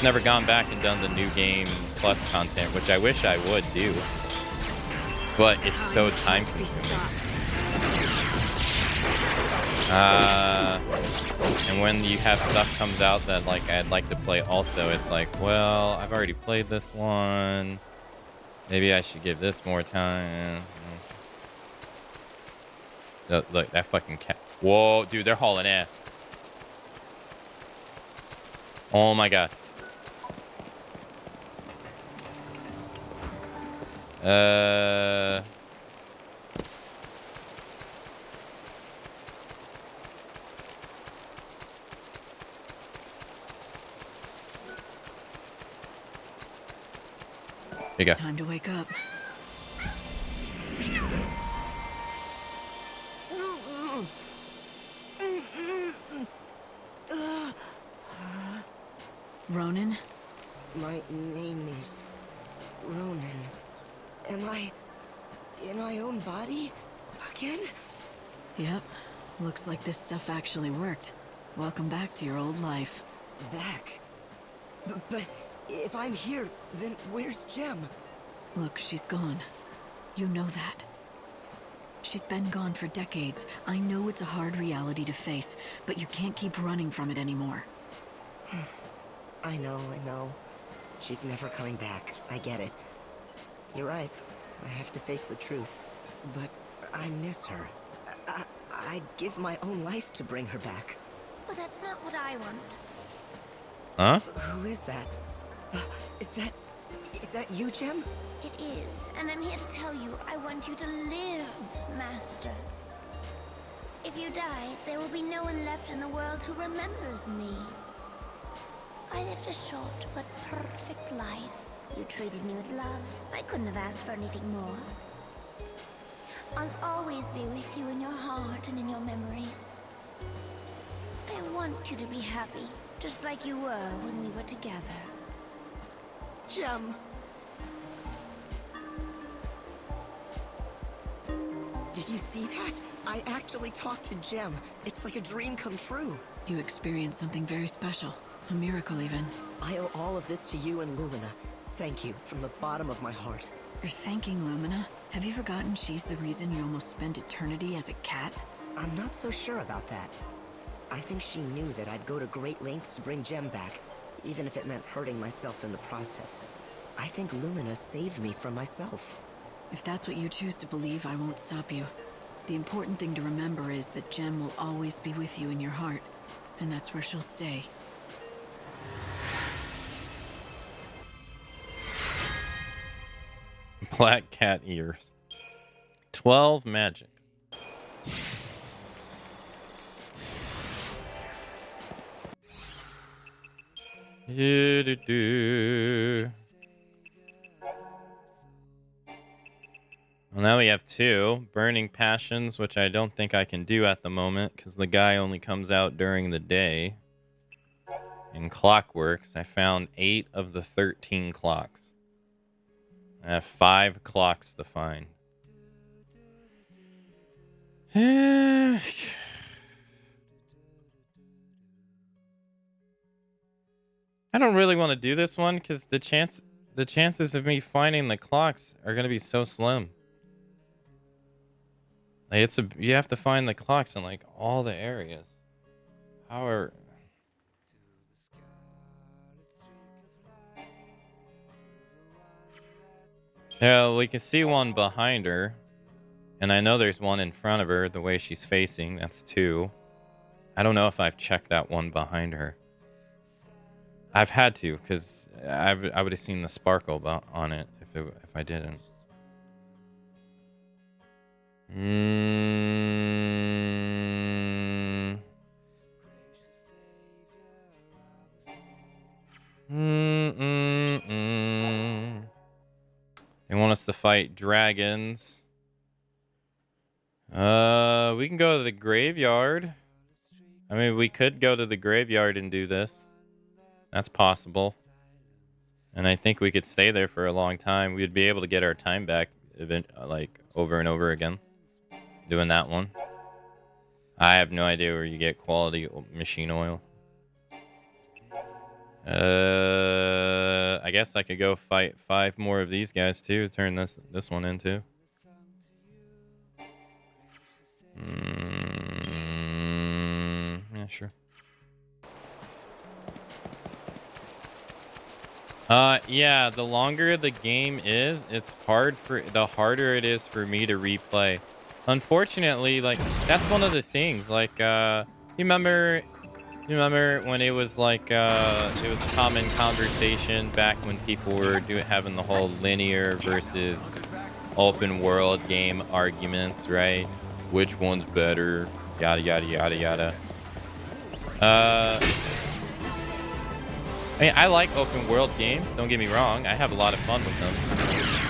never gone back and done the new game plus content, which I wish I would do. But it's so time consuming. And when you have stuff comes out that, like, I'd like to play also, it's like, well, I've already played this one. Maybe I should give this more time. Look, that fucking cat. Whoa, dude, they're hauling ass. Oh my god. Here you go. It's time to wake up. Ronan? My name is Ronan. Am I in my own body again? Yep. Looks like this stuff actually worked. Welcome back to your old life. Back? But if I'm here, then where's Gem? Look, she's gone. You know that. She's been gone for decades. I know it's a hard reality to face, but you can't keep running from it anymore. I know. She's never coming back. I get it. You're right. I have to face the truth. But I miss her. I'd give my own life to bring her back. But that's not what I want. Huh? Who is that? Is that you, Gem? It is, and I'm here to tell you I want you to live, Master. If you die, there will be no one left in the world who remembers me. I lived a short but perfect life. You treated me with love. I couldn't have asked for anything more. I'll always be with you in your heart and in your memories. I want you to be happy, just like you were when we were together. Gem! Did you see that? I actually talked to Gem. It's like a dream come true. You experienced something very special. A miracle, even. I owe all of this to you and Lumina. Thank you, from the bottom of my heart. You're thanking Lumina? Have you forgotten she's the reason you almost spent eternity as a cat? I'm not so sure about that. I think she knew that I'd go to great lengths to bring Gem back, even if it meant hurting myself in the process. I think Lumina saved me from myself. If that's what you choose to believe, I won't stop you. The important thing to remember is that Gem will always be with you in your heart, and that's where she'll stay. Black cat ears. 12 magic. Well, now we have 2 burning passions, which I don't think I can do at the moment because the guy only comes out during the day. In clockworks, I found 8 of the 13 clocks. I have 5 clocks to find. I don't really want to do this one because the chances of me finding the clocks are gonna be so slim. Like you have to find the clocks in like all the areas. However, yeah, we can see one behind her, and I know there's one in front of her. The way she's facing, that's 2. I don't know if I've checked that one behind her. I've had to, because I would have seen the sparkle on it if I didn't. They want us to fight dragons. We can go to the graveyard. I mean, we could go to the graveyard and do this. That's possible. And I think we could stay there for a long time. We'd be able to get our time back like over and over again. Doing that one. I have no idea where you get quality machine oil. I guess I could go fight 5 more of these guys too. Turn this one into. Yeah, sure. Yeah, the longer the game is, the harder it is for me to replay. Unfortunately, like, that's one of the things. Like, you remember when it was like, it was common conversation back when people were having the whole linear versus open world game arguments, right? Which one's better? Yada, yada, yada, yada. I mean, I like open world games, don't get me wrong. I have a lot of fun with them.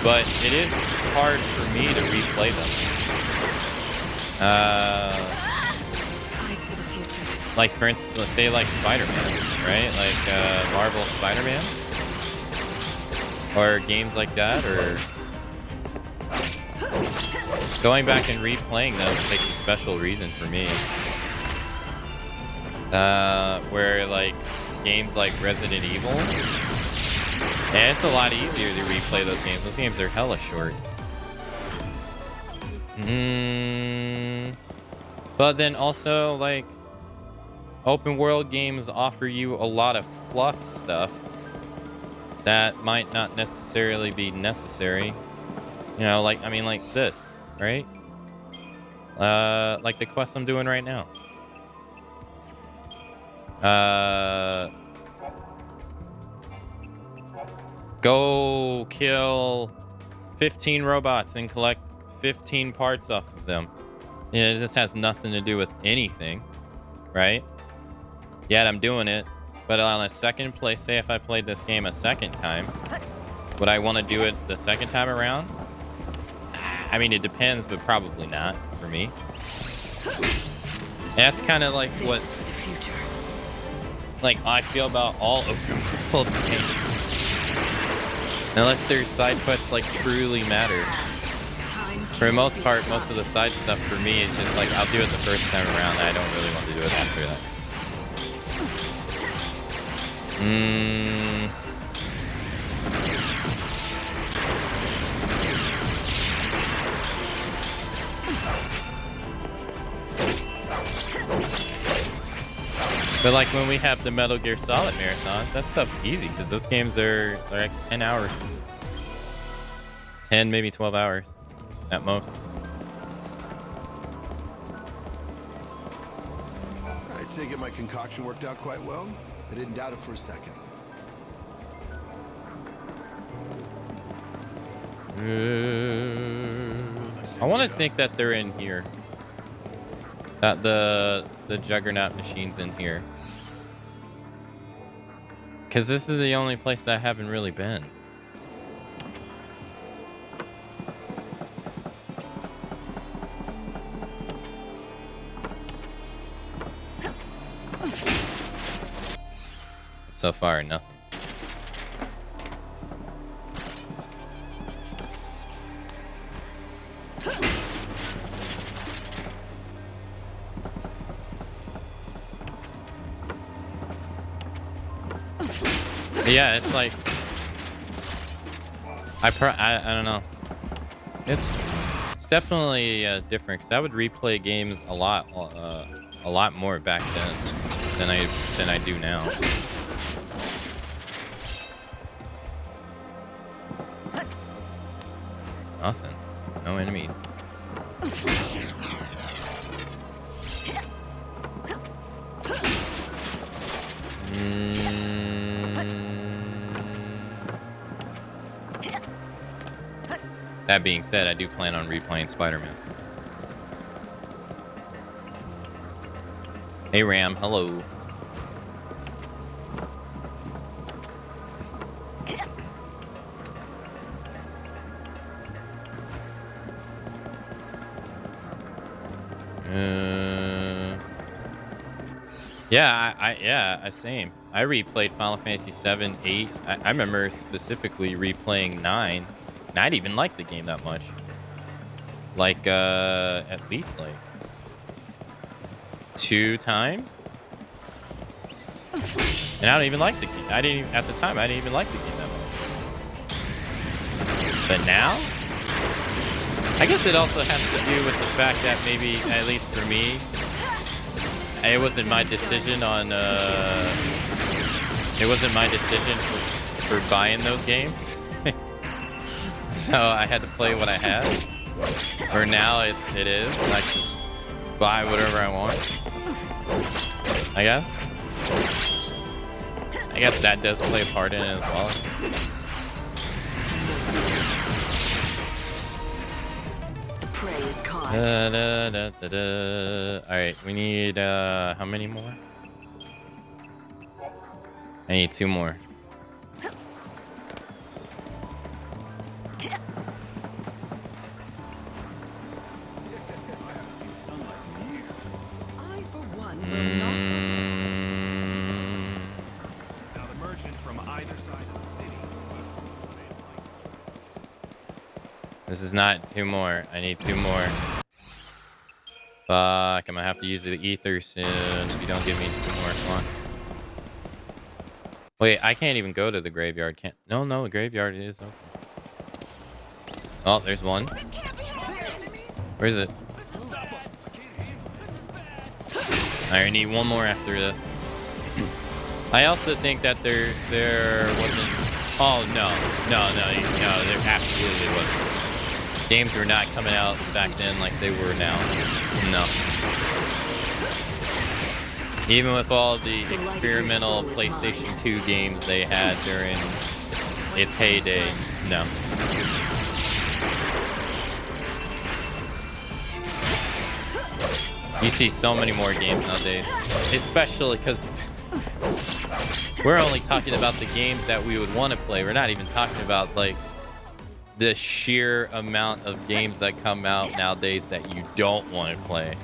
But it is hard for me to replay them. Eyes to the future. Like, for instance, let's say like Spider-Man, right? Like Marvel Spider-Man? Or games like that, or... Going back and replaying them takes a special reason for me. Where, like, games like Resident Evil, and it's a lot easier to replay those games. Those games are hella short. But then also, like, open world games offer you a lot of fluff stuff that might not necessarily be necessary. You know, like, I mean, like this, right? Like the quest I'm doing right now. Go kill 15 robots and collect 15 parts off of them. You know, this has nothing to do with anything, right? Yet I'm doing it, but on a second play, say if I played this game a second time, would I want to do it the second time around? I mean, it depends, but probably not for me. That's kind of like what I feel about all open world games. Unless their side quests like truly matter. For the most part, most of the side stuff for me is just like I'll do it the first time around and I don't really want to do it after that. But like when we have the Metal Gear Solid marathons, that stuff's easy because those games are like 10 hours. 10, maybe 12 hours at most. I take it my concoction worked out quite well. I didn't doubt it for a second. I want to think that they're in here. That the Juggernaut machine's in here. Because this is the only place that I haven't really been. So far, nothing. Yeah, it's like I don't know. It's definitely different because I would replay games a lot more back then than I do now. Nothing. No enemies. That being said, I do plan on replaying Spider-Man. Hey Ram, hello. Yeah, same. I replayed Final Fantasy VII, 8. I remember specifically replaying 9. And I didn't even like the game that much. Like, at least like 2 times. And I don't even like the game. At the time, I didn't even like the game that much. But now, I guess it also has to do with the fact that maybe, at least for me, it wasn't my decision on, it wasn't my decision for buying those games. So I had to play what I had. Or now it is. I can buy whatever I want. I guess that does play a part in it as well. Prey is caught. Alright, we need how many more? I need 2 more. Now the merchants from either side of the city. This is not 2 more. I need 2 more. Fuck, I'm gonna have to use the ether soon if you don't give me 2 more. Come on. Wait, I can't even go to the graveyard. No, the graveyard is open. Oh, there's one. Where is it? I need 1 more after this. I also think that there wasn't. Oh no, there absolutely wasn't. Games were not coming out back then like they were now. No. Even with all the experimental PlayStation 2 games they had during its heyday, no. You see so many more games nowadays, especially because we're only talking about the games that we would want to play. We're not even talking about like the sheer amount of games that come out nowadays that you don't want to play.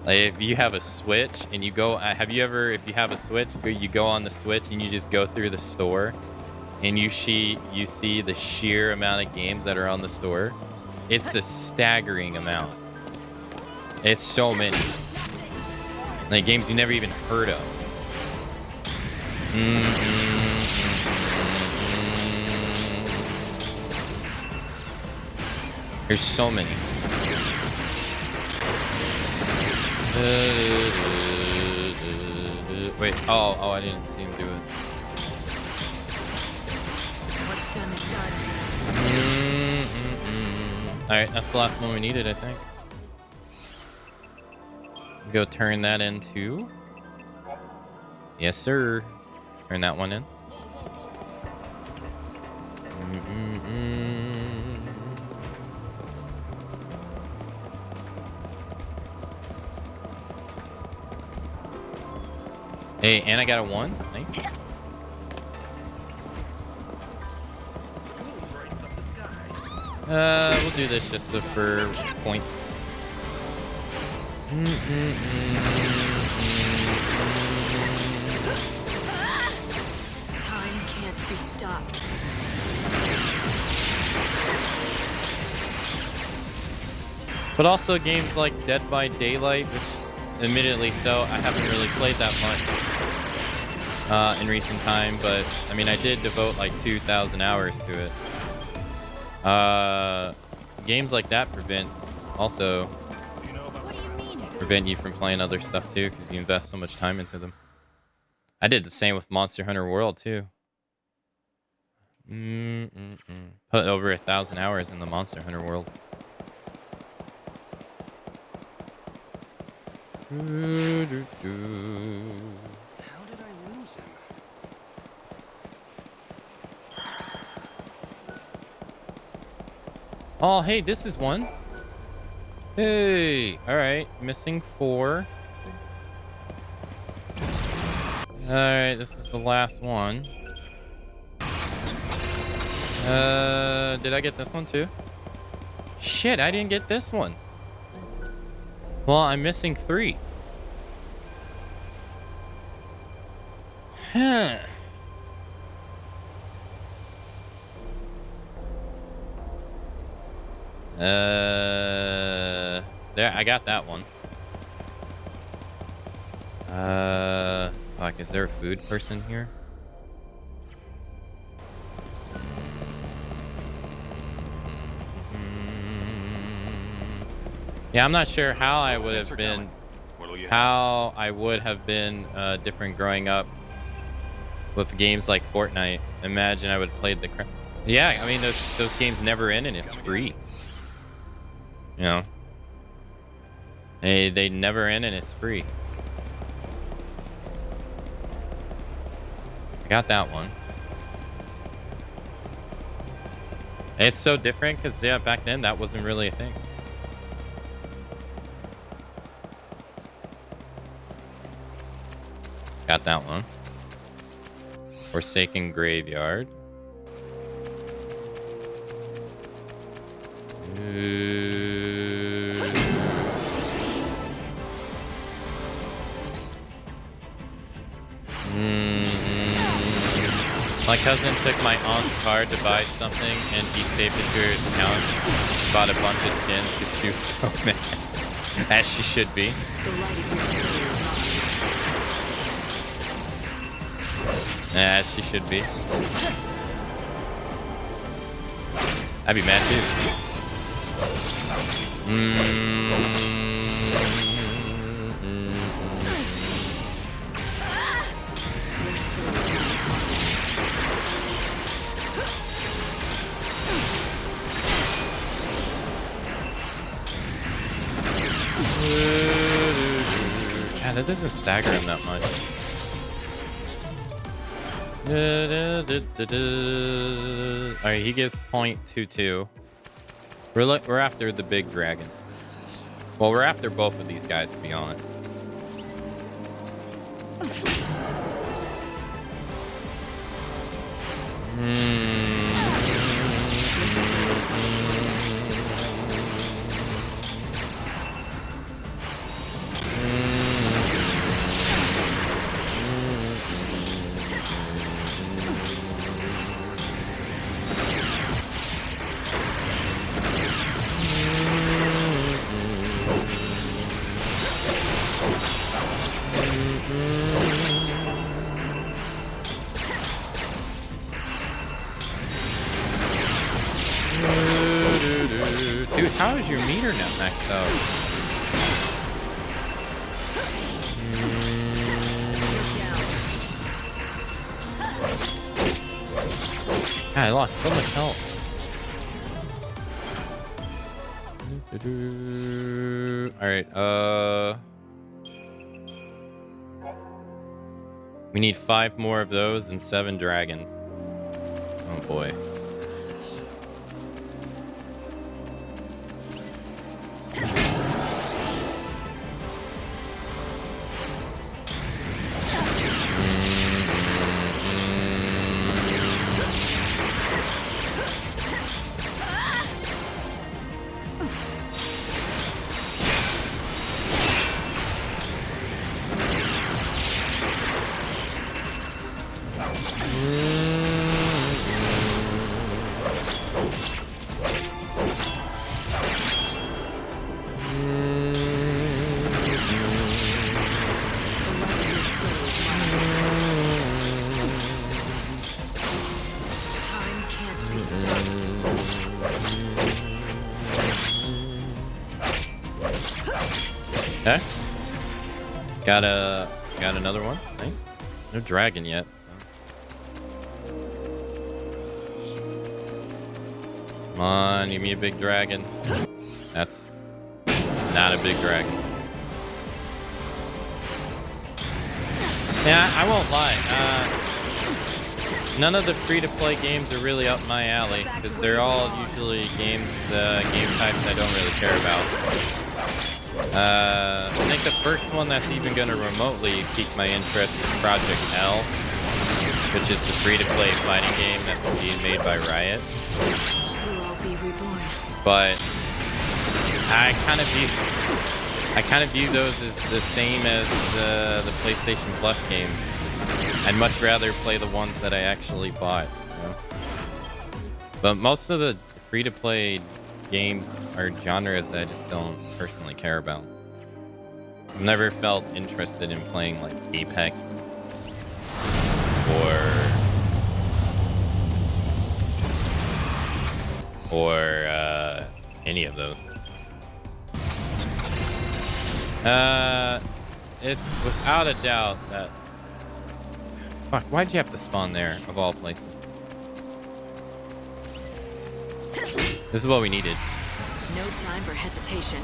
Like if you have a Switch and you go, if you have a Switch, you go on the Switch and you just go through the store and you see the sheer amount of games that are on the store. It's a staggering amount. It's so many. Like games you never even heard of. There's so many. Wait, oh, I didn't see him do it. What's done is done. Alright, that's the last one we needed, I think. Go turn that into. Yes, sir. Turn that one in. Hey, and I got a 1. Nice. We'll do this just for points. Time can't be stopped. But also games like Dead by Daylight, which admittedly so, I haven't really played that much. in recent time, but I mean, I did devote like 2,000 hours to it. Games like that prevent you from playing other stuff too, because you invest so much time into them. I did the same with Monster Hunter World too. Put over 1,000 hours in the Monster Hunter World. How did I lose him? Oh, hey, this is one. Hey, all right, missing 4. All right, this is the last one. Did I get this one too? Shit, I didn't get this one. Well, I'm missing 3. Huh. There, I got that one. Fuck, is there a food person here? Yeah, I'm not sure how I would have been, different growing up with games like Fortnite. Imagine I would have played the crap. Yeah, I mean, those games never end and it's free. You know? They never end and it's free. I got that one. It's so different because, yeah, back then that wasn't really a thing. Got that one. Forsaken Graveyard. My cousin took my aunt's card to buy something and he saved it to her account. Bought a bunch of skins because she was so mad. As she should be. As she should be. I'd be mad too. God, that doesn't stagger him that much. Alright, he gives 0.22. We're after the big dragon. Well, we're after both of these guys, to be honest. Dude, how is your meter not maxed out? God, I lost so much health. Alright, we need 5 more of those and 7 dragons. Oh boy. Okay. Got another one. Nice. No dragon yet. Come on, give me a big dragon. That's not a big dragon. Yeah, I won't lie. None of the free-to-play games are really up my alley because they're all usually game types I don't really care about. I think the first one that's even going to remotely pique my interest is Project L, which is the free-to-play fighting game that's being made by Riot. But I kind of view those as the same as the PlayStation Plus games. I'd much rather play the ones that I actually bought. You know? But most of the free-to-play games are genres that I just don't personally care about. I've never felt interested in playing like Apex or any of those. It's without a doubt that... Fuck, why'd you have to spawn there, of all places? This is what we needed. No time for hesitation.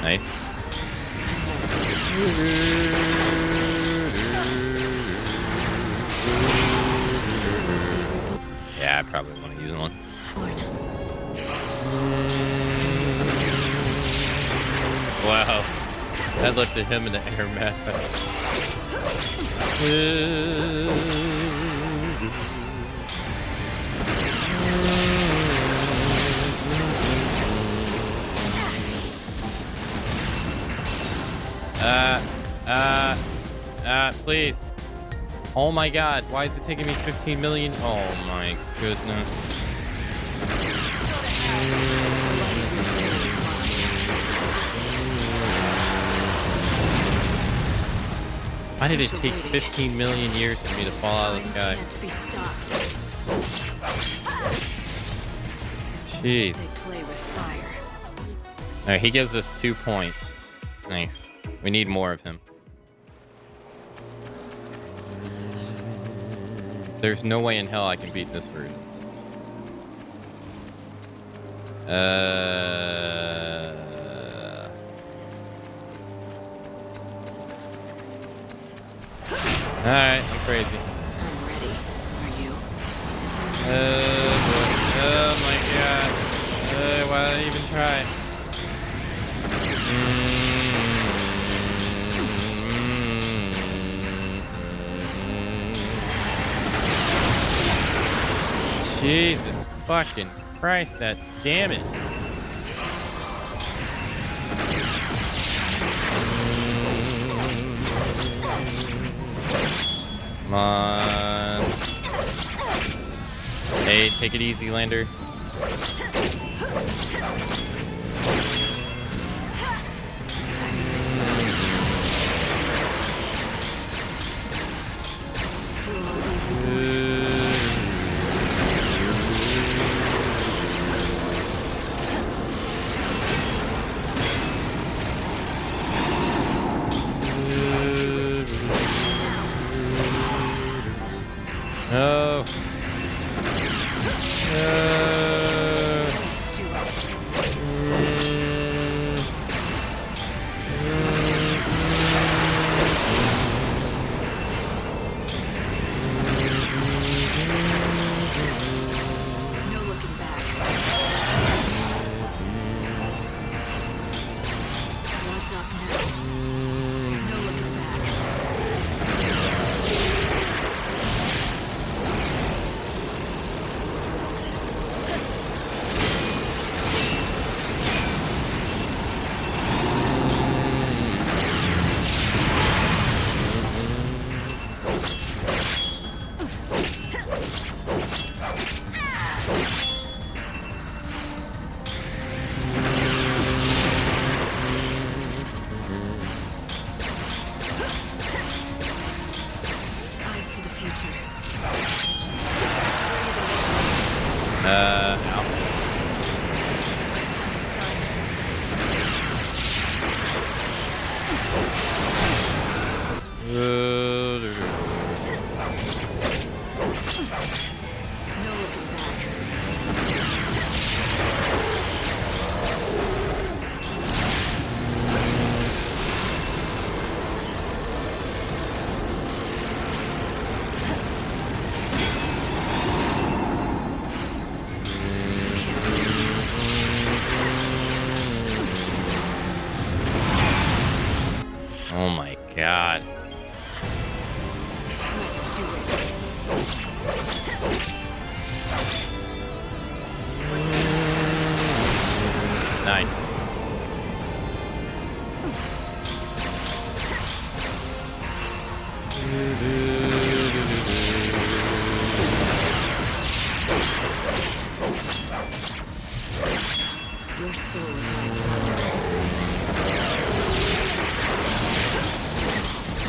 Nice. Yeah, I probably want to use one. Wow. That lifted him in the air, man. Please. Oh my god, why is it taking me 15 million? Oh my goodness. Why did it take 15 million years for me to fall out of the sky? Jeez. Alright, he gives us 2 points. Nice. We need more of him. There's no way in hell I can beat this version. Alright, I'm crazy. I'm ready. Are you? Oh my god. Why did I even try? Jesus fucking Christ, that damn it. Come on. Hey, take it easy, Lander. No. Oh my god. Nice. Your soul is like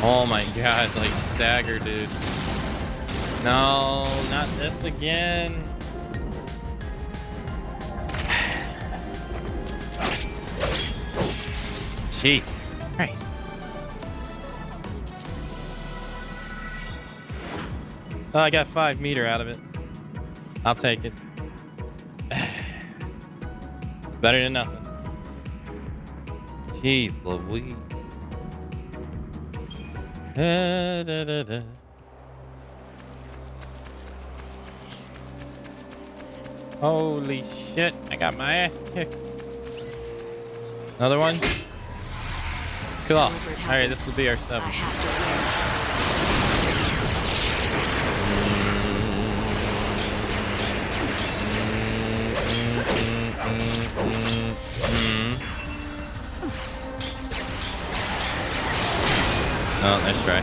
Oh my god, like stagger, dude. No, not this again. Jesus Christ. Oh, I got 5 meter out of it. I'll take it. Better than nothing. Jeez Louise. Da, da, da, da. Holy shit, I got my ass kicked. Another one? Cool. Alright, this will be our 7th. Oh, nice try.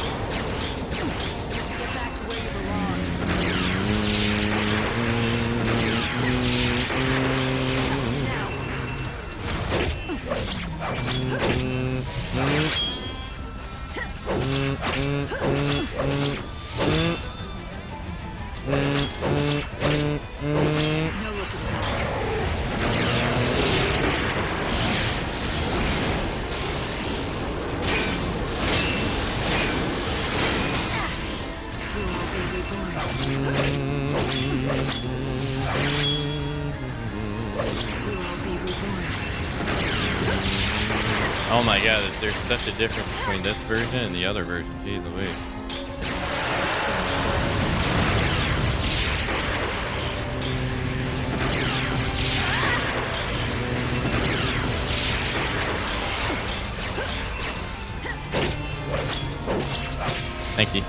Oh my god, there's such a difference between this version and the other version. Jeez Louise. Thank you.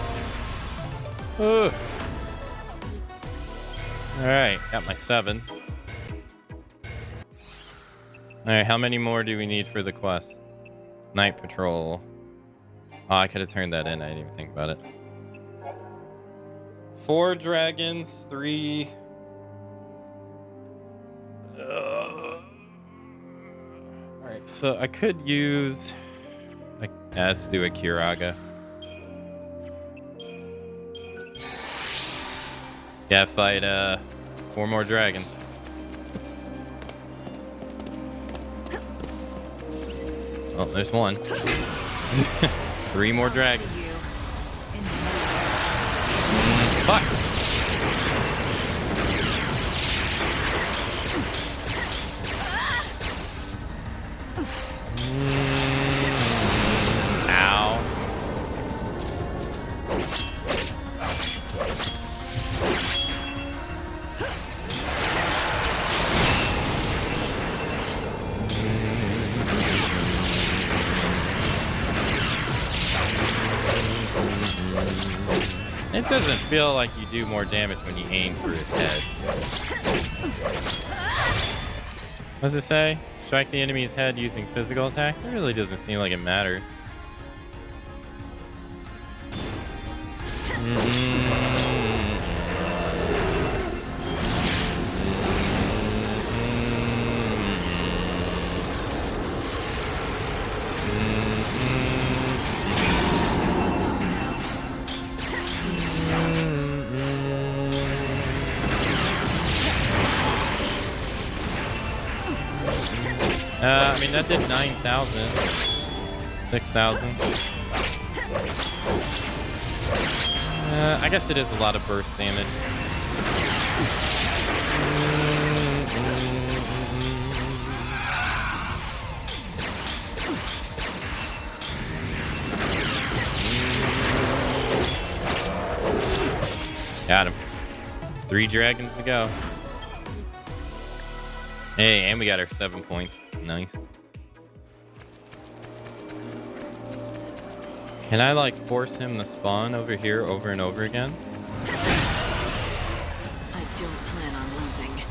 Ooh. Alright, got my 7. Alright, how many more do we need for the quest? Night patrol. Oh, I could have turned that in. I didn't even think about it. 4 dragons, 3. Alright, so I could use. Let's do a Kiraga. Yeah, fight 4 more dragons. Oh, there's one. 3 more dragons. Fuck. Ow. It doesn't feel like you do more damage when you aim for his head. What does it say? Strike the enemy's head using physical attack? It really doesn't seem like it matters. I mean, that did 9,000. 6,000. I guess it is a lot of burst damage. Got him. 3 dragons to go. Hey, and we got our 7 points. Nice. Can I like force him to spawn over here over and over again? I don't plan on losing.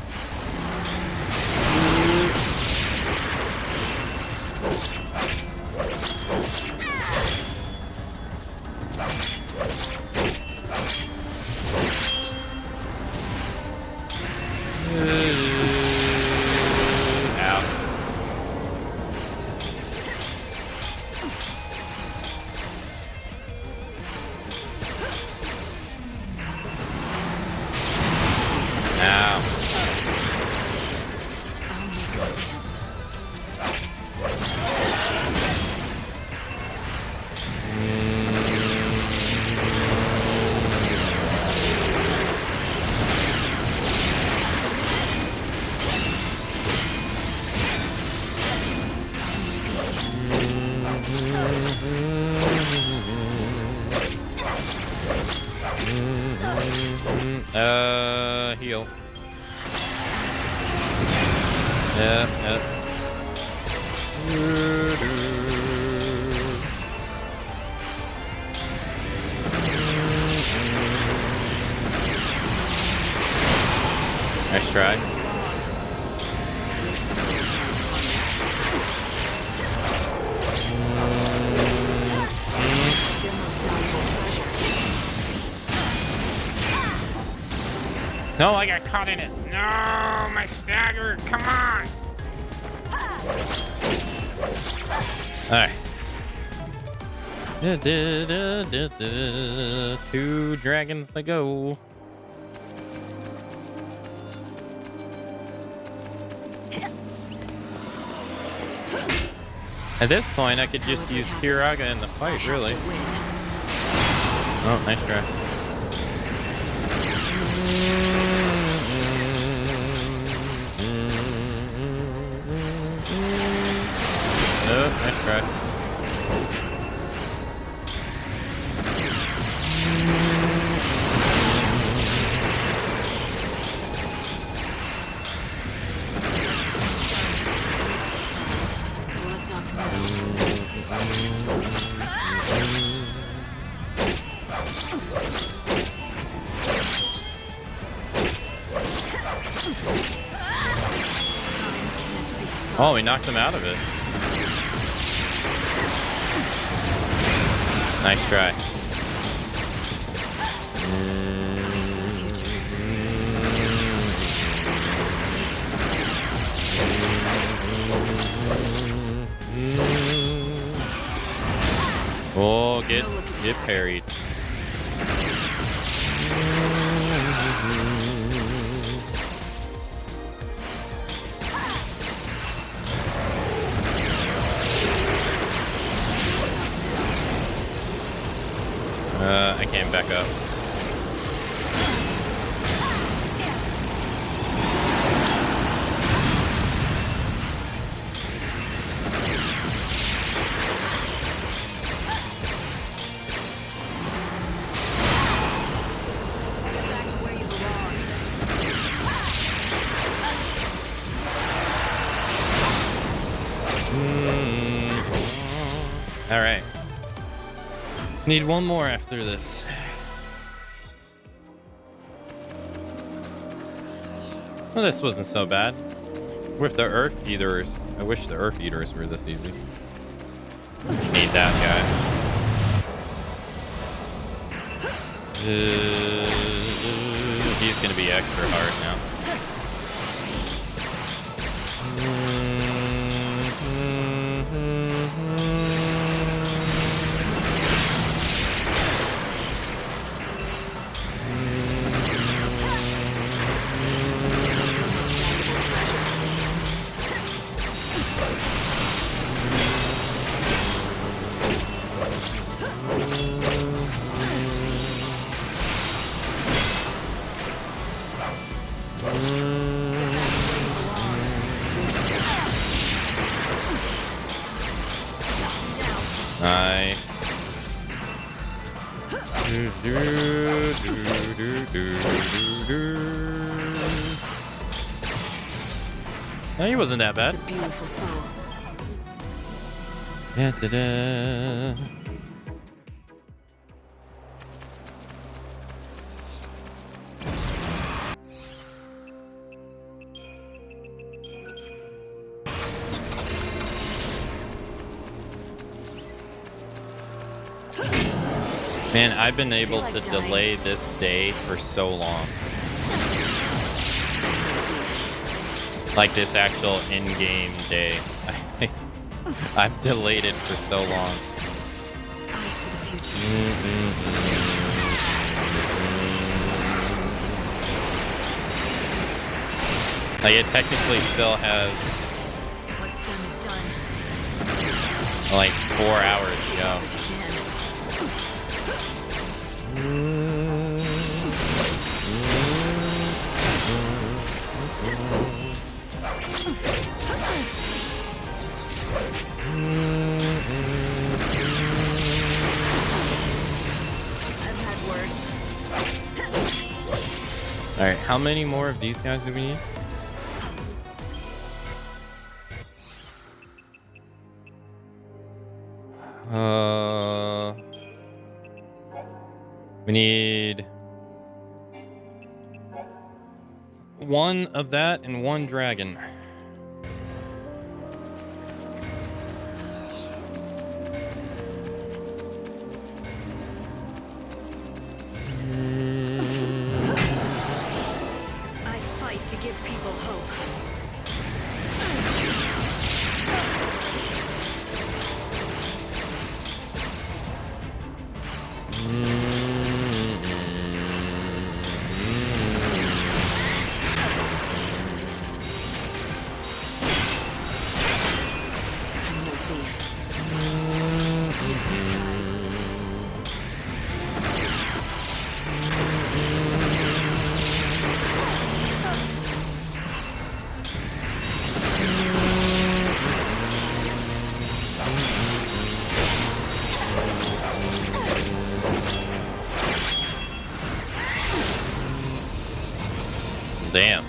Heal. Yeah. Nice try. No, I got caught in it. No, my stagger. Come on. Alright. 2 dragons to go. At this point, I could just use Kiraga in the fight, really. Oh, nice try. Oh, nice try. Oh, we knocked him out of it. Nice try. Oh, get parried. I can't back up. All right. Need one more after this. Well, this wasn't so bad. With the Earth Eaters, I wish the Earth Eaters were this easy. Need that guy. He's gonna be extra hard now. No, he wasn't that bad. It's a beautiful soul. Da, da, da. Man, I've been able to delay this day for so long. Like this actual in-game day. I've delayed it for so long. Eyes to the future. Like it technically still has What's done is done. like 4 hours to go. I've had worse. All right, how many more of these guys do we need? We need 1 of that and 1 dragon. I fight to give people hope. Damn. I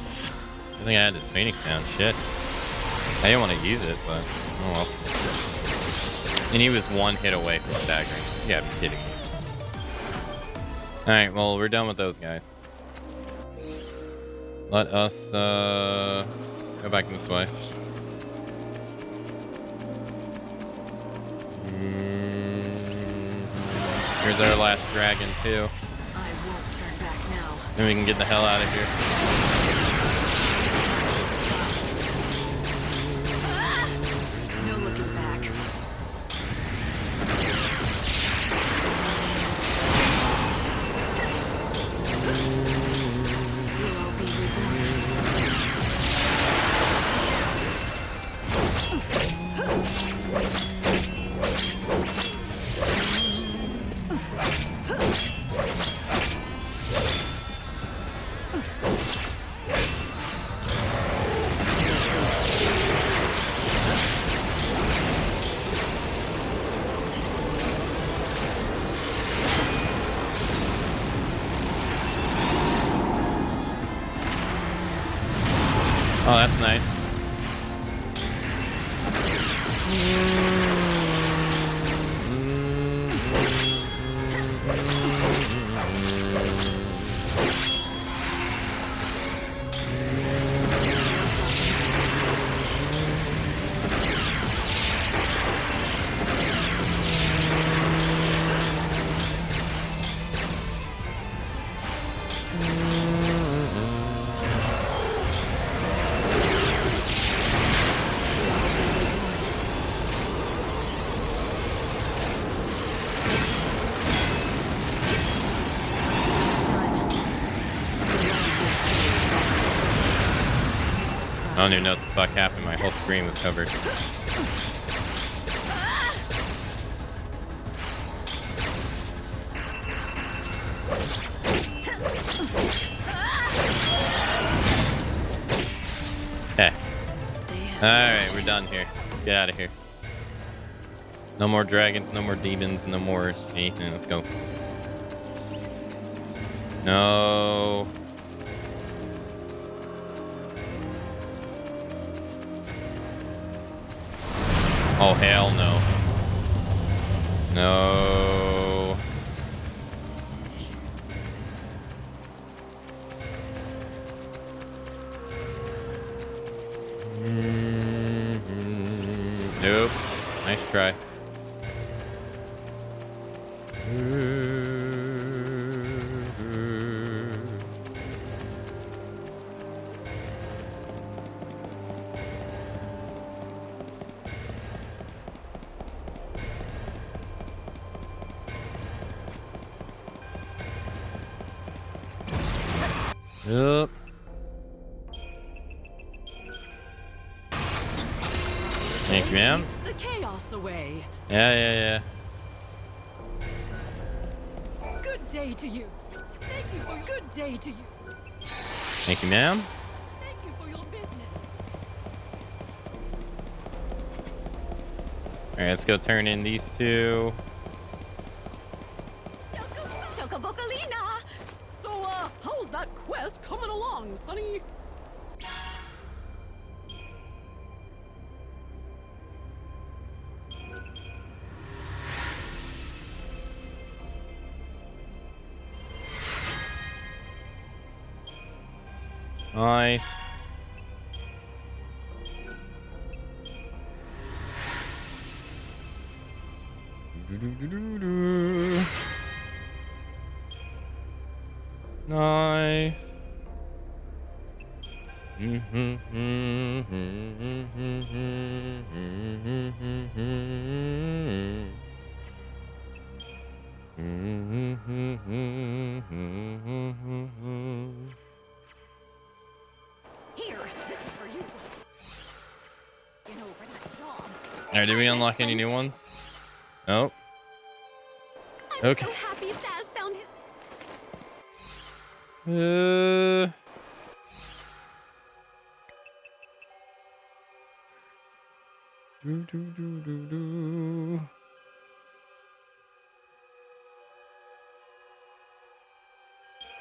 think I had this Phoenix down. Shit. I didn't want to use it, but oh well. And he was 1 hit away from staggering. You gotta be kidding me. Alright, well, we're done with those guys. Let us go back this way. Here's our last dragon, too. I won't turn back now. Then we can get the hell out of here. No looking back. Will all be Oh, that's nice. I don't even know what the fuck happened. My whole screen was covered. Hey. Alright, we're done here. Get out of here. No more dragons, no more demons, no more anything. Let's go. No. Oh, hell no. No. Nope. Nice try. Yep. Thank you, ma'am. Keeps the chaos away. Yeah. Good day to you. Thank you for good day to you. Thank you, ma'am. Thank you for your business. Alright, let's go turn in these two. Chocobocolina! So, how's that quest coming along, Sonny? Nice. Nice. Here, this is for you. You know, for that job. Alright, did we unlock any new ones? Nope. Okay. So happy Saz found his.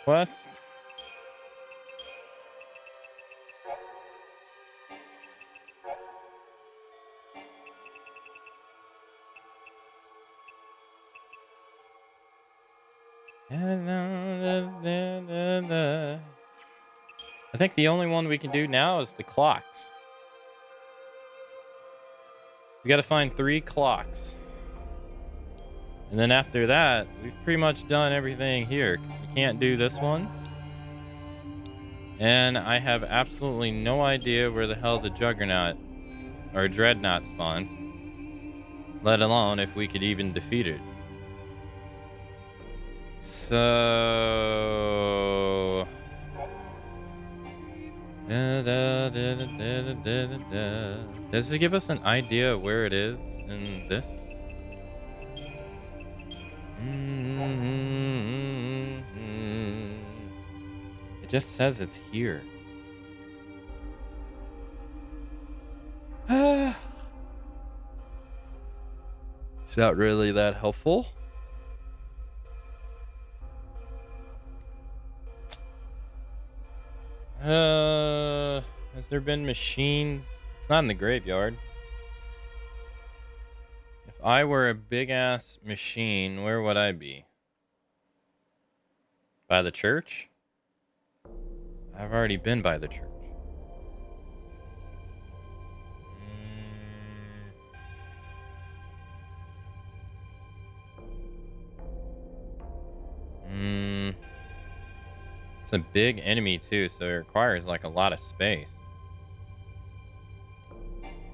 Quest. I think the only one we can do now is the clocks. We got to find 3 clocks. And then after that, we've pretty much done everything here. We can't do this one. And I have absolutely no idea where the hell the Juggernaut or Dreadnought spawns. Let alone if we could even defeat it. So... Does it give us an idea of where it is in this? It just says it's here. It's not really that helpful. Has there been machines? It's not in the graveyard. If I were a big ass machine, where would I be? By the church? I've already been by the church. It's a big enemy too, so it requires like a lot of space.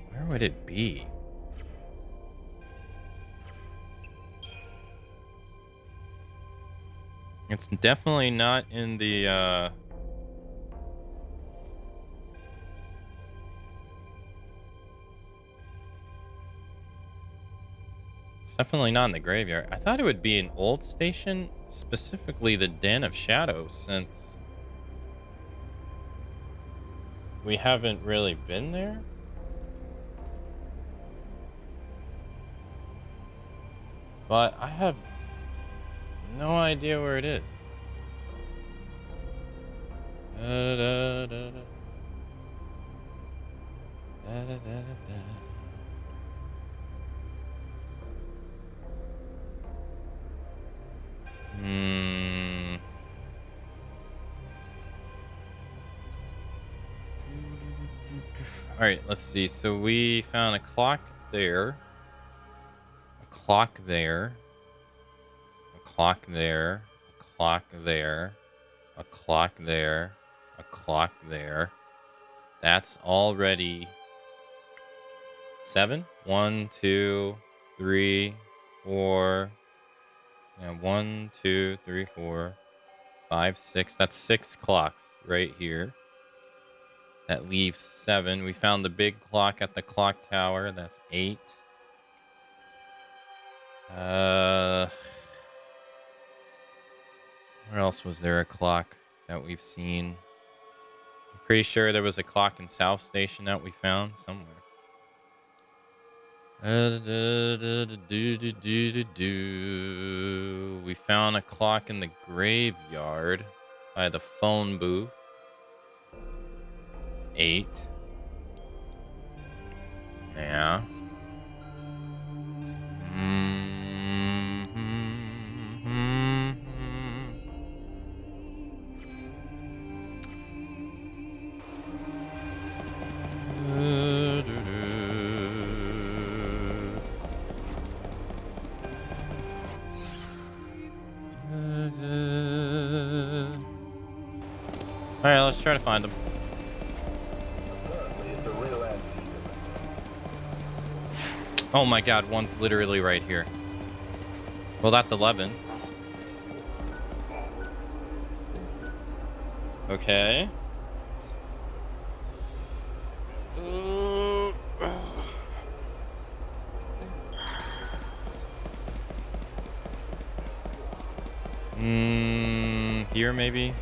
Where would it be? It's definitely not in the it's definitely not in the graveyard. I thought it would be an old station, specifically the Den of Shadows, since we haven't really been there. But I have no idea where it is. All right, let's see. So we found a clock there. A clock there. A clock there. A clock there. A clock there. A clock there. That's already 7. 1, 2, 3, 4. Yeah, 1, 2, 3, 4, 5, 6. That's 6 clocks right here. That leaves 7. We found the big clock at the clock tower. That's 8. Where else was there a clock that we've seen? I'm pretty sure there was a clock in South Station that we found somewhere. We found a clock in the graveyard by the phone booth. 8. Yeah. All right, let's try to find them. Apparently, it's a real end. Oh my god, one's literally right here. Well, that's 11. Okay. Here maybe?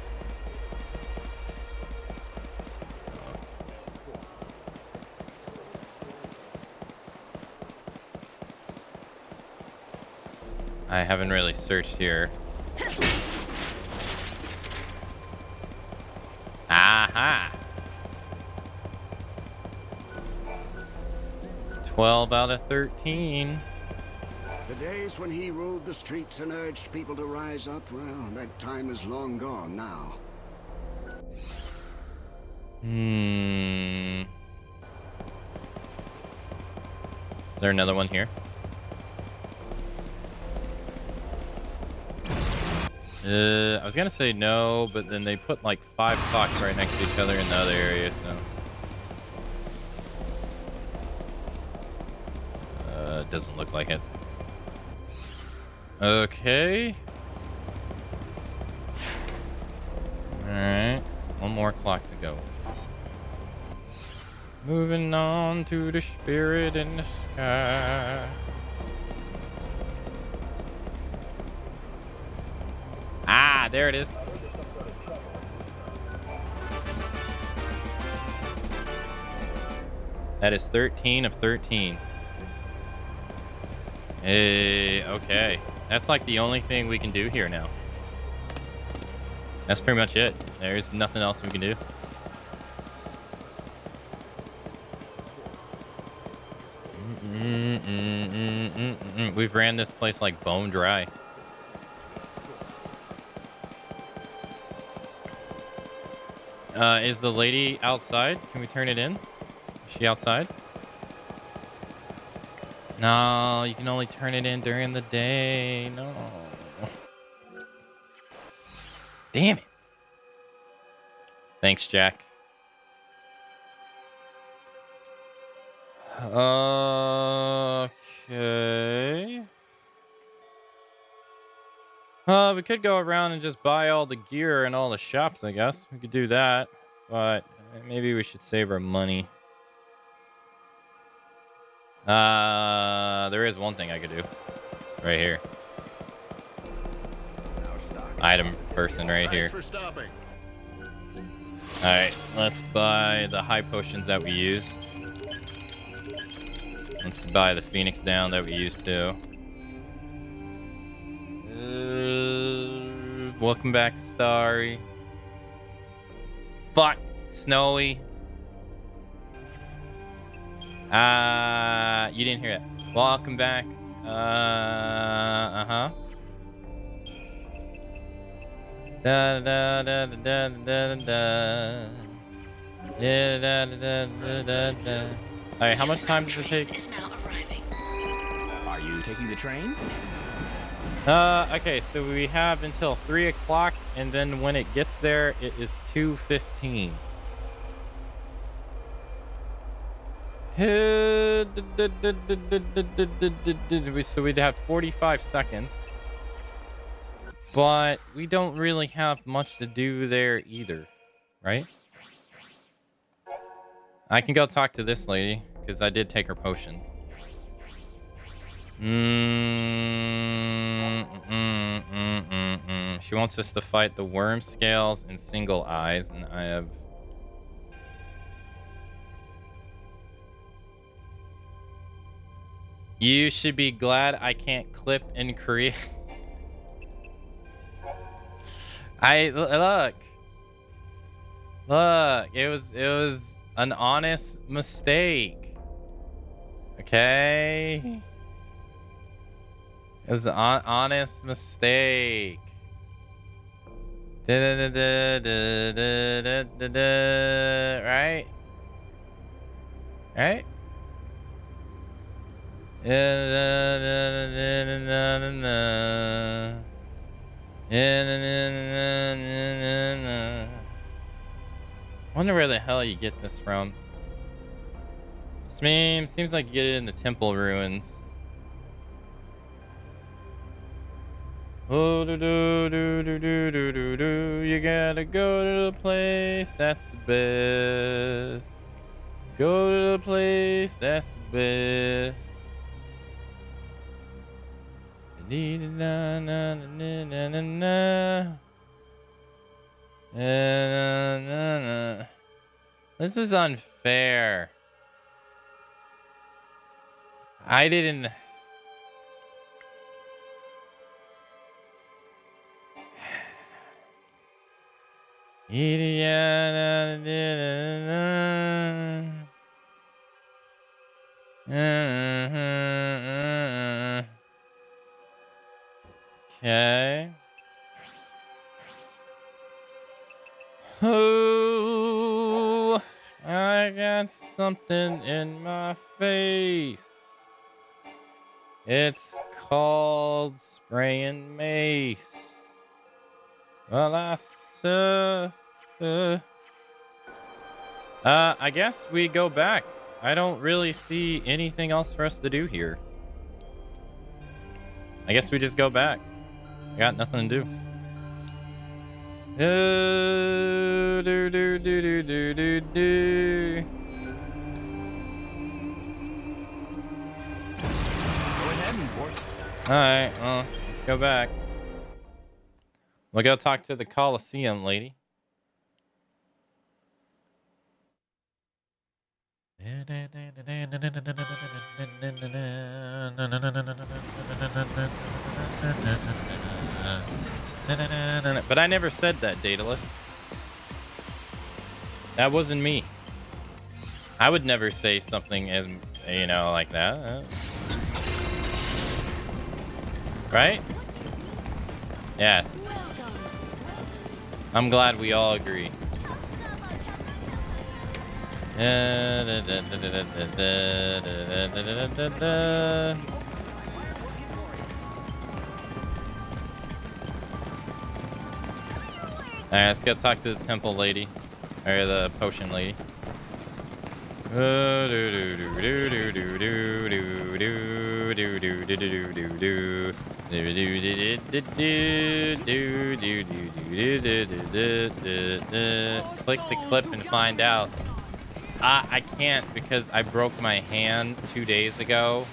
I haven't really searched here. Aha! 12 out of 13. The days when he ruled the streets and urged people to rise up, well, that time is long gone now. Is there another one here? I was gonna say no, but then they put like 5 clocks right next to each other in the other area, so it doesn't look like it. Okay. Alright. One more clock to go. Moving on to the spirit in the sky. Ah, there it is. That is 13 of 13. Hey, okay. That's like the only thing we can do here now. That's pretty much it. There's nothing else we can do. We've ran this place like bone dry. Is the lady outside? Can we turn it in? Is she outside? No, you can only turn it in during the day. No. Damn it. Thanks, Jack. Okay. We could go around and just buy all the gear in all the shops, I guess. We could do that, but maybe we should save our money. There is one thing I could do. Right here. Item person right here. Alright, let's buy the high potions that we use. Let's buy the Phoenix down that we used to. Welcome back, Starry. Fuck, Snowy. You didn't hear that. Welcome back. Da da da da da da. Da da da da da da. Alright, how much time does it take? Are you taking the train? Okay, so we have until 3 o'clock, and then when it gets there, it is 2:15. So we'd have 45 seconds. But we don't really have much to do there either, right? I can go talk to this lady, because I did take her potion. She wants us to fight the worm scales and single eyes, and I have... You should be glad I can't clip and create. Look, it was an honest mistake. Okay, it was an honest mistake. Right? Right? Wonder where the hell you get this from. Seems like you get it in the temple ruins. Oh, you gotta go to the place that's the best. Go to the place that's the best. This is unfair. I didn't... Okay. Oh, I got something in my face. It's called spraying mace. Well, I guess we go back. I don't really see anything else for us to do here. I guess we just go back. I got nothing to do. Alright, well, let's go back. We'll go talk to the Coliseum lady. But I never said that, Daedalus. That wasn't me. I would never say something as, you know, like that. Right? Yes. I'm glad we all agree. Alright, let's go talk to the temple lady. Or the potion lady. Click the clip and find out. I can't because I broke my hand 2 days ago.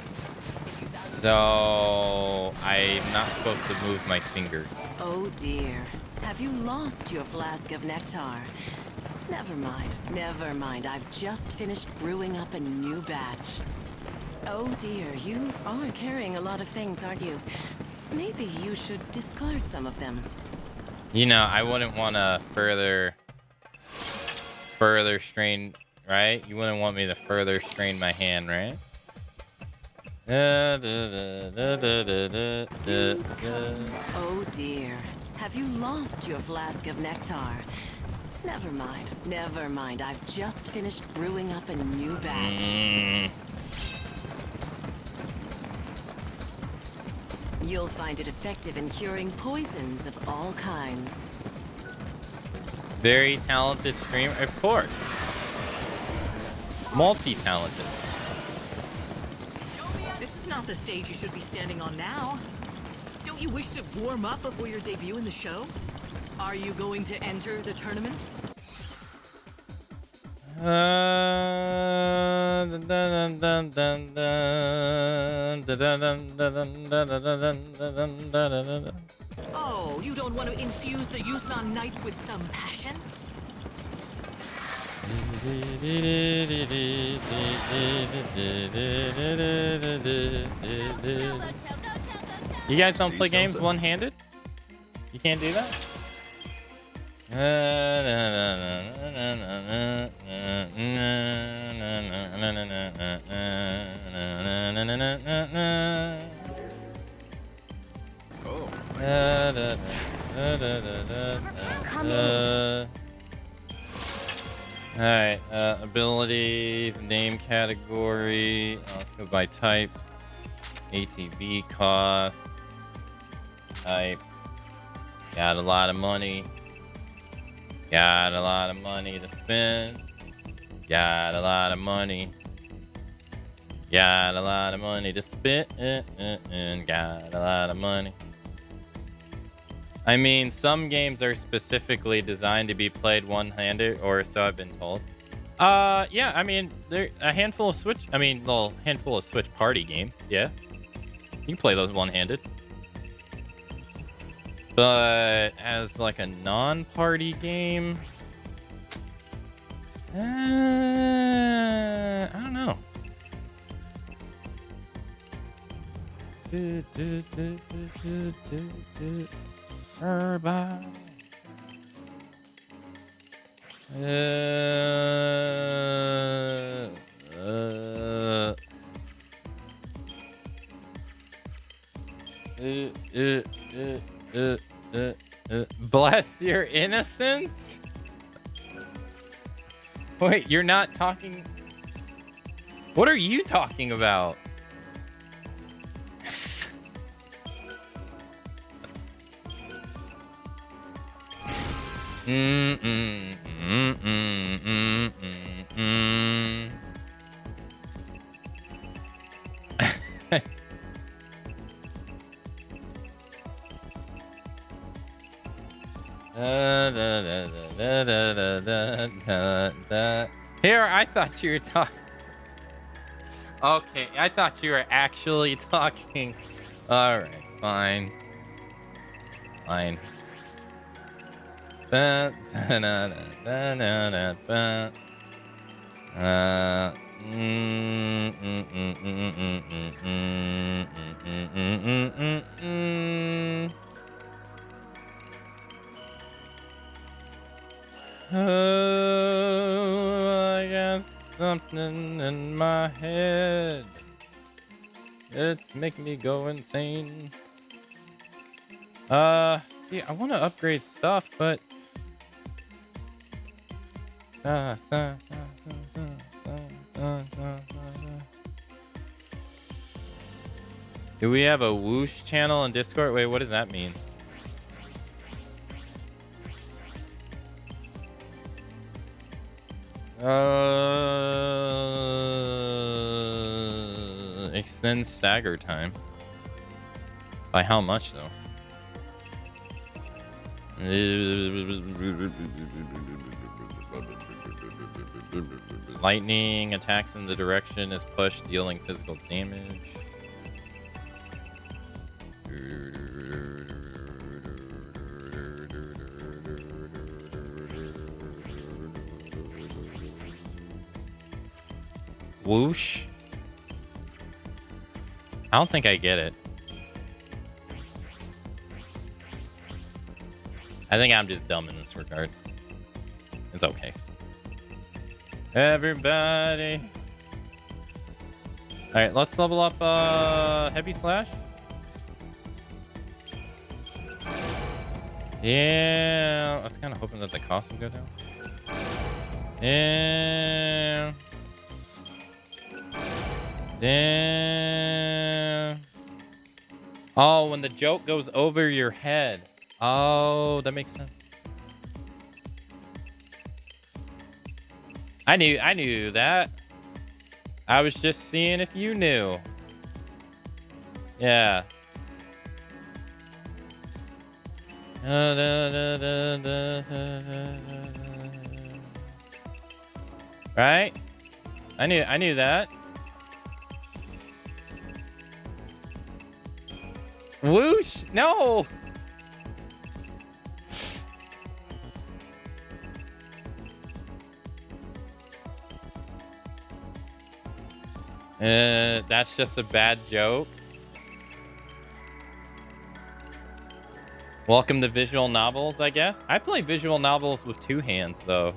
So I'm not supposed to move my finger. Oh dear. Have you lost your flask of nectar? Never mind. Never mind. I've just finished brewing up a new batch. Oh dear, you are carrying a lot of things, aren't you? Maybe you should discard some of them. You know, I wouldn't want to further strain, right? You wouldn't want me to further strain my hand, right? Oh dear. Have you lost your flask of nectar? Never mind. Never mind. I've just finished brewing up a new batch. You'll find it effective in curing poisons of all kinds. Very talented streamer, of course. Multi-talented. This is not the stage you should be standing on now. Don't Don't you wish to warm up before your debut in the show? Are you going to enter the tournament? Oh, you don't want to infuse the Yusnan Knights with some passion? You guys don't play games one-handed? You can't do that? Alright, abilities, name category. Let's go by type. ATV cost. Type. Got a lot of money. Got a lot of money to spend. Got a lot of money. Got a lot of money to spend. Got a lot of money. I mean, some games are specifically designed to be played one-handed, or so I've been told. Yeah, I mean, there a handful of Switch. I mean, little handful of Switch party games. Yeah, you can play those one-handed. But as like a non-party game, I don't know. Everybody. Bless your innocence? Wait, you're not talking... What are you talking about? Here, I thought you were talking. Okay, I thought you were actually talking. All right, fine. Fine. Oh, I got something in my head. It's making me go insane. See, I want to upgrade stuff, but do we have a whoosh channel on Discord? Wait, what does that mean? Extend stagger time. By how much though? Lightning attacks in the direction is pushed, dealing physical damage. Whoosh. I don't think I get it. I think I'm just dumb in this regard. It's okay. Everybody. All right, let's level up heavy slash. Yeah, I was kind of hoping that the cost would go down. Yeah. Damn. Oh, when the joke goes over your head. Oh, that makes sense. I knew that. I was just seeing if you knew. Yeah. Right? I knew that. Whoosh! No! That's just a bad joke. Welcome to visual novels, I guess. I play visual novels with two hands, though.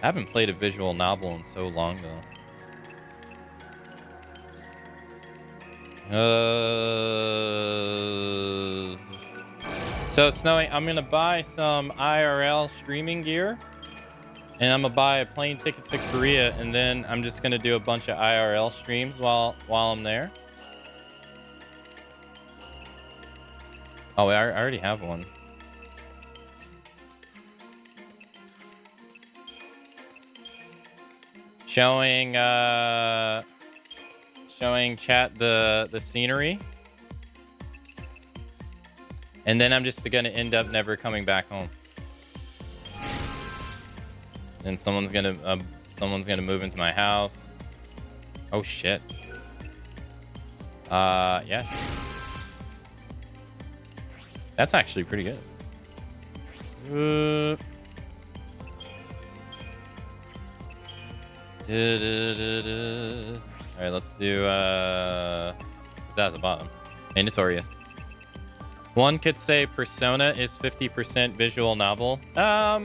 I haven't played a visual novel in so long, though. So, Snowy, I'm going to buy some IRL streaming gear. And I'm going to buy a plane ticket to Korea. And then I'm just going to do a bunch of IRL streams while I'm there. Oh, I already have one. Showing chat the scenery. And then I'm just gonna end up never coming back home. And someone's gonna move into my house. Oh shit. Yeah. That's actually pretty good. Alright, let's do is that at the bottom? Notorious. One could say Persona is 50% visual novel. Yeah,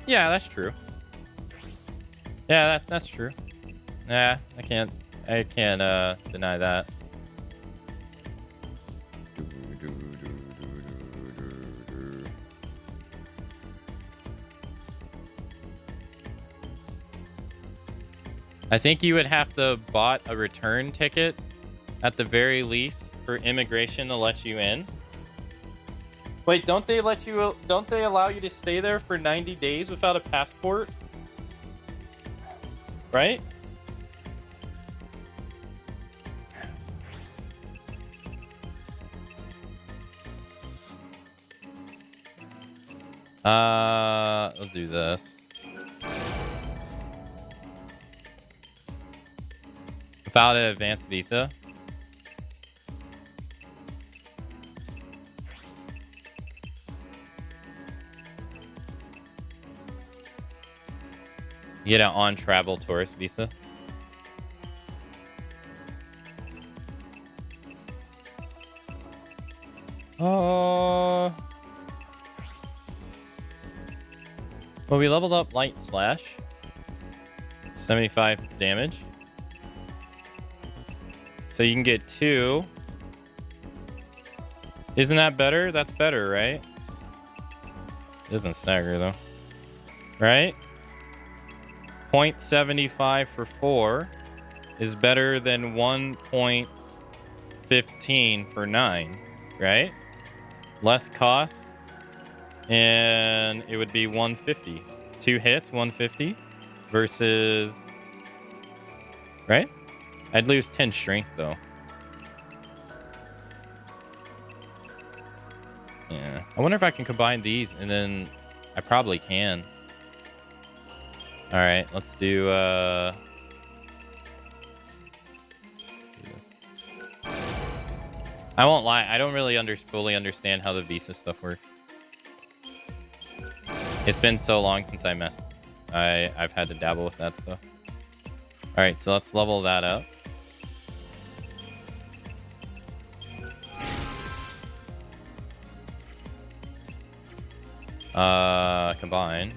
that's true. Yeah, that's true. Yeah, I can't deny that. I think you would have to bought a return ticket at the very least for immigration to let you in. Wait, don't they allow you to stay there for 90 days without a passport? Right? Let's do this. Without an advanced visa. You get an on-travel tourist visa. Oh. Well, we leveled up Light Slash. 75 damage. So you can get 2. Isn't that better? That's better, right? It doesn't stagger, though. Right? 0.75 for 4 is better than 1.15 for 9, right? Less cost. And it would be 150. 2 hits, 150 versus... Right? I'd lose 10 strength, though. Yeah. I wonder if I can combine these, and then I probably can. Alright, let's do, I won't lie, I don't really fully understand how the visa stuff works. It's been so long since I messed. I've had to dabble with that stuff. Alright, so let's level that up. Combine.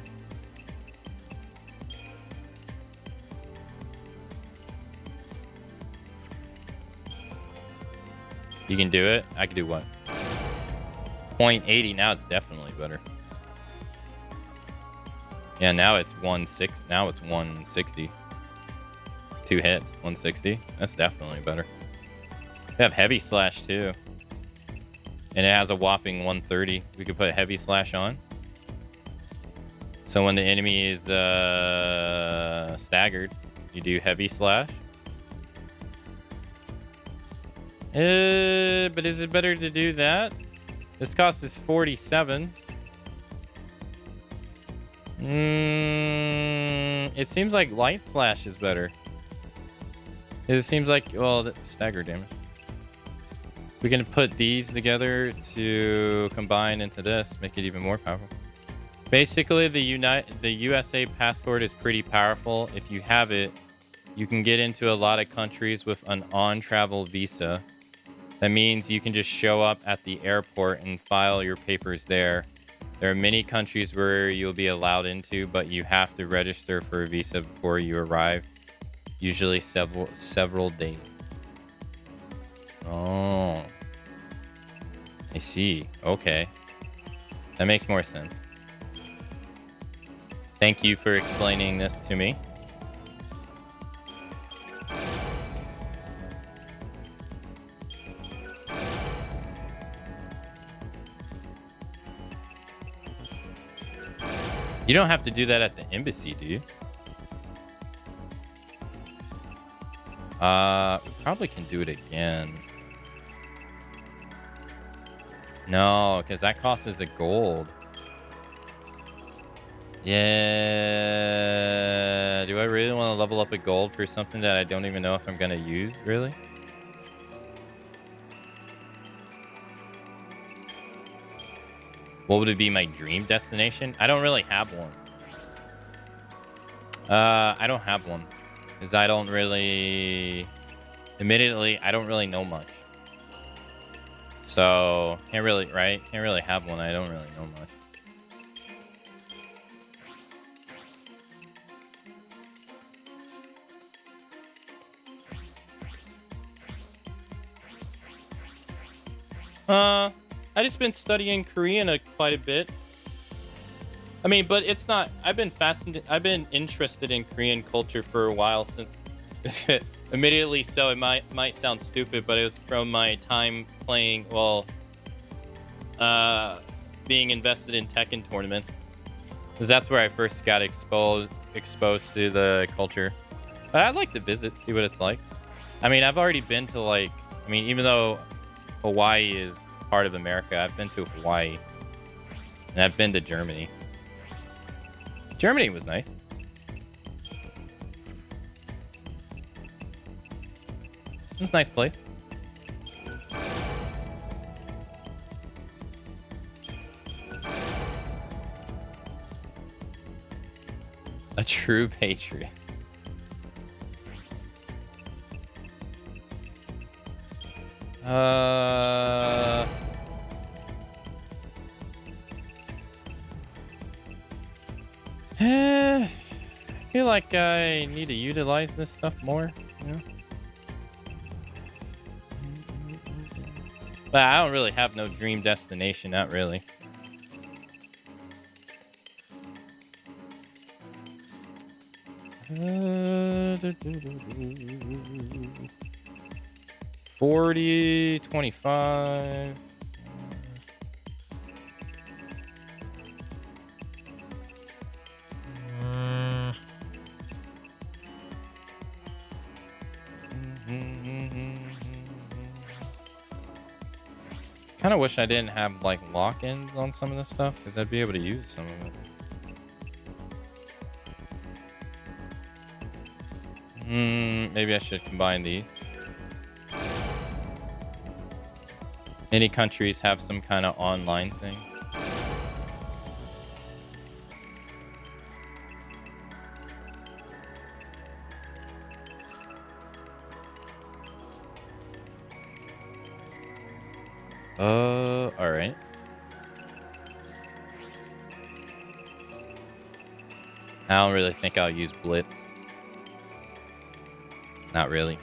You can do it? I can do what? 0.80, now it's definitely better. Yeah, now it's 160. Now it's 160. 2 hits, 160. That's definitely better. We have Heavy Slash too. And it has a whopping 130. We could put Heavy Slash on. So when the enemy is staggered, you do Heavy Slash. But is it better to do that? This cost is 47. It seems like Light Slash is better. It seems like, well, stagger damage. We can put these together to combine into this, make it even more powerful. Basically, the USA passport is pretty powerful. If you have it, you can get into a lot of countries with an on-travel visa. That means you can just show up at the airport and file your papers there. There are many countries where you'll be allowed into, but you have to register for a visa before you arrive. Usually several days. Oh. I see. Okay. That makes more sense. Thank you for explaining this to me. You don't have to do that at the embassy, do you? We probably can do it again. No, because that costs us a gold. Yeah. Do I really want to level up a gold for something that I don't even know if I'm going to use, really? What would it be, my dream destination? I don't really have one. I don't have one. Because I don't really... Admittedly, I don't really know much. So, can't really, right? Can't really have one. I don't really know much. I just been studying Korean quite a bit. I mean, but it's not... I've been interested in Korean culture for a while since... Immediately, so it might sound stupid, but it was from my time playing, well, being invested in Tekken tournaments, because that's where I first got exposed to the culture. But I'd like to visit, see what it's like. I mean, I've already been to, like, I mean, even though Hawaii is part of America, I've been to Hawaii, and I've been to Germany. Germany was nice. It's a nice place. A true patriot. I feel like I need to utilize this stuff more, you know? But I don't really have no dream destination, not really. $40, $25. Kind of wish I didn't have like lock-ins on some of this stuff, because I'd be able to use some of it. Maybe I should combine these. Many countries have some kind of online thing. All right. I don't really think I'll use Blitz. Not really.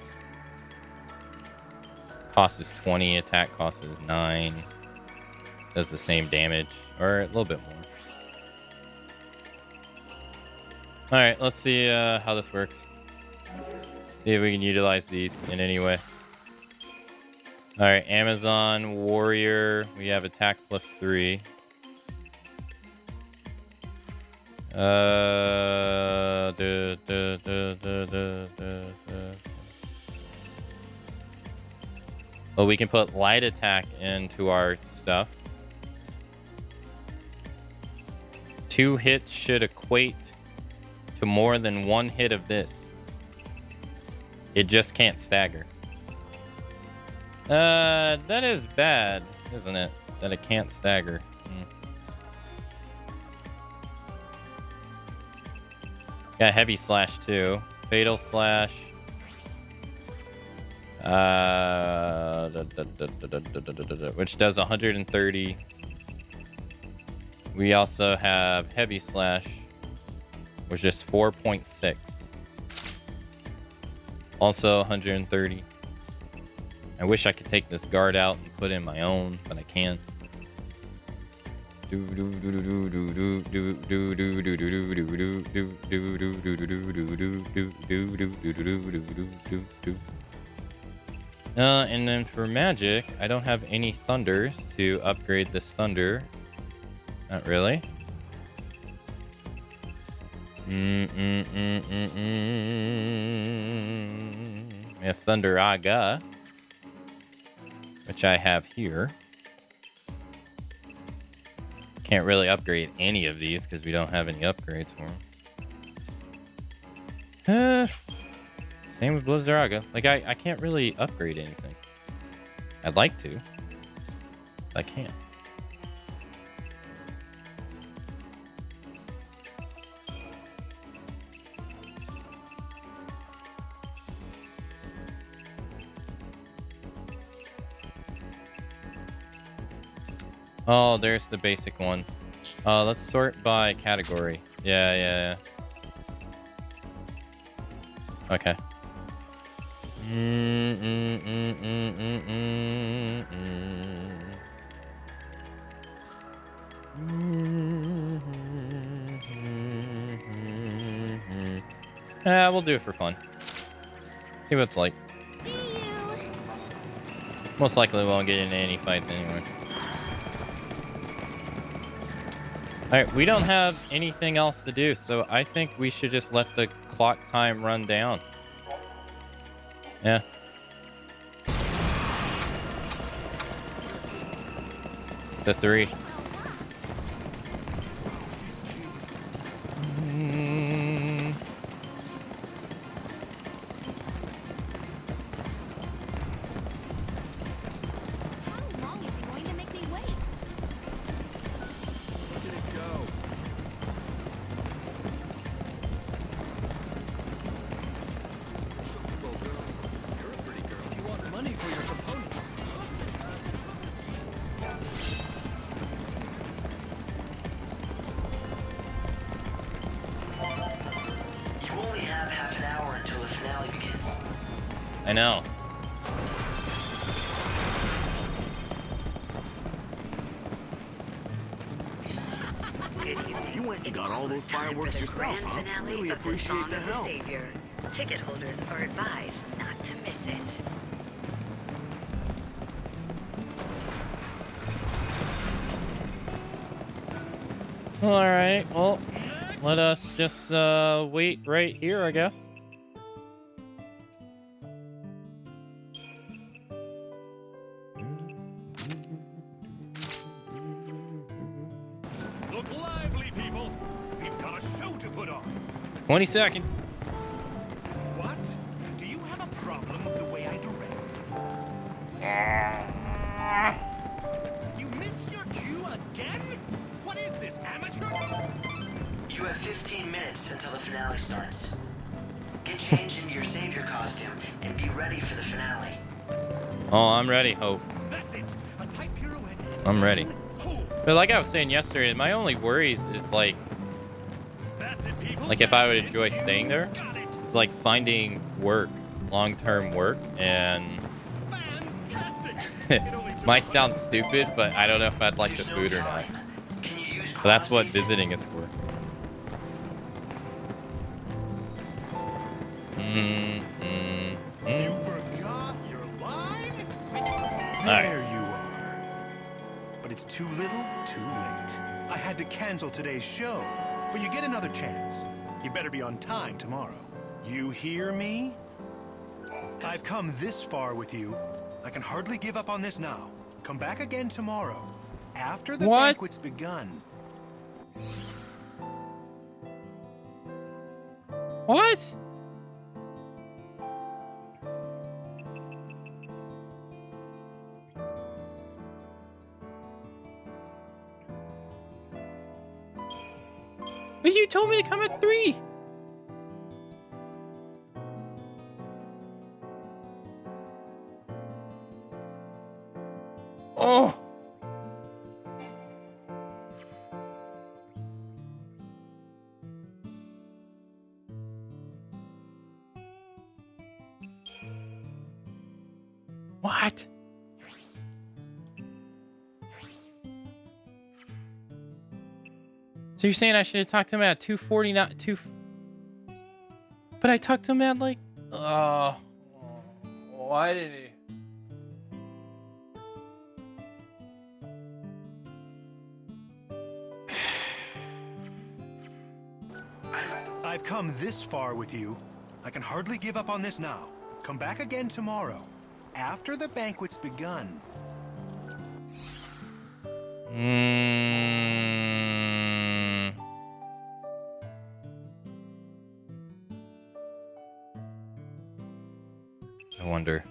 Cost is 20, attack cost is 9. Does the same damage, or a little bit more. Alright, let's see how this works. See if we can utilize these in any way. Alright, Amazon Warrior. We have attack plus 3. Well, we can put light attack into our stuff. 2 hits should equate to more than 1 hit of this. It just can't stagger. That is bad, isn't it? That it can't stagger. Got heavy slash too. Fatal slash. Which does 130. We also have heavy slash, which is 4.6. Also 130. I wish I could take this guard out and put in my own, but I can't. And then for magic, I don't have any thunders to upgrade this thunder. Not really. We have Thunder Aga, which I have here. Can't really upgrade any of these because we don't have any upgrades for them. Same with Blizzaraga. Like, I can't really upgrade anything. I'd like to. But I can't. Oh, there's the basic one. Let's sort by category. Yeah. Okay. We'll do it for fun. See what it's like. Most likely we won't get into any fights anyway. Alright, we don't have anything else to do, so I think we should just let the clock time run down. Yeah. To 3. I know. You went and got all those fireworks yourself, huh? Really appreciate the help. Ticket holders are advised not to miss it. All right. Well, let us just wait right here, I guess. Look lively, people. We've got a show to put on. 20 seconds. What? Do you have a problem with the way I direct? You missed your cue again? What is this, amateur? You have 15 minutes until the finale starts. Get changed into your savior costume and be ready for the finale. Oh, I'm ready, Hope. That's it. A tight pirouette. I'm ready. But like I was saying yesterday, my only worries is like if I would enjoy staying there, it's like finding work, long-term work, and might sound stupid, but I don't know if I'd like the food or not. So that's what visiting is for. You forgot your line? There you are. But it's too little, too late. I had to cancel today's show, but you get another chance. You better be on time tomorrow. You hear me? I've come this far with you. I can hardly give up on this now. Come back again tomorrow, after the banquet's begun. What? But you told me to come at 3. Oh. What? So you're saying I should have talked to him at 2:49? But I talked to him at like. Why did he? I've come this far with you. I can hardly give up on this now. Come back again tomorrow, after the banquet's begun. I wonder.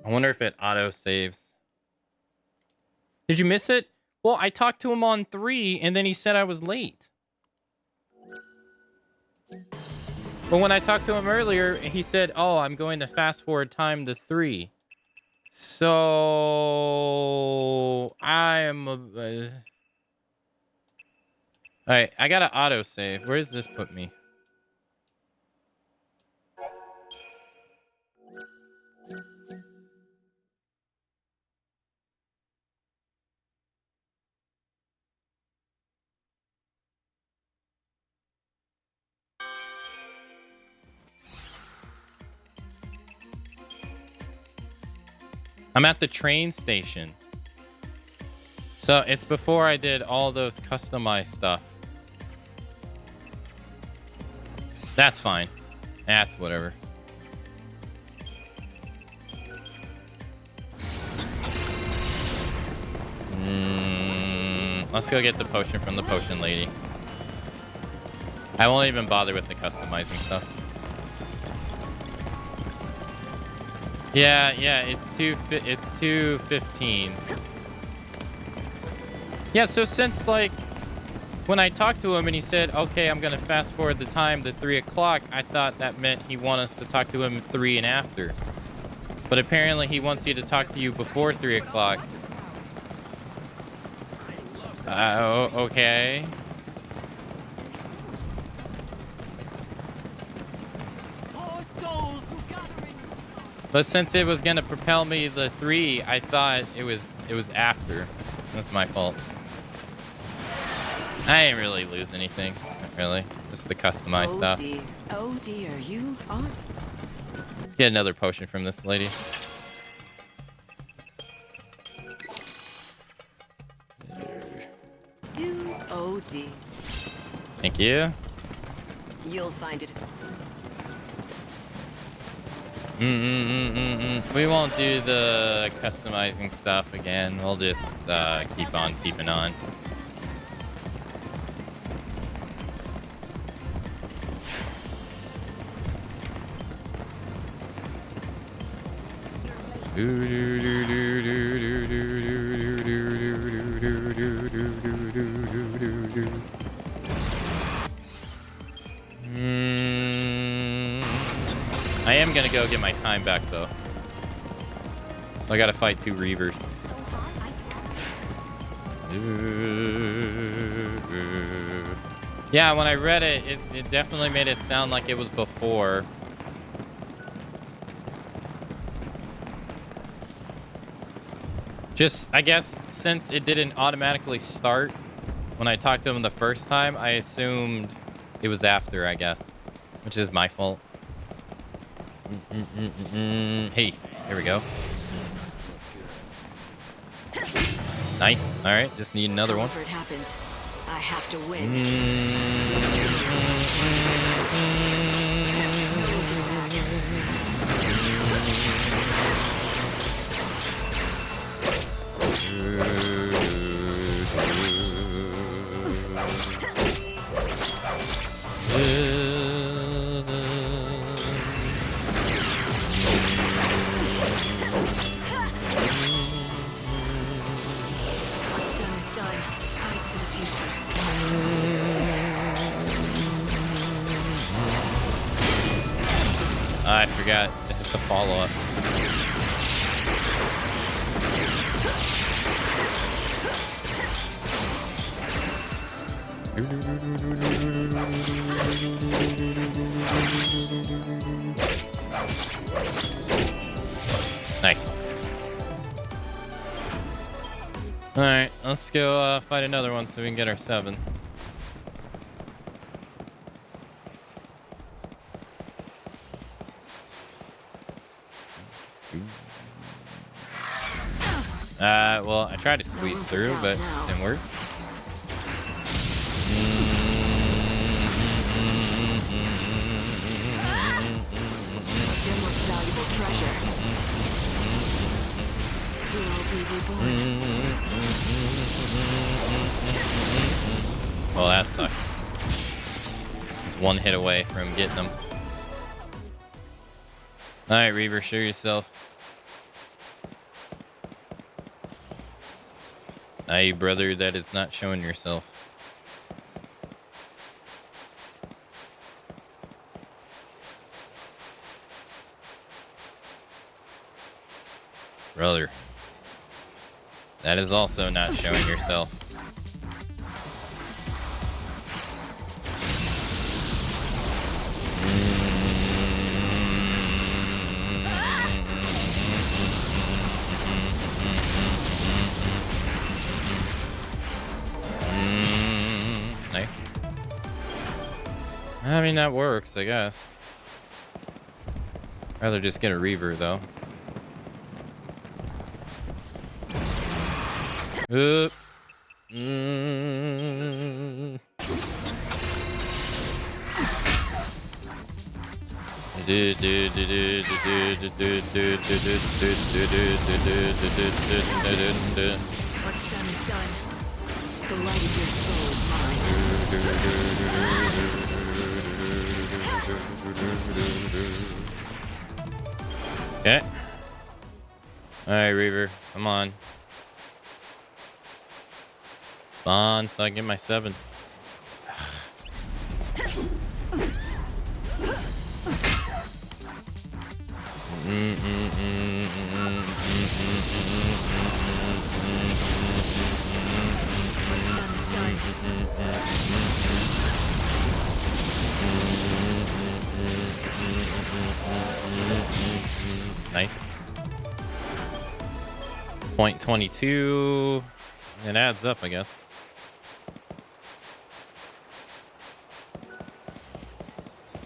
I wonder if it auto saves. Did you miss it? Well, I talked to him on 3 and then he said I was late. But when I talked to him earlier, he said, "Oh, I'm going to fast forward time to 3." So I am all right, I got to auto save. Where does this put me? I'm at the train station. So it's before I did all those customized stuff. That's fine. That's whatever. Let's go get the potion from the potion lady. I won't even bother with the customizing stuff. Yeah, it's 2:15. Yeah, so since like when I talked to him and he said, "Okay, I'm gonna fast forward the time to 3 o'clock," I thought that meant he wanted us to talk to him at 3 and after. But apparently he wants you to talk to you before 3 o'clock. Okay. But since it was gonna propel me to 3, I thought it was after. That's my fault. I didn't really lose anything. Not really. Just the customized stuff. Dear. Oh dear, you are. Let's get another potion from this lady. Oh dear. Thank you. You'll find it. We won't do the customizing stuff again. We'll just keep on keeping on. I am gonna go get my time back though. So I gotta fight 2 Reavers. Yeah, when I read it, it definitely made it sound like it was before. Just, I guess, since it didn't automatically start when I talked to him the first time, I assumed it was after, I guess. Which is my fault. Hey, here we go. Nice. All right, just need another one. However it happens, I have to win. What's done is done. Eyes to the future. I forgot to hit the follow-up. Nice. Alright, let's go fight another one so we can get our 7. Well, I tried to squeeze through, but it didn't work. What's your most valuable treasure? Will be reborn. Well, that sucks. It's one hit away from getting them. Alright, Reaver, show yourself. Aye, brother, that is not showing yourself. Brother. That is also not showing yourself. Nice. I mean, that works, I guess. Rather just get a Reaver, though. Oop. What's done is done. The light of your soul is mine. Okay. Alright, Reaver. Come on. Spawn so I get my 7. Nice. 0.22. It adds up, I guess.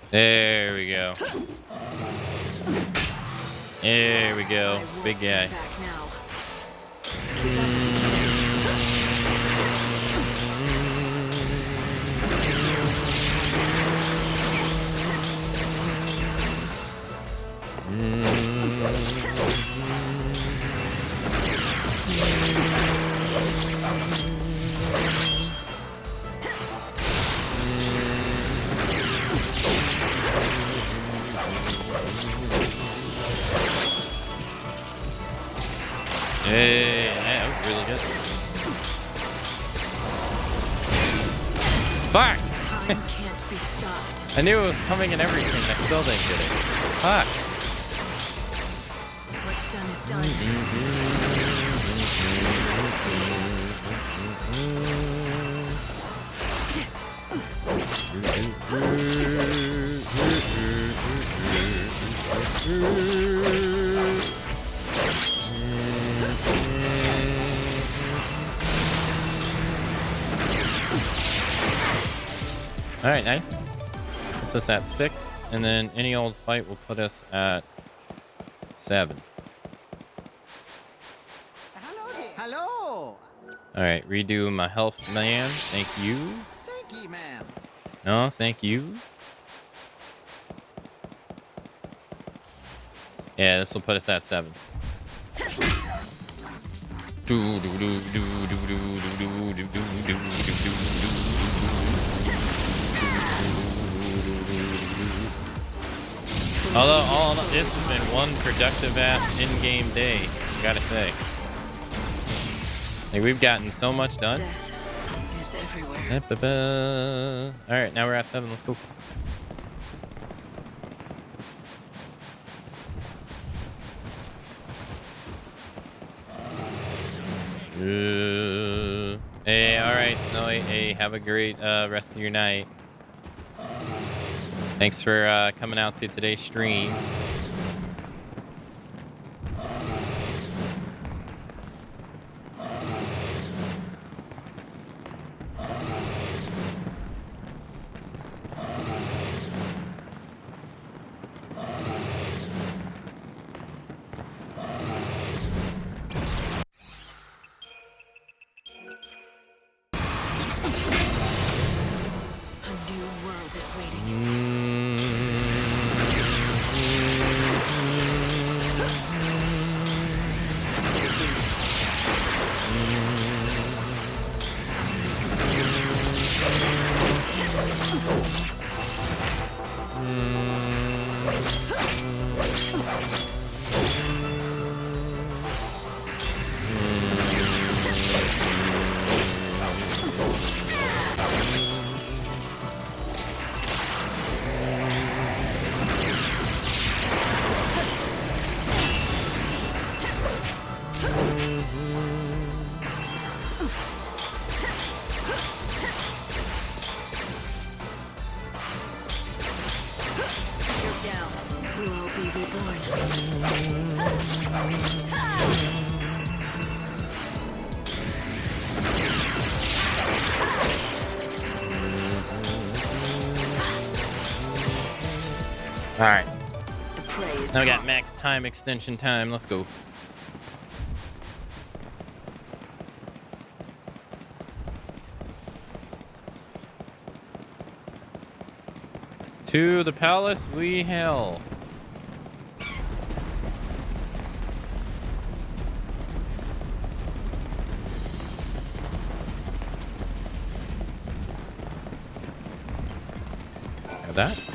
There we go. There we go. Big guy. Hey, that was really good. Fuck! Time can't be stopped. I knew it was coming and everything. I still didn't get it. Fuck. What's done is done. Alright, nice. Puts us at 6, and then any old fight will put us at 7. Hello. All right, redo my health, man. Thank you. Thank you, ma'am. No, thank you. Yeah, this will put us at 7. Although it's been one productive ass in-game day, I gotta say. Like, we've gotten so much done. Death is everywhere. All right, now we're at 7. Let's go. Hey, all right, Snowy. Hey, have a great rest of your night. Thanks for coming out to today's stream. All right. Now we got max time extension time. Let's go. To the palace we hail. Got that.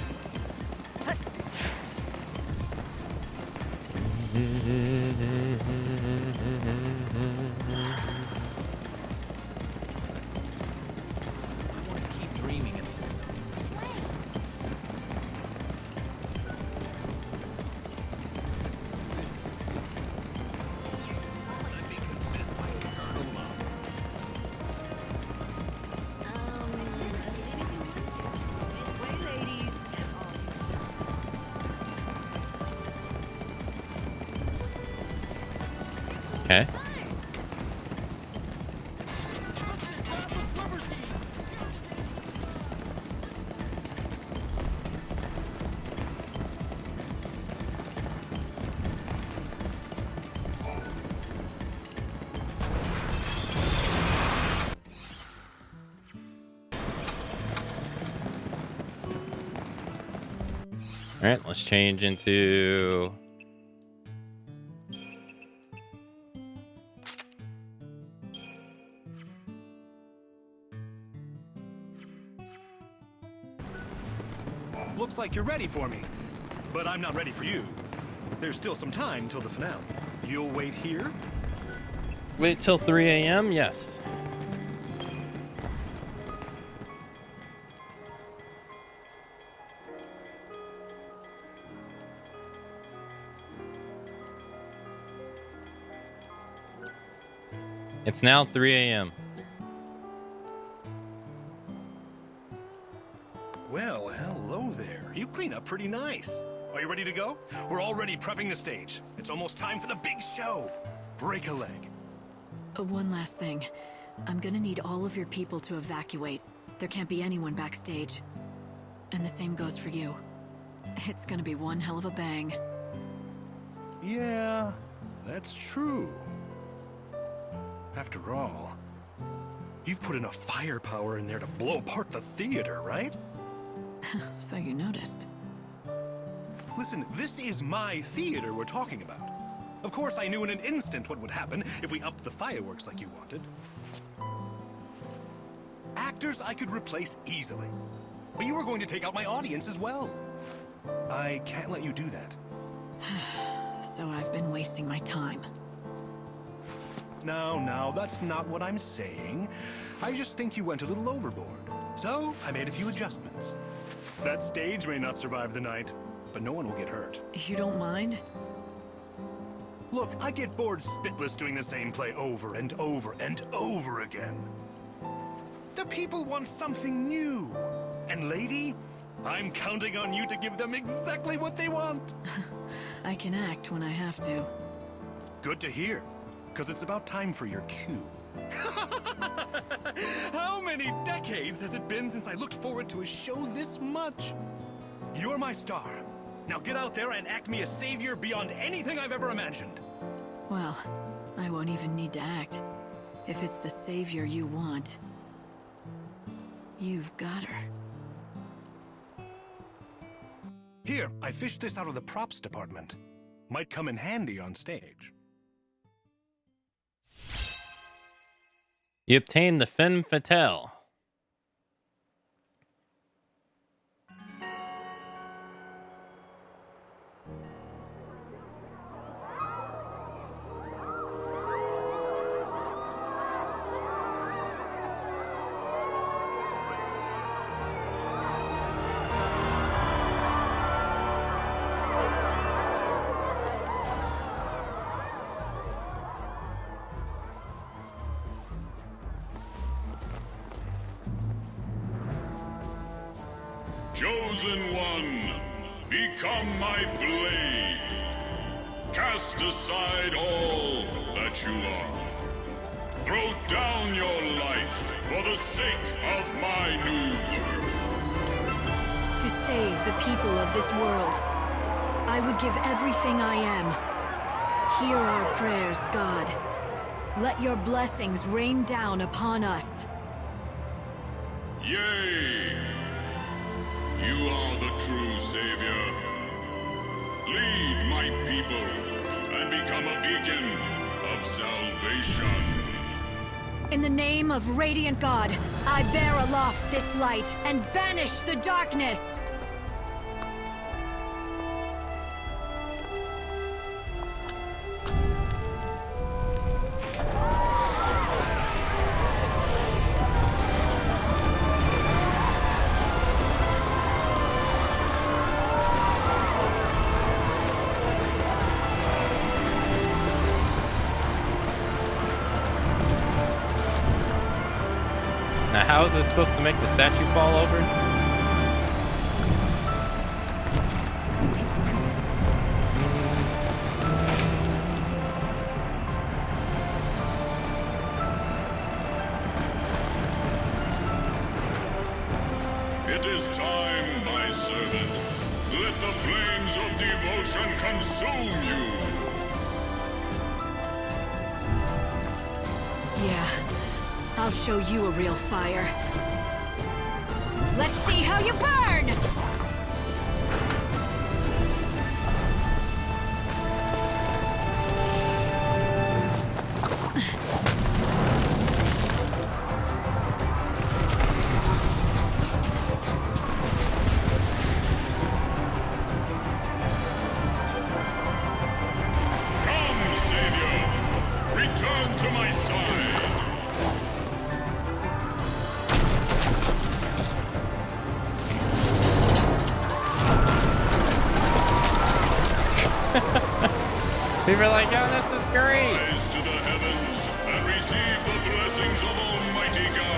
Okay. All right, let's change into Looks like you're ready for me. But I'm not ready for you. There's still some time till the finale. You'll wait here? wait till 3 a.m. Yes. It's now 3 a.m. Well, hello there. You clean up pretty nice. Are you ready to go? We're already prepping the stage. It's almost time for the big show. Break a leg. One last thing. I'm gonna need all of your people to evacuate. There can't be anyone backstage. And the same goes for you. It's gonna be one hell of a bang. Yeah, that's true. After all, You've put enough firepower in there to blow apart the theater, right? So you noticed. Listen, this is my theater we're talking about. Of course, I knew in an instant what would happen if we upped the fireworks like you wanted. Actors I could replace easily. But you were going to take out my audience as well. I can't let you do that. So I've been wasting my time. No, that's not what I'm saying. I just think you went a little overboard. So, I made a few adjustments. That stage may not survive the night, but no one will get hurt. You don't mind? Look, I get bored spitless doing the same play over and over and over again. The people want something new. And lady, I'm counting on you to give them exactly what they want. I can act when I have to. Good to hear, because it's about time for your cue. How many decades has it been since I looked forward to a show this much? You're my star. Now get out there and act me a savior beyond anything I've ever imagined. Well, I won't even need to act. If it's the savior you want, you've got her. Here, I fished this out of the props department. Might come in handy on stage. You obtain the Femme Fatale. Chosen one, become my blade. Cast aside all that you are. Throw down your life for the sake of my new world. To save the people of this world, I would give everything I am. Hear our prayers, God. Let your blessings rain down upon us. Yea! You are the true savior. Lead my people and become a beacon of salvation. In the name of Radiant God, I bear aloft this light and banish the darkness! How is this supposed to make the statue fall over? It is time, my servant. Let the flames of devotion consume you. Yeah, I'll show you a real fire. Let's see how you burn! Come, Savior. Return to my side. People are like, oh, this is great. Rise to the heavens and receive the blessings of Almighty God.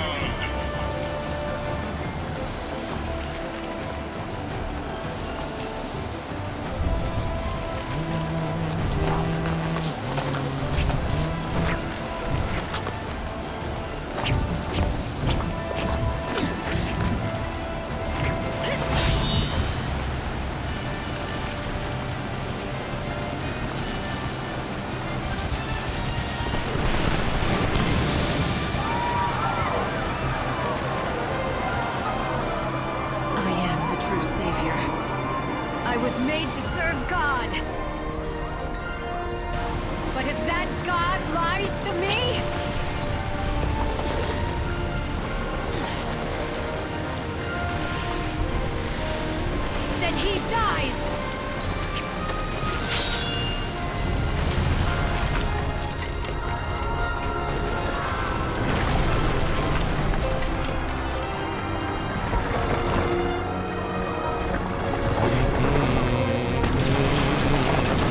lies to me? Then he dies!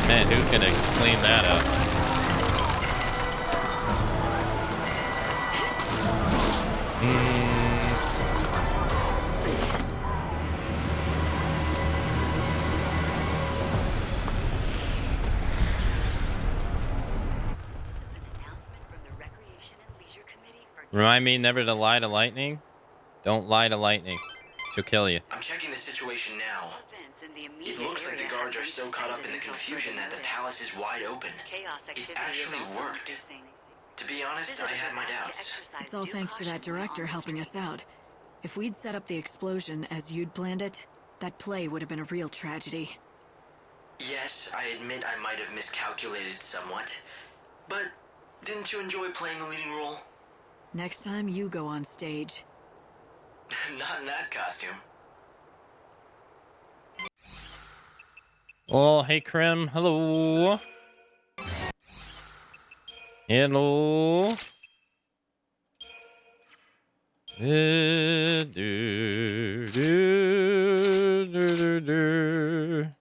Man, who's gonna clean that up? Remind me never to lie to lightning. Don't lie to lightning. She'll kill you. I'm checking the situation now. It looks like the guards are so caught up in the confusion that the palace is wide open. It actually worked. To be honest, I had my doubts. It's all thanks to that director helping us out. If we'd set up the explosion as you'd planned it, that play would have been a real tragedy. Yes, I admit I might have miscalculated somewhat. But didn't you enjoy playing a leading role? Next time you go on stage. Not in that costume. Oh, hey, Krim. Hello. Hello. Do, do, do, do, do. You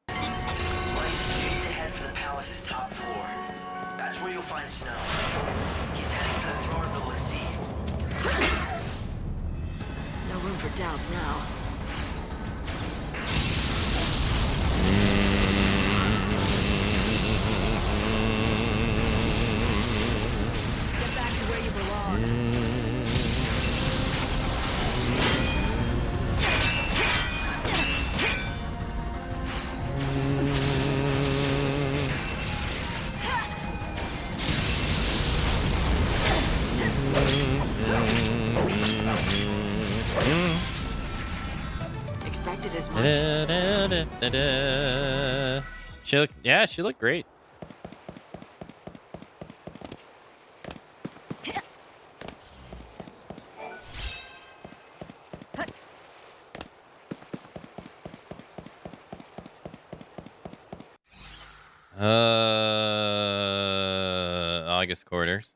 need to head for the palace's top floor. That's where you'll find Snow. He's heading for the throne of the Lassie. No room for doubts now. Get back to where you belong. Expected as much. She looked great. August quarters.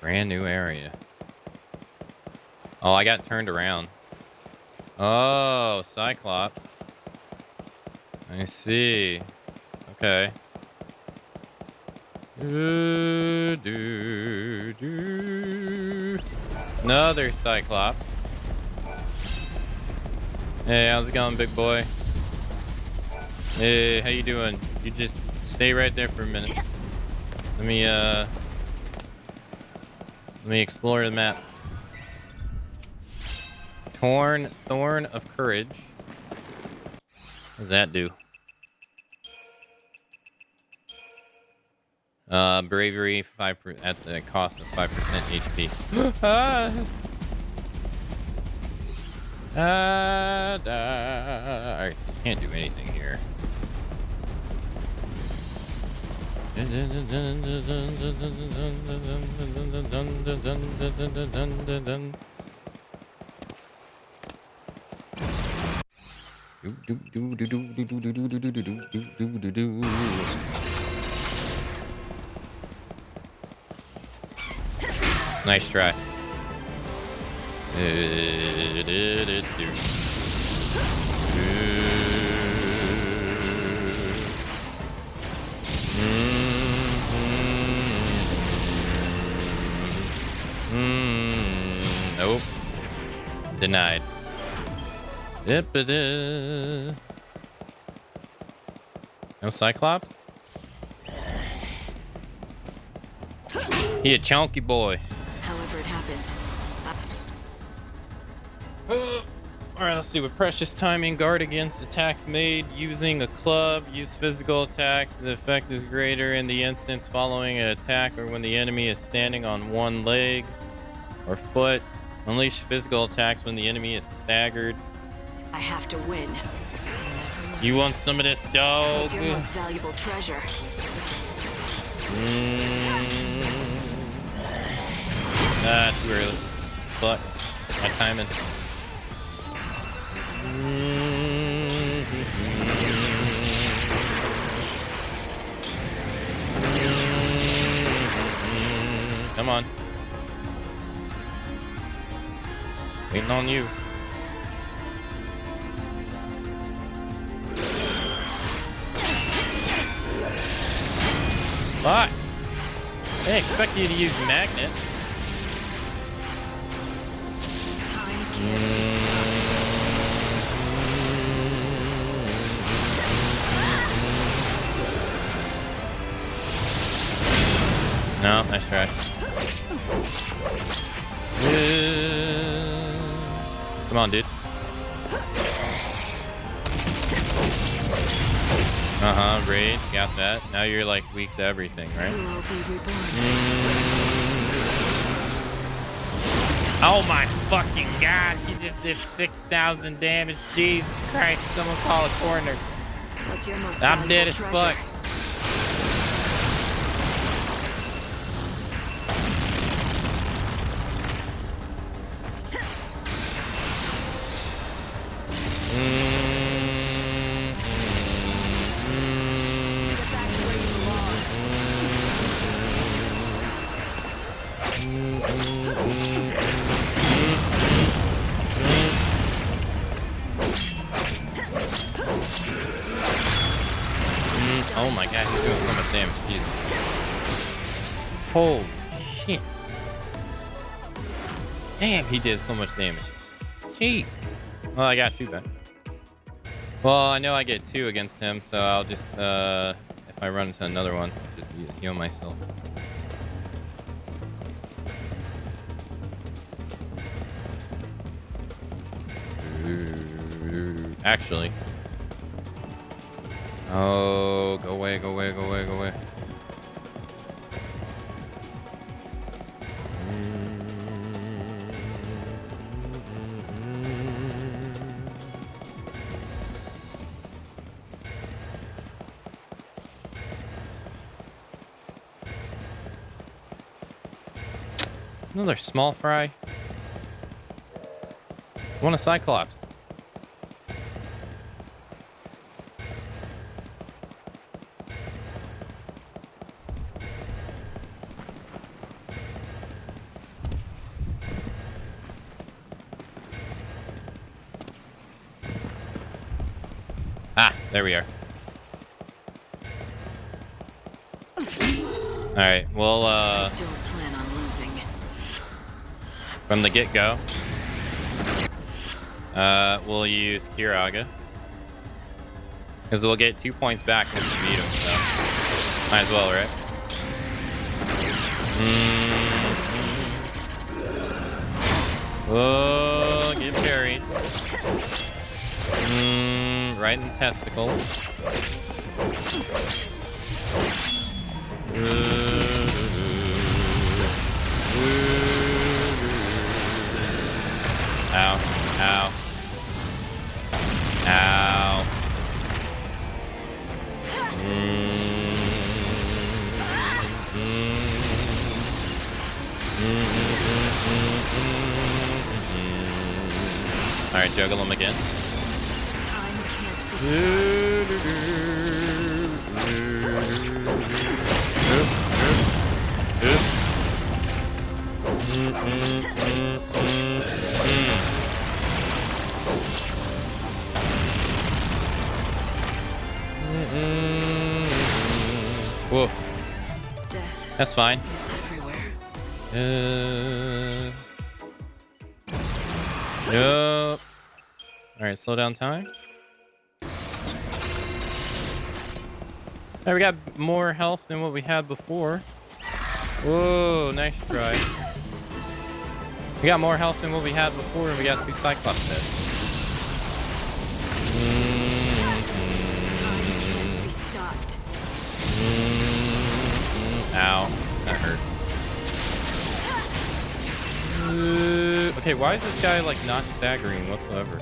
Brand new area. Oh, I got turned around. Oh, Cyclops. I see. Okay. Another Cyclops. Hey, how's it going, big boy? Hey, how you doing? You just stay right there for a minute. Let me explore the map. Thorn of Courage. What does that do? Bravery, 5% at the cost of 5% HP. Alright, so you can't do anything here. Nice try. Nope. Denied. No Cyclops? He a chunky boy. However it happens. Alright, let's see. With precious timing, guard against attacks made using a club. Use physical attacks. The effect is greater in the instance following an attack or when the enemy is standing on one leg or foot. Unleash physical attacks when the enemy is staggered. I have to win. Never You want some of this dog? What's your most valuable treasure? Too early. But my timing. Come on. Waiting on you. What? They expect you to use magnet. No, nice try. Come on, dude. Raid, got that. Now you're like weak to everything, right? Oh my fucking god, he just did 6,000 damage. Jesus Christ, someone call a coroner. What's your most I'm dead as valuable fuck. Oh my god, he's doing so much damage. Jesus. Holy shit. Damn, he did so much damage. Jeez. Well, I got 2 then. Well, I know I get 2 against him, so I'll just, if I run into another one, just heal myself. Actually. Oh, go away, go away, go away, go away. Another small fry. I want a Cyclops. Ah, there we are. All right, well, Don't plan on losing. from the get-go, we'll use Kiraga, because we'll get 2 points back once we beat him, so might as well, right? Oh, get buried. Right in the testicles. Ow. Ow. Ow. Alright, juggle him again. Whoa. That's fine. Yup. Alright, slow down time. Alright, we got more health than what we had before. Whoa, nice try. We got more health than what we had before, and we got 2 Cyclops heads. Ow, that hurt. Okay, why is this guy like not staggering whatsoever?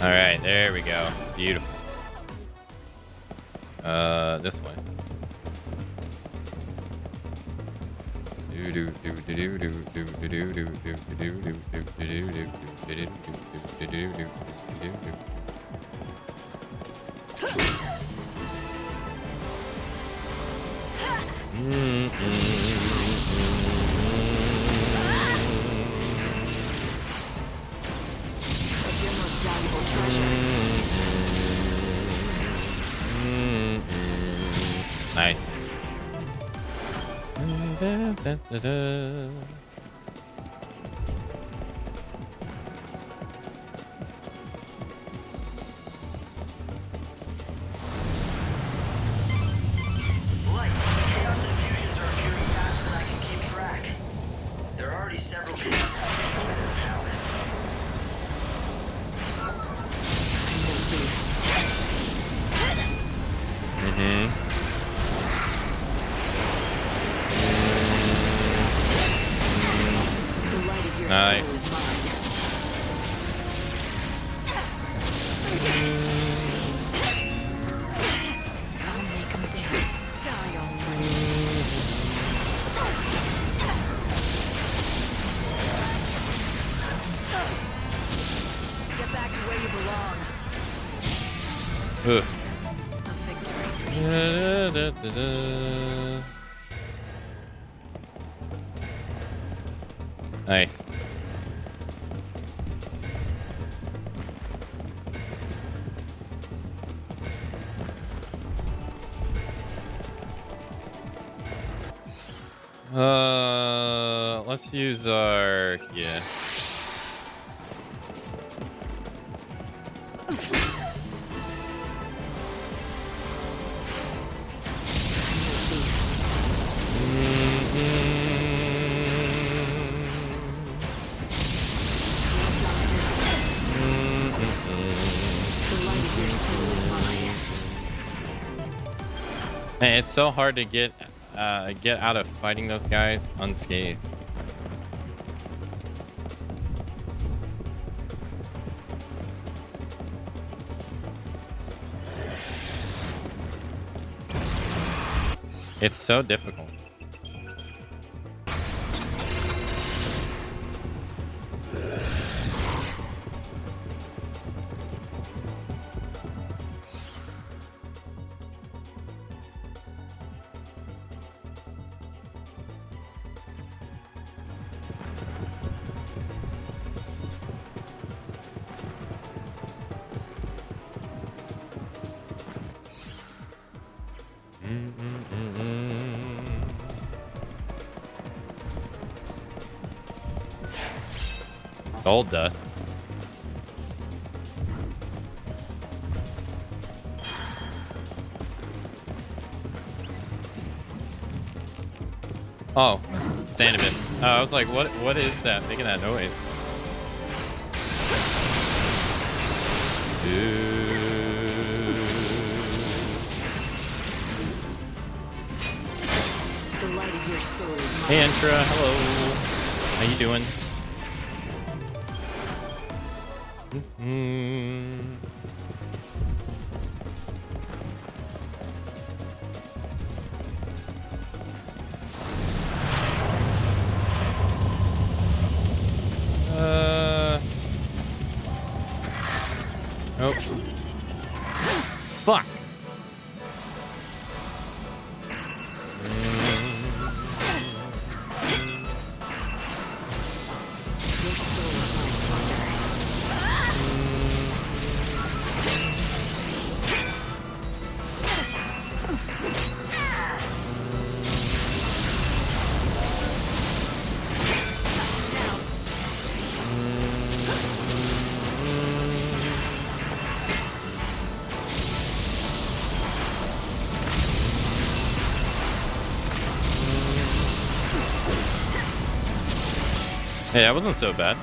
All right, there we go. Beautiful. This way. What's your most valuable treasure? Nice. Light, chaos infusions are appearing faster than I can keep track. There are already several chaos happening within the palace. The light of your Nice. soul is mine. I'll make 'em dance. Die already. Get back to where you belong. Ugh. A victory for you. Nice. Let's use our The light of your soul is mine. Man, it's so hard to get out of fighting those guys unscathed. It's so difficult. Gold dust. Oh, Xanabit. Oh, I was like, what is that making that noise? The light of your soul is mine. Hey, Entra. Hello. How you doing? Nope. Fuck. Your soul is my plunder. Hey, that wasn't so bad.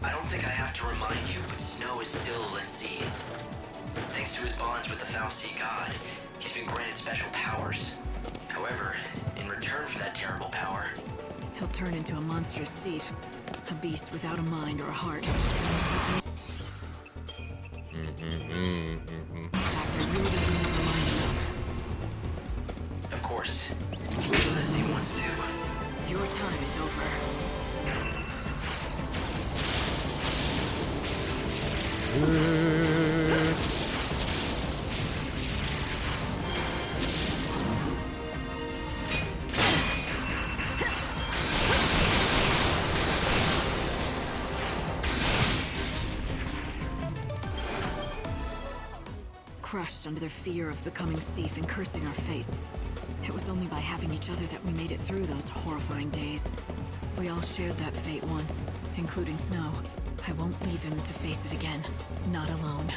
I don't think I have to remind you, but snow is still a sea. Thanks to his bonds with the Fal'Cie god, he's been granted special powers. However, in return for that terrible power, He'll turn into a monstrous Sith, a beast without a mind or a heart. of course, unless he wants to. Your time is over. Crushed under their fear of becoming Sith and cursing our fates. It was only by having each other that we made it through those horrifying days. We all shared that fate once, including Snow. I won't leave him to face it again. Not alone.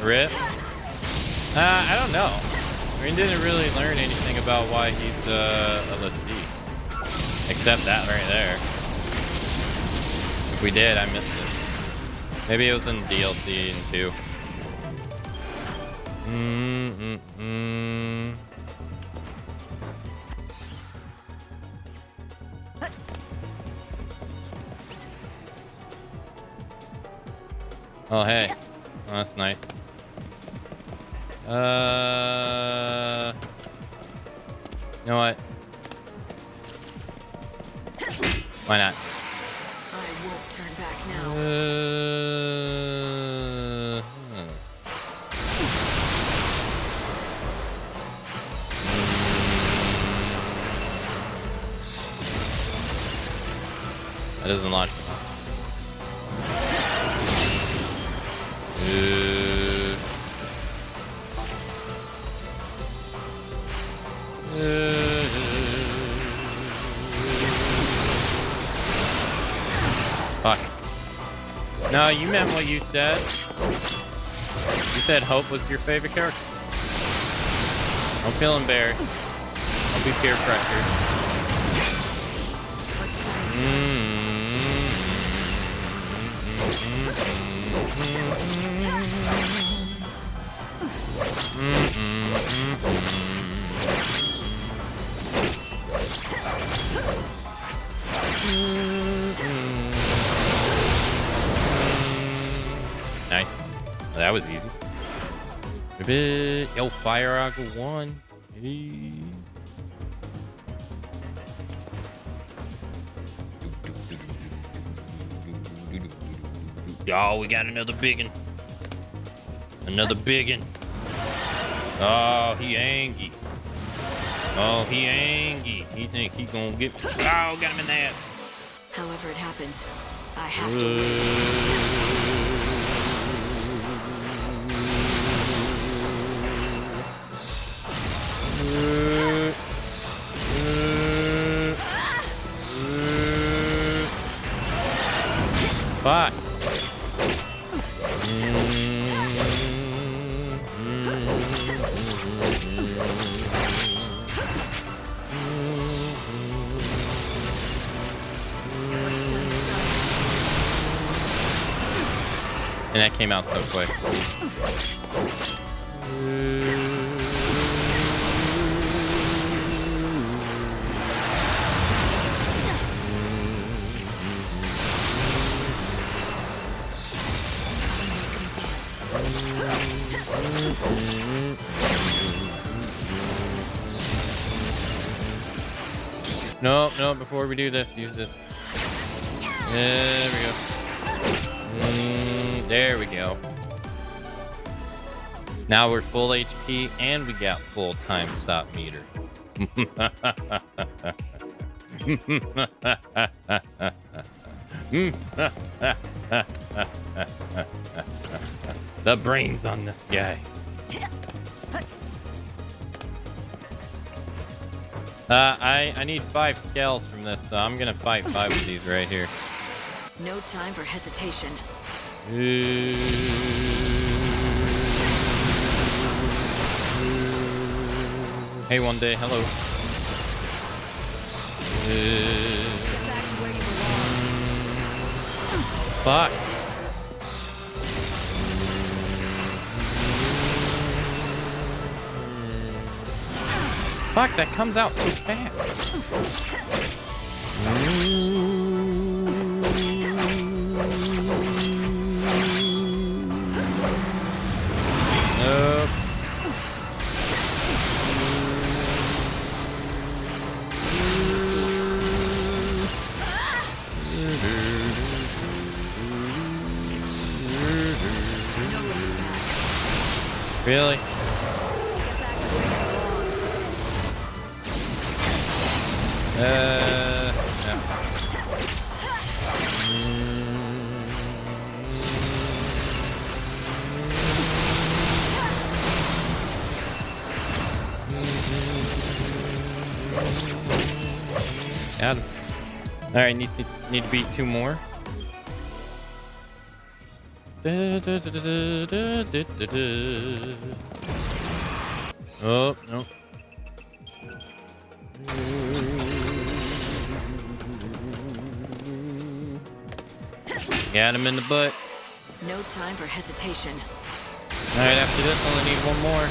Rip? I don't know. We didn't really learn anything about why he's a lessee. Except that right there. If we did, I missed it. Maybe it was in DLC and 2. Oh, hey. Oh, that's nice. You know what? Why not? I won't turn back now. That doesn't launch. Fuck. No, you meant what you said. You said Hope was your favorite character. Don't feel embarrassed. Don't be peer pressured. Nice. Well, that was easy. Yo, Fire Aqua 1. Hey. Oh, we got another biggin. Another biggin. Oh, he angry. Oh, he angry. He think he gonna get. Oh, got him in that. However it happens, I have to. Fuck. And that came out so quick. No, no, before we do this, use this. There we go. There we go. Now we're full HP and we got full time stop meter. The brains on this guy. I need 5 scales from this, so I'm gonna fight 5 of these right here. No time for hesitation. Hey, one day, hello. Get back to where you belong. Fuck. Fuck, that comes out so fast. Nope. Really? No. Got him. All right, need to beat 2 more. Oh no. Got him in the butt. No time for hesitation. All right, after this, I only need 1 more.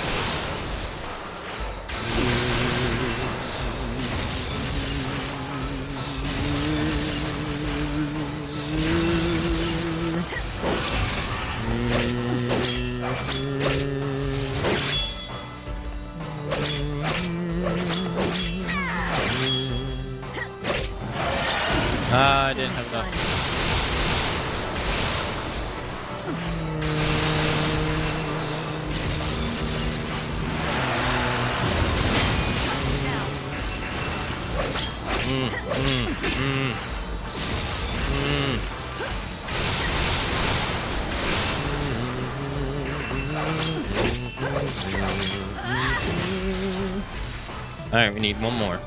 I didn't have enough. All right, we need 1 more.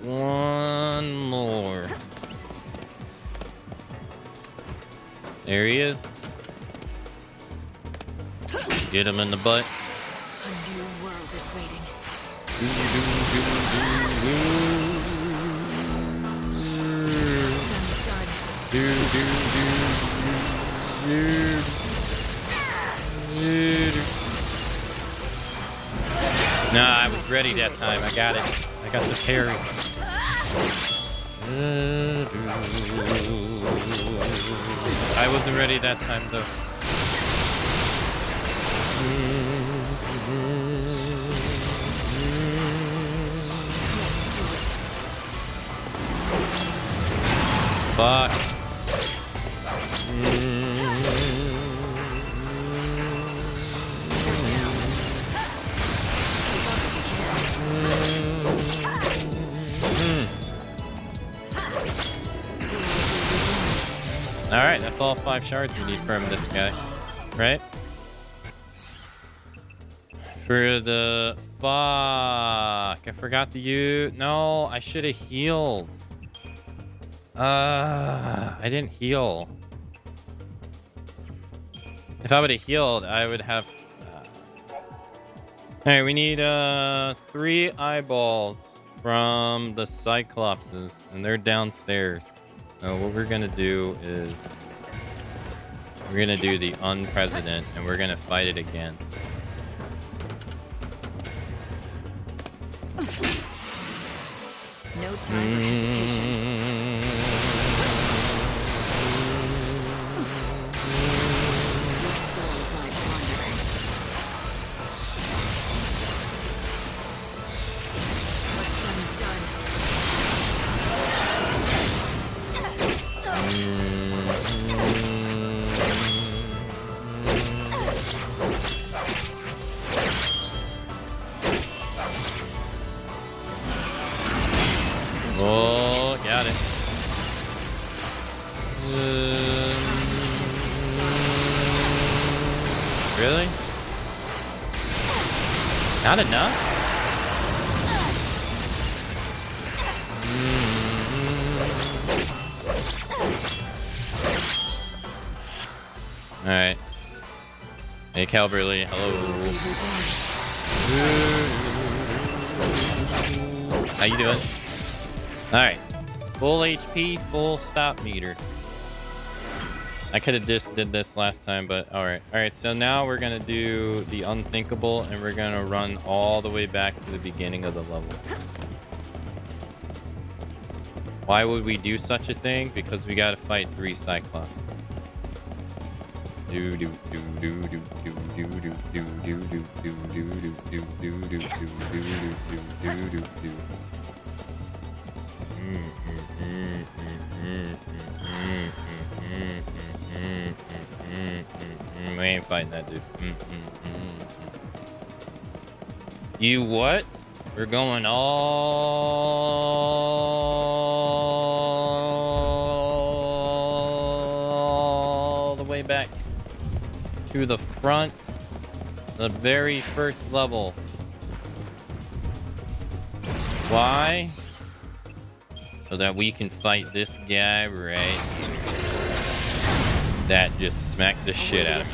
1 more. There he is. Get him in the butt. A new world is waiting. Nah, I was ready that time. I got it. I got the parry. I wasn't ready that time though. Fuck. Alright, that's all 5 shards we need from this guy. Right? For the... Fuck. I forgot to use... No, I should have healed. I didn't heal. If I would have healed, I would have... Alright, we need 3 eyeballs from the Cyclopses, and they're downstairs. So what we're gonna do is we're gonna do the Unpresident, and we're gonna fight it again. No time for hesitation. Your souls lie wandering. What's done is done. Oh, got it. Really? Not enough? Alright. Hey, Calverley. Hello. How you doing? Alright. Full HP, full stop meter. I could have just did this last time, but alright. Alright, so now we're gonna do the unthinkable, and we're gonna run all the way back to the beginning of the level. Why would we do such a thing? Because we gotta fight 3 Cyclops. Do do do do do do do do do do do do do do do do do do do do. We ain't fighting that dude. You what? We're going all the way back to the front, the very first level. Why? So that we can fight this guy right here. That just smacked the shit out of me.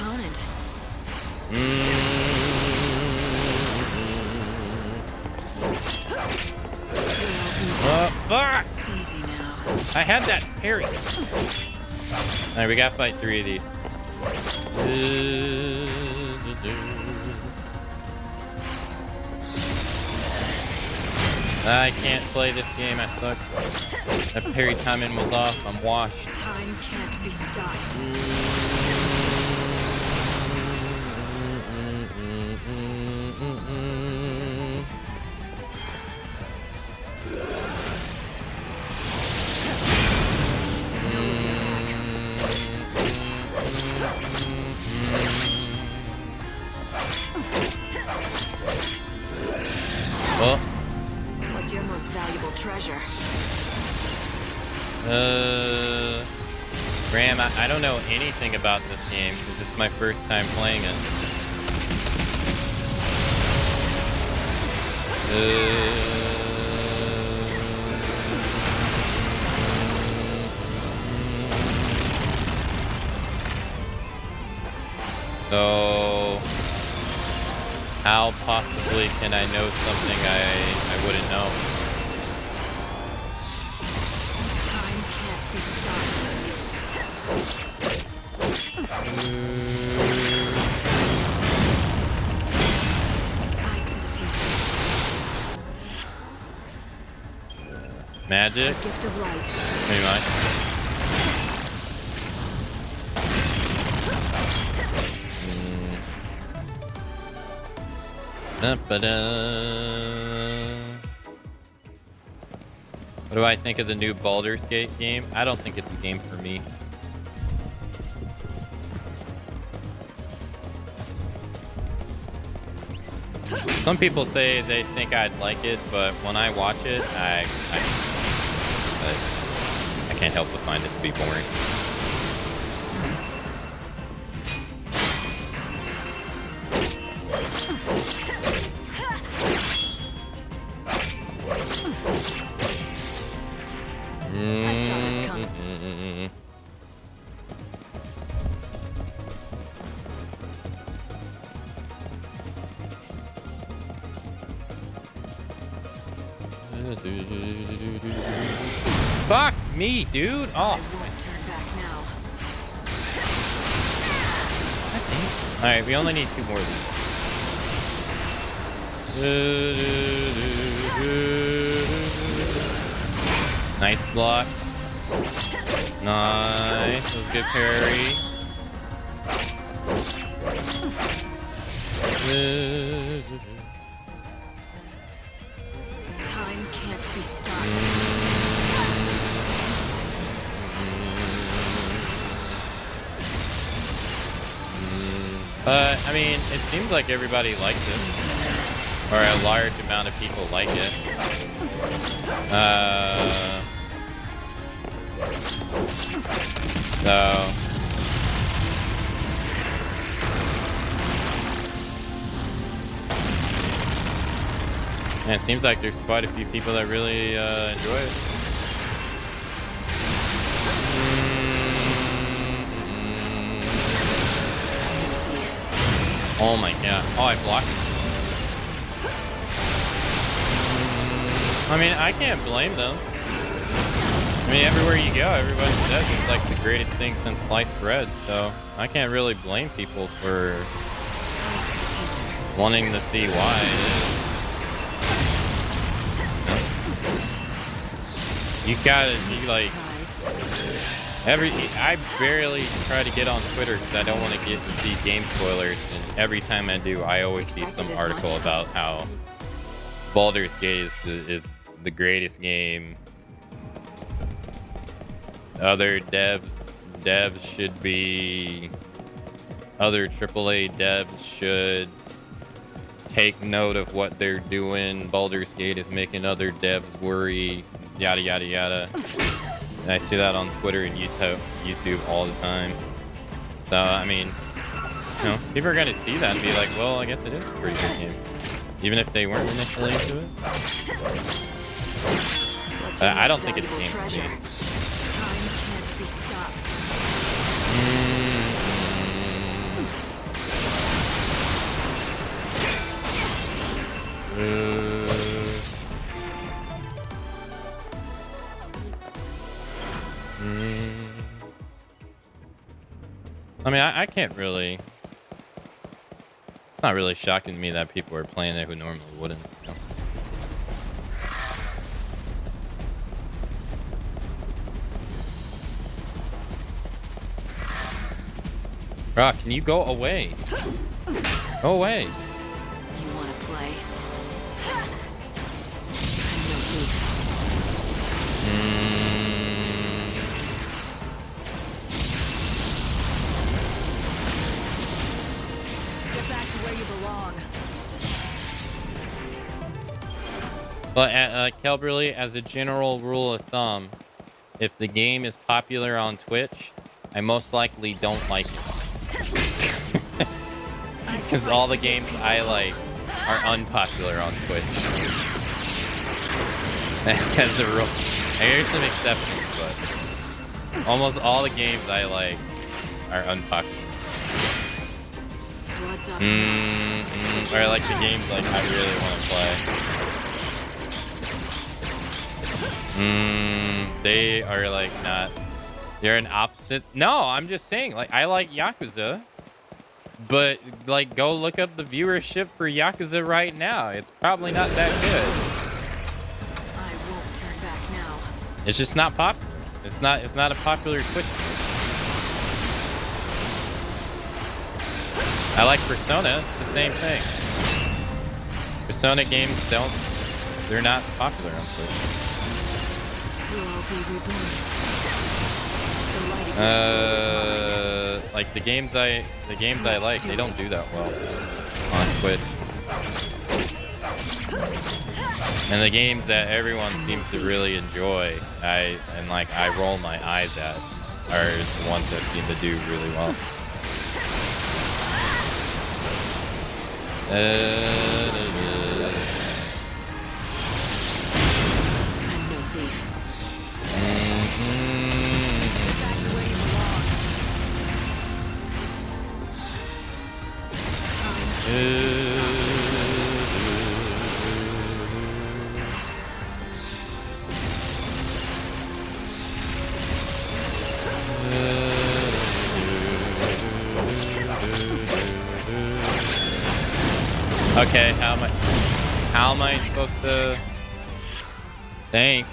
Oh, fuck! Easy now. I had that parry. Alright, we gotta fight 3 of these. I can't play this game, I suck. That parry timing was off, I'm washed. Time can't be stopped. Oh. What's your most valuable treasure? Graham, I don't know anything about this game because it's my first time playing it. So, how possibly can I know something I wouldn't know? Time can't be stopped. Eyes to the future. Magic? The gift of light. Pretty much. What do I think of the new Baldur's Gate game? I don't think it's a game for me. Some people say they think I'd like it, but when I watch it, I can't help but find it to be boring. I saw this coming. Fuck me, dude. Oh. I won't turn back now. All right, we only need 2 more of these. Nice block. Nice. That was good parry. Time can't be stopped. I mean, it seems like everybody likes it. Or a large amount of people like it. So... Yeah, it seems like there's quite a few people that really enjoy it. Oh my god. Oh, I blocked it. I mean, I can't blame them. I mean, everywhere you go, everybody says it's like the greatest thing since sliced bread. So I can't really blame people for wanting to see why it is. You gotta be like I barely try to get on Twitter because I don't want to see game spoilers, and every time I do, I always see some article about how Baldur's Gate is the greatest game. Other devs should be, other AAA devs should take note of what they're doing. Baldur's Gate is making other devs worry, yada yada yada. And I see that on Twitter and YouTube all the time. So I mean, you know, people are gonna see that and be like, well, I guess it is a pretty good game, even if they weren't initially into it. I don't think it's game for me. I mean, I can't really. It's not really shocking to me that people are playing it who normally wouldn't. You know? Rock, can you go away? Go away. You want to play? Get back to where you belong. But Kelberly, as a general rule of thumb, if the game is popular on Twitch, I most likely don't like it. Because all the games I like are unpopular on Twitch. As a rule. There's some exceptions, but almost all the games I like are unpopular. Or like the games like I really want to play. They are like not. They're an opposite. No, I'm just saying. Like I like Yakuza, but like go look up the viewership for Yakuza right now. It's probably not that good. I won't turn back now. It's just not popular. It's not a popular Twitch. I like Persona. It's the same thing. Persona games they're not popular on Twitch. Like the games I like, they don't do that well on Twitch. And the games that everyone seems to really enjoy, I roll my eyes at, are the ones that seem to do really well. I'm no thief. Okay, how am I supposed to? Thanks.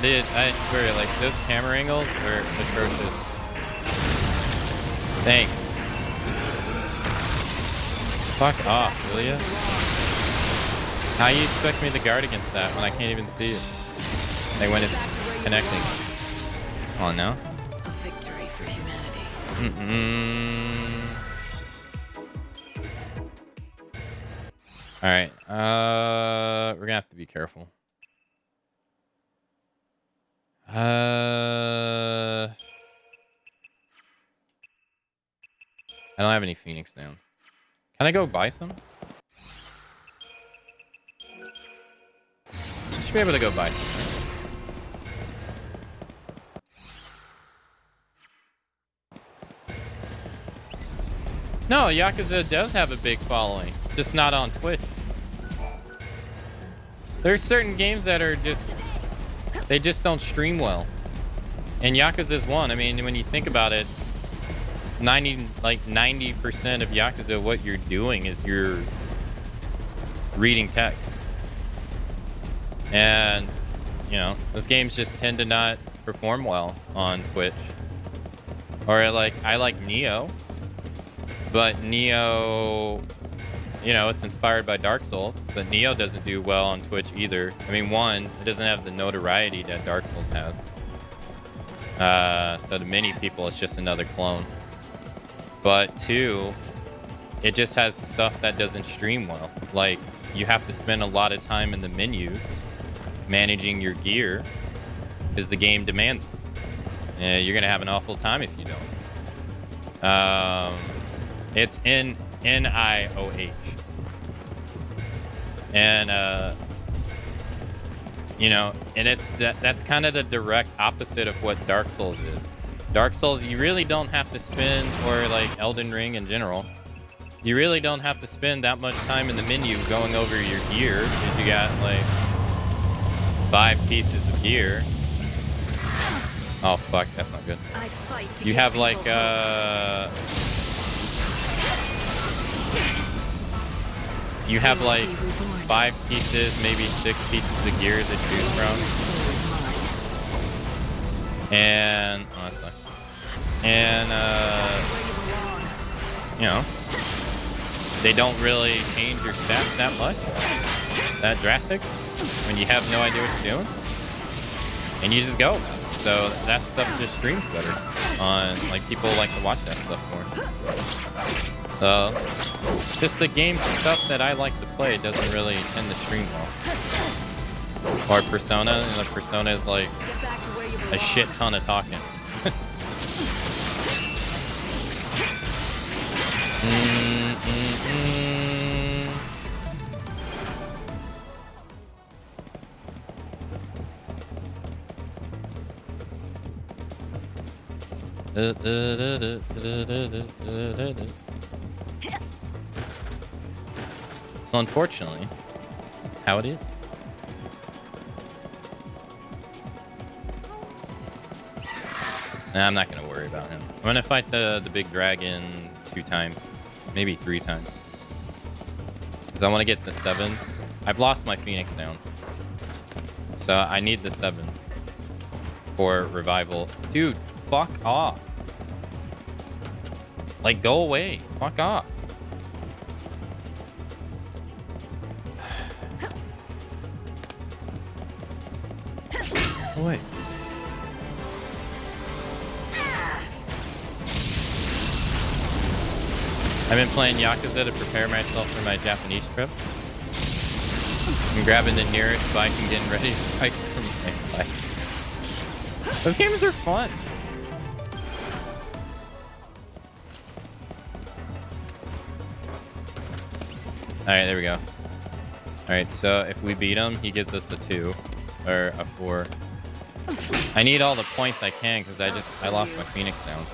Dude, I swear, like those camera angles are atrocious. Thanks. Fuck off, will ya? How you expect me to guard against that when I can't even see it? Like when it's connecting. Come on now. A victory for humanity. All right. We're gonna have to be careful. I don't have any Phoenix downs. Can I go buy some? Should be able to go buy some. No, Yakuza does have a big following, just not on Twitch. There's certain games that are just They just don't stream well. And Yakuza's one. I mean, when you think about it, 90% of Yakuza, what you're doing is you're reading text. And, you know, those games just tend to not perform well on Twitch. Or like, I like Neo, but Neo, you know, it's inspired by Dark Souls, but Neo doesn't do well on Twitch either. I mean, one, it doesn't have the notoriety that Dark Souls has. So to many people, it's just another clone. But two, it just has stuff that doesn't stream well. Like, you have to spend a lot of time in the menus managing your gear because the game demands it. You're going to have an awful time if you don't. It's NIOH. And, you know, and that's kind of the direct opposite of what Dark Souls is. Dark Souls, you really don't have to spend, or like Elden Ring in general, you really don't have to spend that much time in the menu going over your gear because you got like 5 pieces of gear. Oh fuck, that's not good. You have like you have like 5 pieces, maybe 6 pieces of gear to choose from. And oh, that sucks. And you know, they don't really change your stats that much, that drastic, when you have no idea what you're doing, and you just go. So that stuff just streams better on, like, people like to watch that stuff more. So just the game stuff that I like to play doesn't really tend to stream well. Or Persona, and the Persona is like a shit ton of talking. So unfortunately, that's how it is. Nah, I'm not gonna worry about him. I'm gonna fight the big dragon 2 times, maybe 3 times. Cause I want to get the 7. I've lost my Phoenix down, so I need the 7 for revival. Dude, fuck off. Like, go away. Fuck off. Oh, wait. I've been playing Yakuza to prepare myself for my Japanese trip. I'm grabbing the nearest bike and getting ready to fight for my life. Those games are fun. Alright, there we go. Alright, so if we beat him, he gives us a 2. Or a 4. I need all the points I can because I lost my Phoenix down.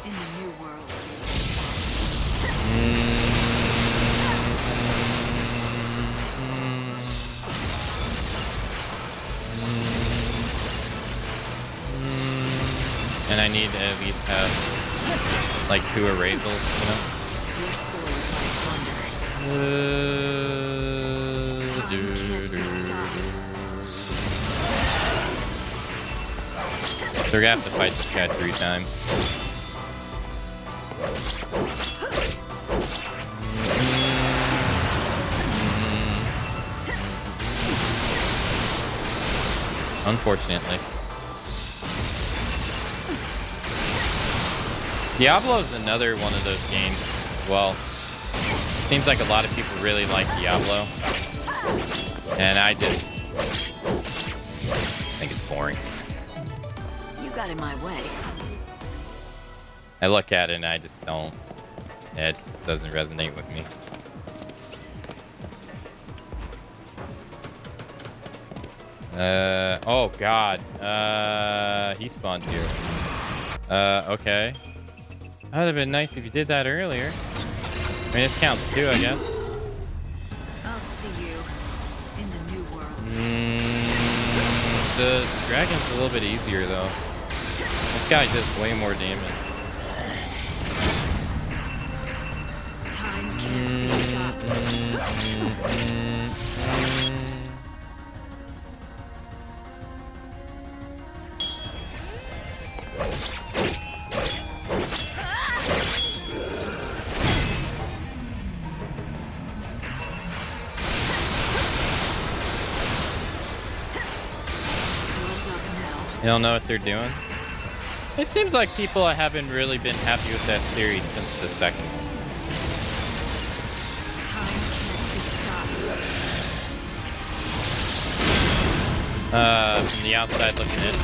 And I need to at least have like 2 erasals, you know? Your soul is my wonder. So we're gonna have to fight this guy 3 times. Unfortunately. Diablo is another one of those games. Well, seems like a lot of people really like Diablo. And I just think it's boring. You got in my way. I look at it and I just don't. It just doesn't resonate with me. Oh god. He spawned here. Okay. That would have been nice if you did that earlier. I mean, this counts too, I guess. I'll see you in the new world. The dragon's a little bit easier though. This guy does way more damage. Time can't be stopped. You don't know what they're doing? It seems like people haven't really been happy with that theory since the second one. From the outside looking in.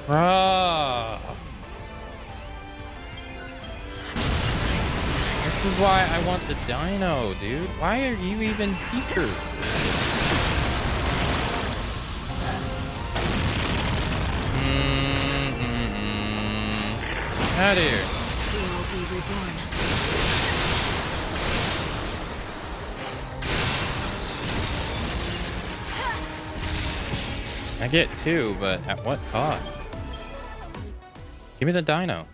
Ah. This is why I want the dino, dude. Why are you even here? Out of here. We will be reborn. I get two, but at what cost? Give me the dino.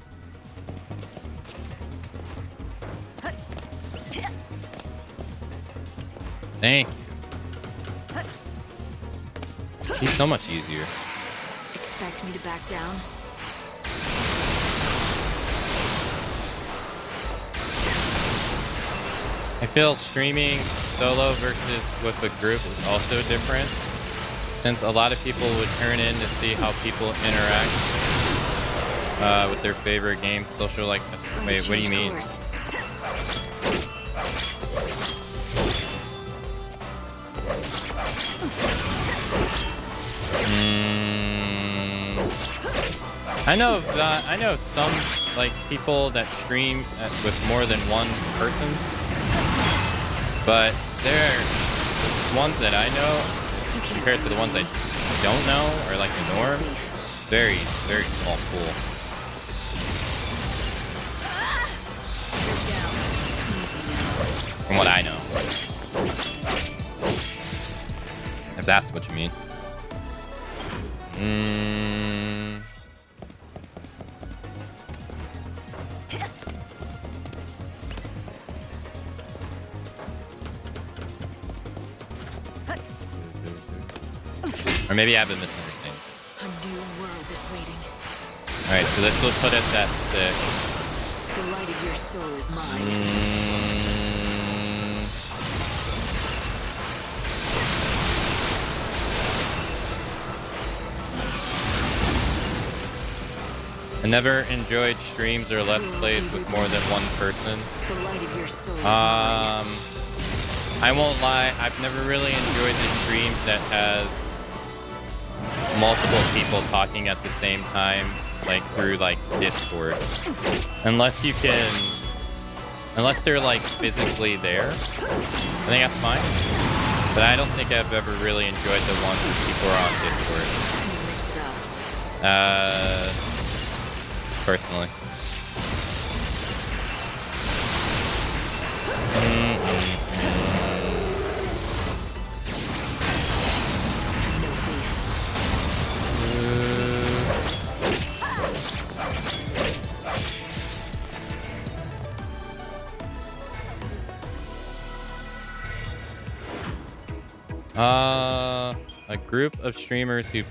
Thank you. He's so much easier. Expect me to back down? I feel streaming solo versus with a group is also different, since a lot of people would turn in to see how people interact with their favorite games. Social like this. Wait, what do you mean? I know some like people that stream with more than one person, but they're the ones that I know compared to the ones I don't know or like the norm. Very, very small pool. From what I know. If that's what you mean. Or maybe I've been misunderstanding. A new world is waiting. Alright, so this will put us at 6. The light of your soul is mine. I never enjoyed streams or let's plays with more than one person. The light of your soul is mine. I won't lie, I've never really enjoyed the streams that has multiple people talking at the same time, like through like Discord. Unless they're like physically there, I think that's fine. But I don't think I've ever really enjoyed the ones where people are on Discord. Personally. A group of streamers who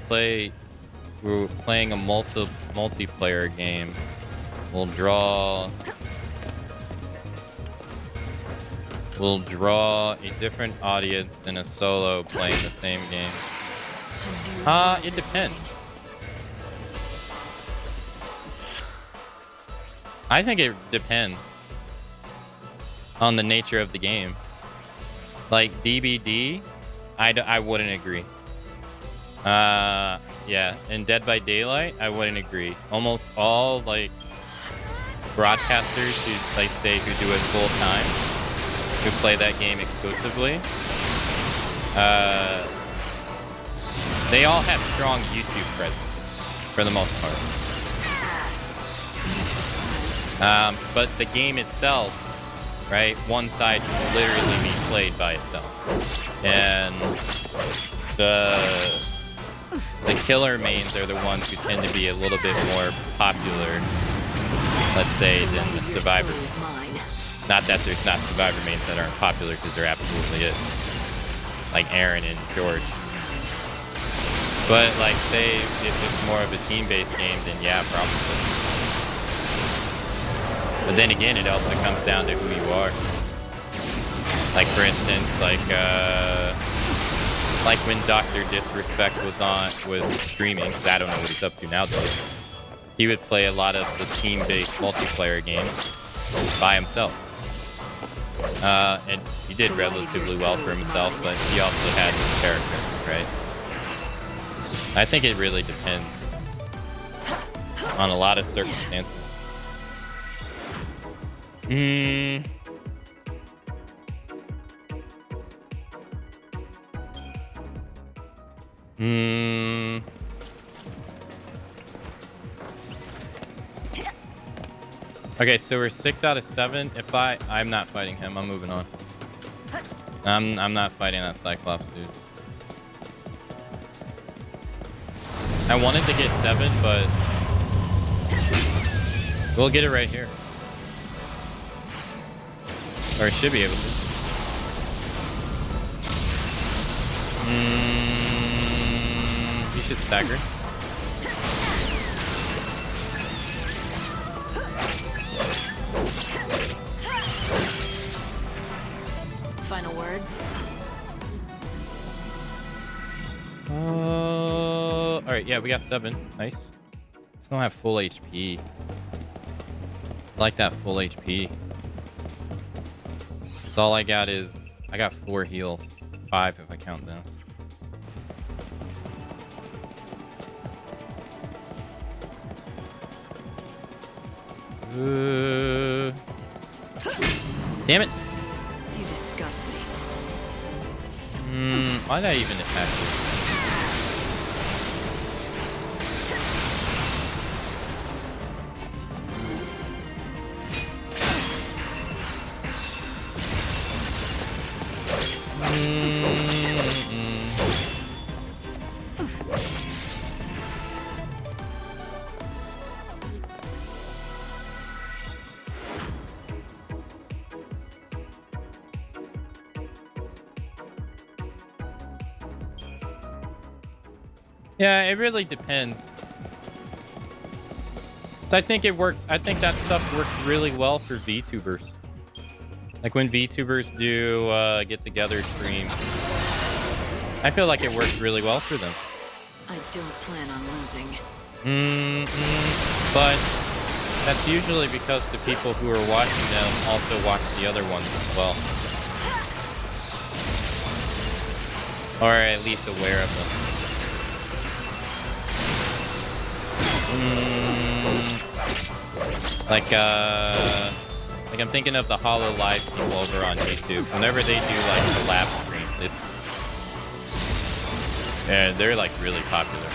were playing a multiplayer game will draw a different audience than a solo playing the same game. It depends. I think it depends on the nature of the game. Like DBD, I wouldn't agree. Yeah, in Dead by Daylight, I wouldn't agree. Almost all like broadcasters who like say who do it full time, who play that game exclusively, They all have strong YouTube presence for the most part. But the game itself, right? One side can literally be played by itself, and the killer mains are the ones who tend to be a little bit more popular, let's say, than the survivor. Not that there's not survivor mains that aren't popular, because there absolutely is, like Aaron and George. But like, say if it's more of a team-based game, then yeah, probably. But then again, it also comes down to who you are. Like for instance, like when Dr. Disrespect was streaming, because I don't know what he's up to nowadays. He would play a lot of the team-based multiplayer games by himself. And he did relatively well for himself, but he also had his character, right? I think it really depends on a lot of circumstances. Okay, so we're 6 out of 7. If I'm not fighting him, I'm moving on. I'm not fighting that Cyclops dude. I wanted to get 7, but we'll get it right here. Or I should be able to. You should stagger. Final words? Alright, yeah, we got 7. Nice. Just don't have full HP. I like that full HP. So all I got is, I got 4 heals. 5 if I count this. Damn it! You disgust me. Why did I even attack you? Yeah, it really depends. So I think it works. I think that stuff works really well for VTubers. Like when VTubers do get together streams. I feel like it works really well for them. I don't plan on losing. But that's usually because the people who are watching them also watch the other ones as well. Or at least aware of them. Like I'm thinking of the Hollow Live people over on YouTube. Whenever they do like collab streams, yeah, they're like really popular.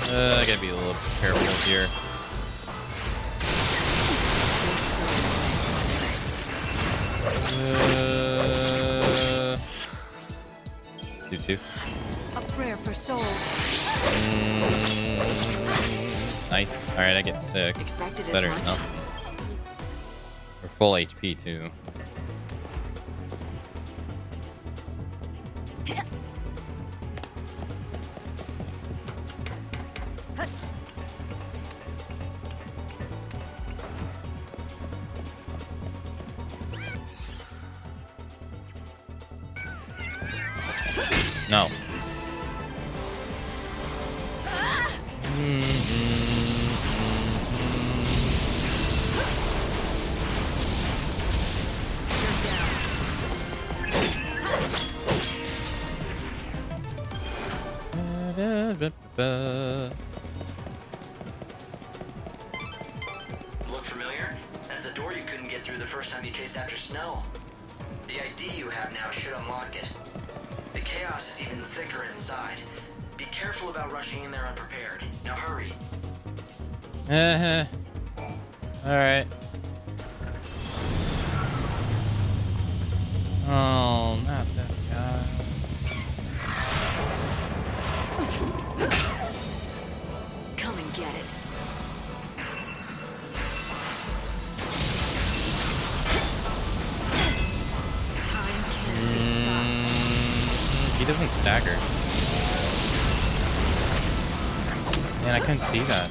I gotta be a little careful here. 2-2. A prayer for souls. Nice. All right, I get 6. Expected Better as much. enough. We're full HP too. No. Look for familiar? That's the door you couldn't get through the first time you chased after Snow. The ID you have now should unlock it. The chaos is even thicker inside. Be careful about rushing in there unprepared. Now hurry. Alright. Oh, not this guy. Come and get it. Time can't be stopped. He doesn't stagger. Man, I couldn't see that.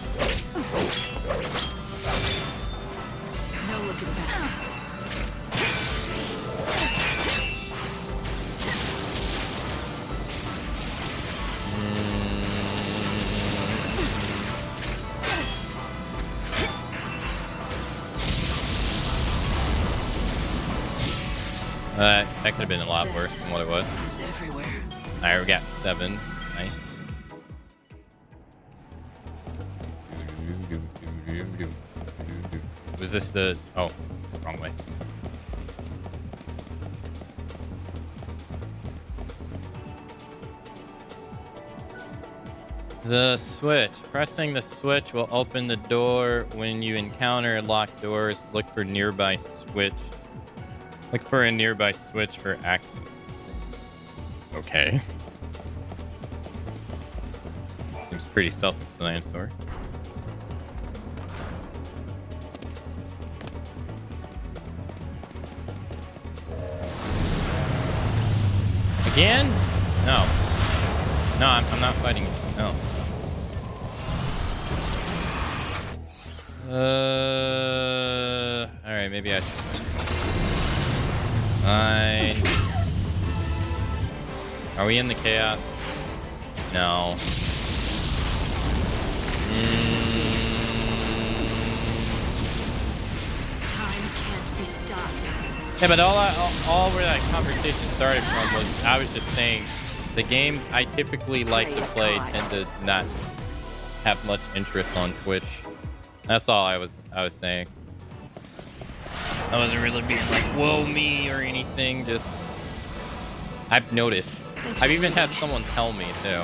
No looking back. That could have been a lot worse than what it was. Alright, we got 7. Nice. Was this the... Oh, wrong way. The switch. Pressing the switch will open the door. When you encounter locked doors, look for nearby switch. Look for a nearby switch for access. Okay. Seems pretty self-explanatory. Again? No. No, I'm not fighting it. No. Alright, maybe I should. Fine. Are we in the chaos? No. Time can't be stopped. Yeah, but all where that conversation started from was I was just saying the games I typically like to play tend to not have much interest on Twitch. That's all I was saying. I wasn't really being like, whoa me or anything, just I've noticed. I've even had someone tell me too.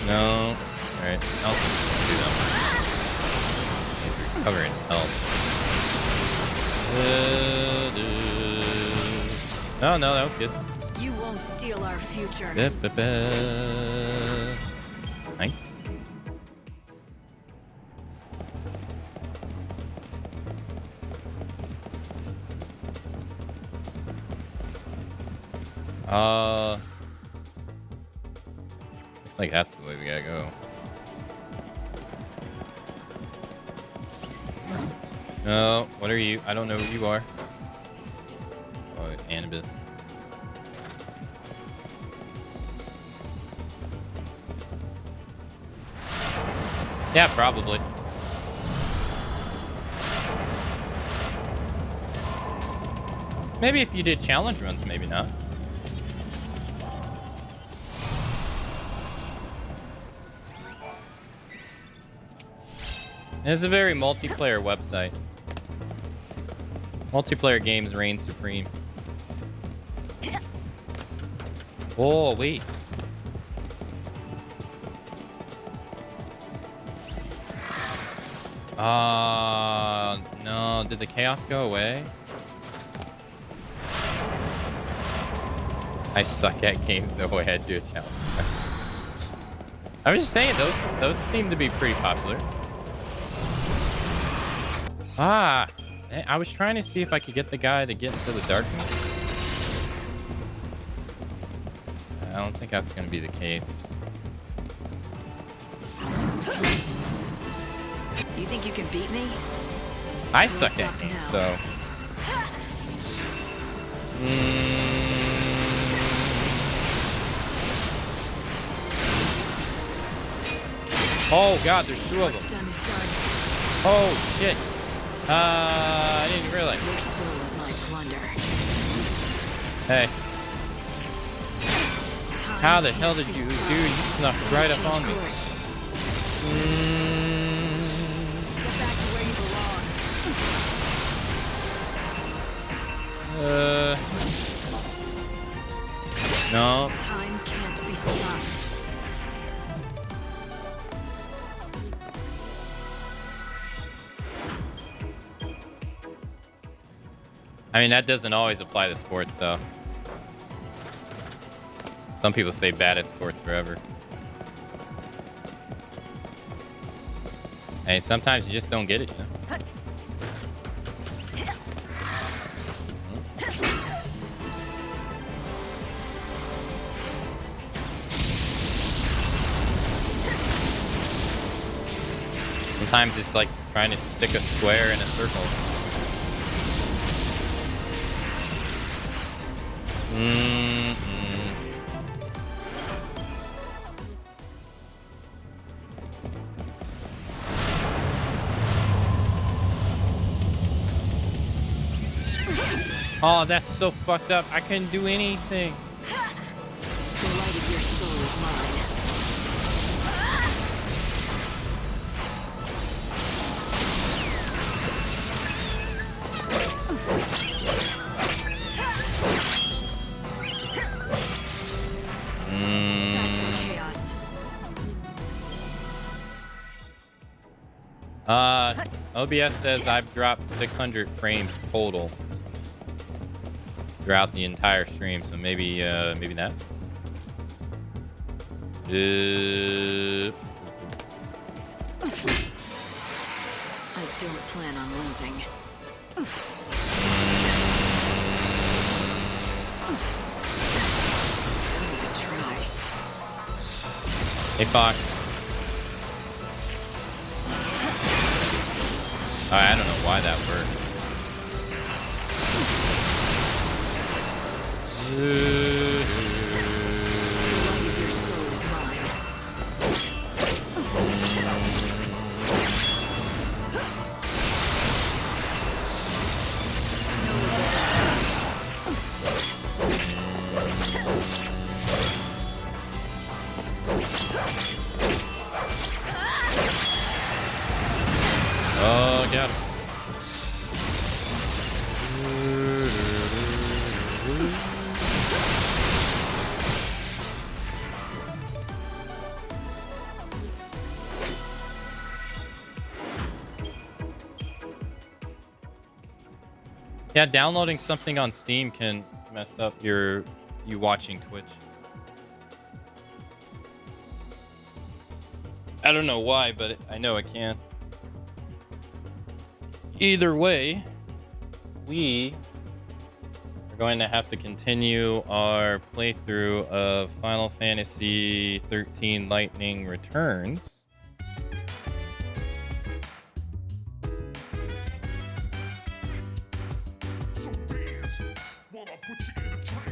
No. Alright, I'll do them. Recover its health. Oh no, that was good. You won't steal our future. Nice. Looks like that's the way we gotta go. No, what are you? I don't know who you are. Oh, Anubis. Yeah, probably. Maybe if you did challenge runs, maybe not. It's a very multiplayer website. Multiplayer games reign supreme. Oh, wait. No. Did the chaos go away? I suck at games the way I do a challenge. I was just saying, those seem to be pretty popular. I was trying to see if I could get the guy to get into the darkness. I don't think that's going to be the case. You think you can beat me? I suck at games, so... Oh god, there's 2 of them. Oh shit. I didn't realize. Your soul is my plunder. Hey. Time How the hell did you, dude? You snuck right up on me. Get back to where you belong. No. Time can't be stopped. I mean, that doesn't always apply to sports, though. Some people stay bad at sports forever. Hey, sometimes you just don't get it, you know? Sometimes it's like trying to stick a square in a circle. Oh, that's so fucked up. I couldn't do anything. The light of your soul is mine. OBS says I've dropped 600 frames total throughout the entire stream, so maybe that. I don't plan on losing. Don't even try. Hey, Fox. I don't know why that worked. Your soul is mine. Oh, got him. Yeah, downloading something on Steam can mess up you watching Twitch. I don't know why, but I know it can. Either way, we are going to have to continue our playthrough of Final Fantasy XIII Lightning Returns. Wanna put you in a trance.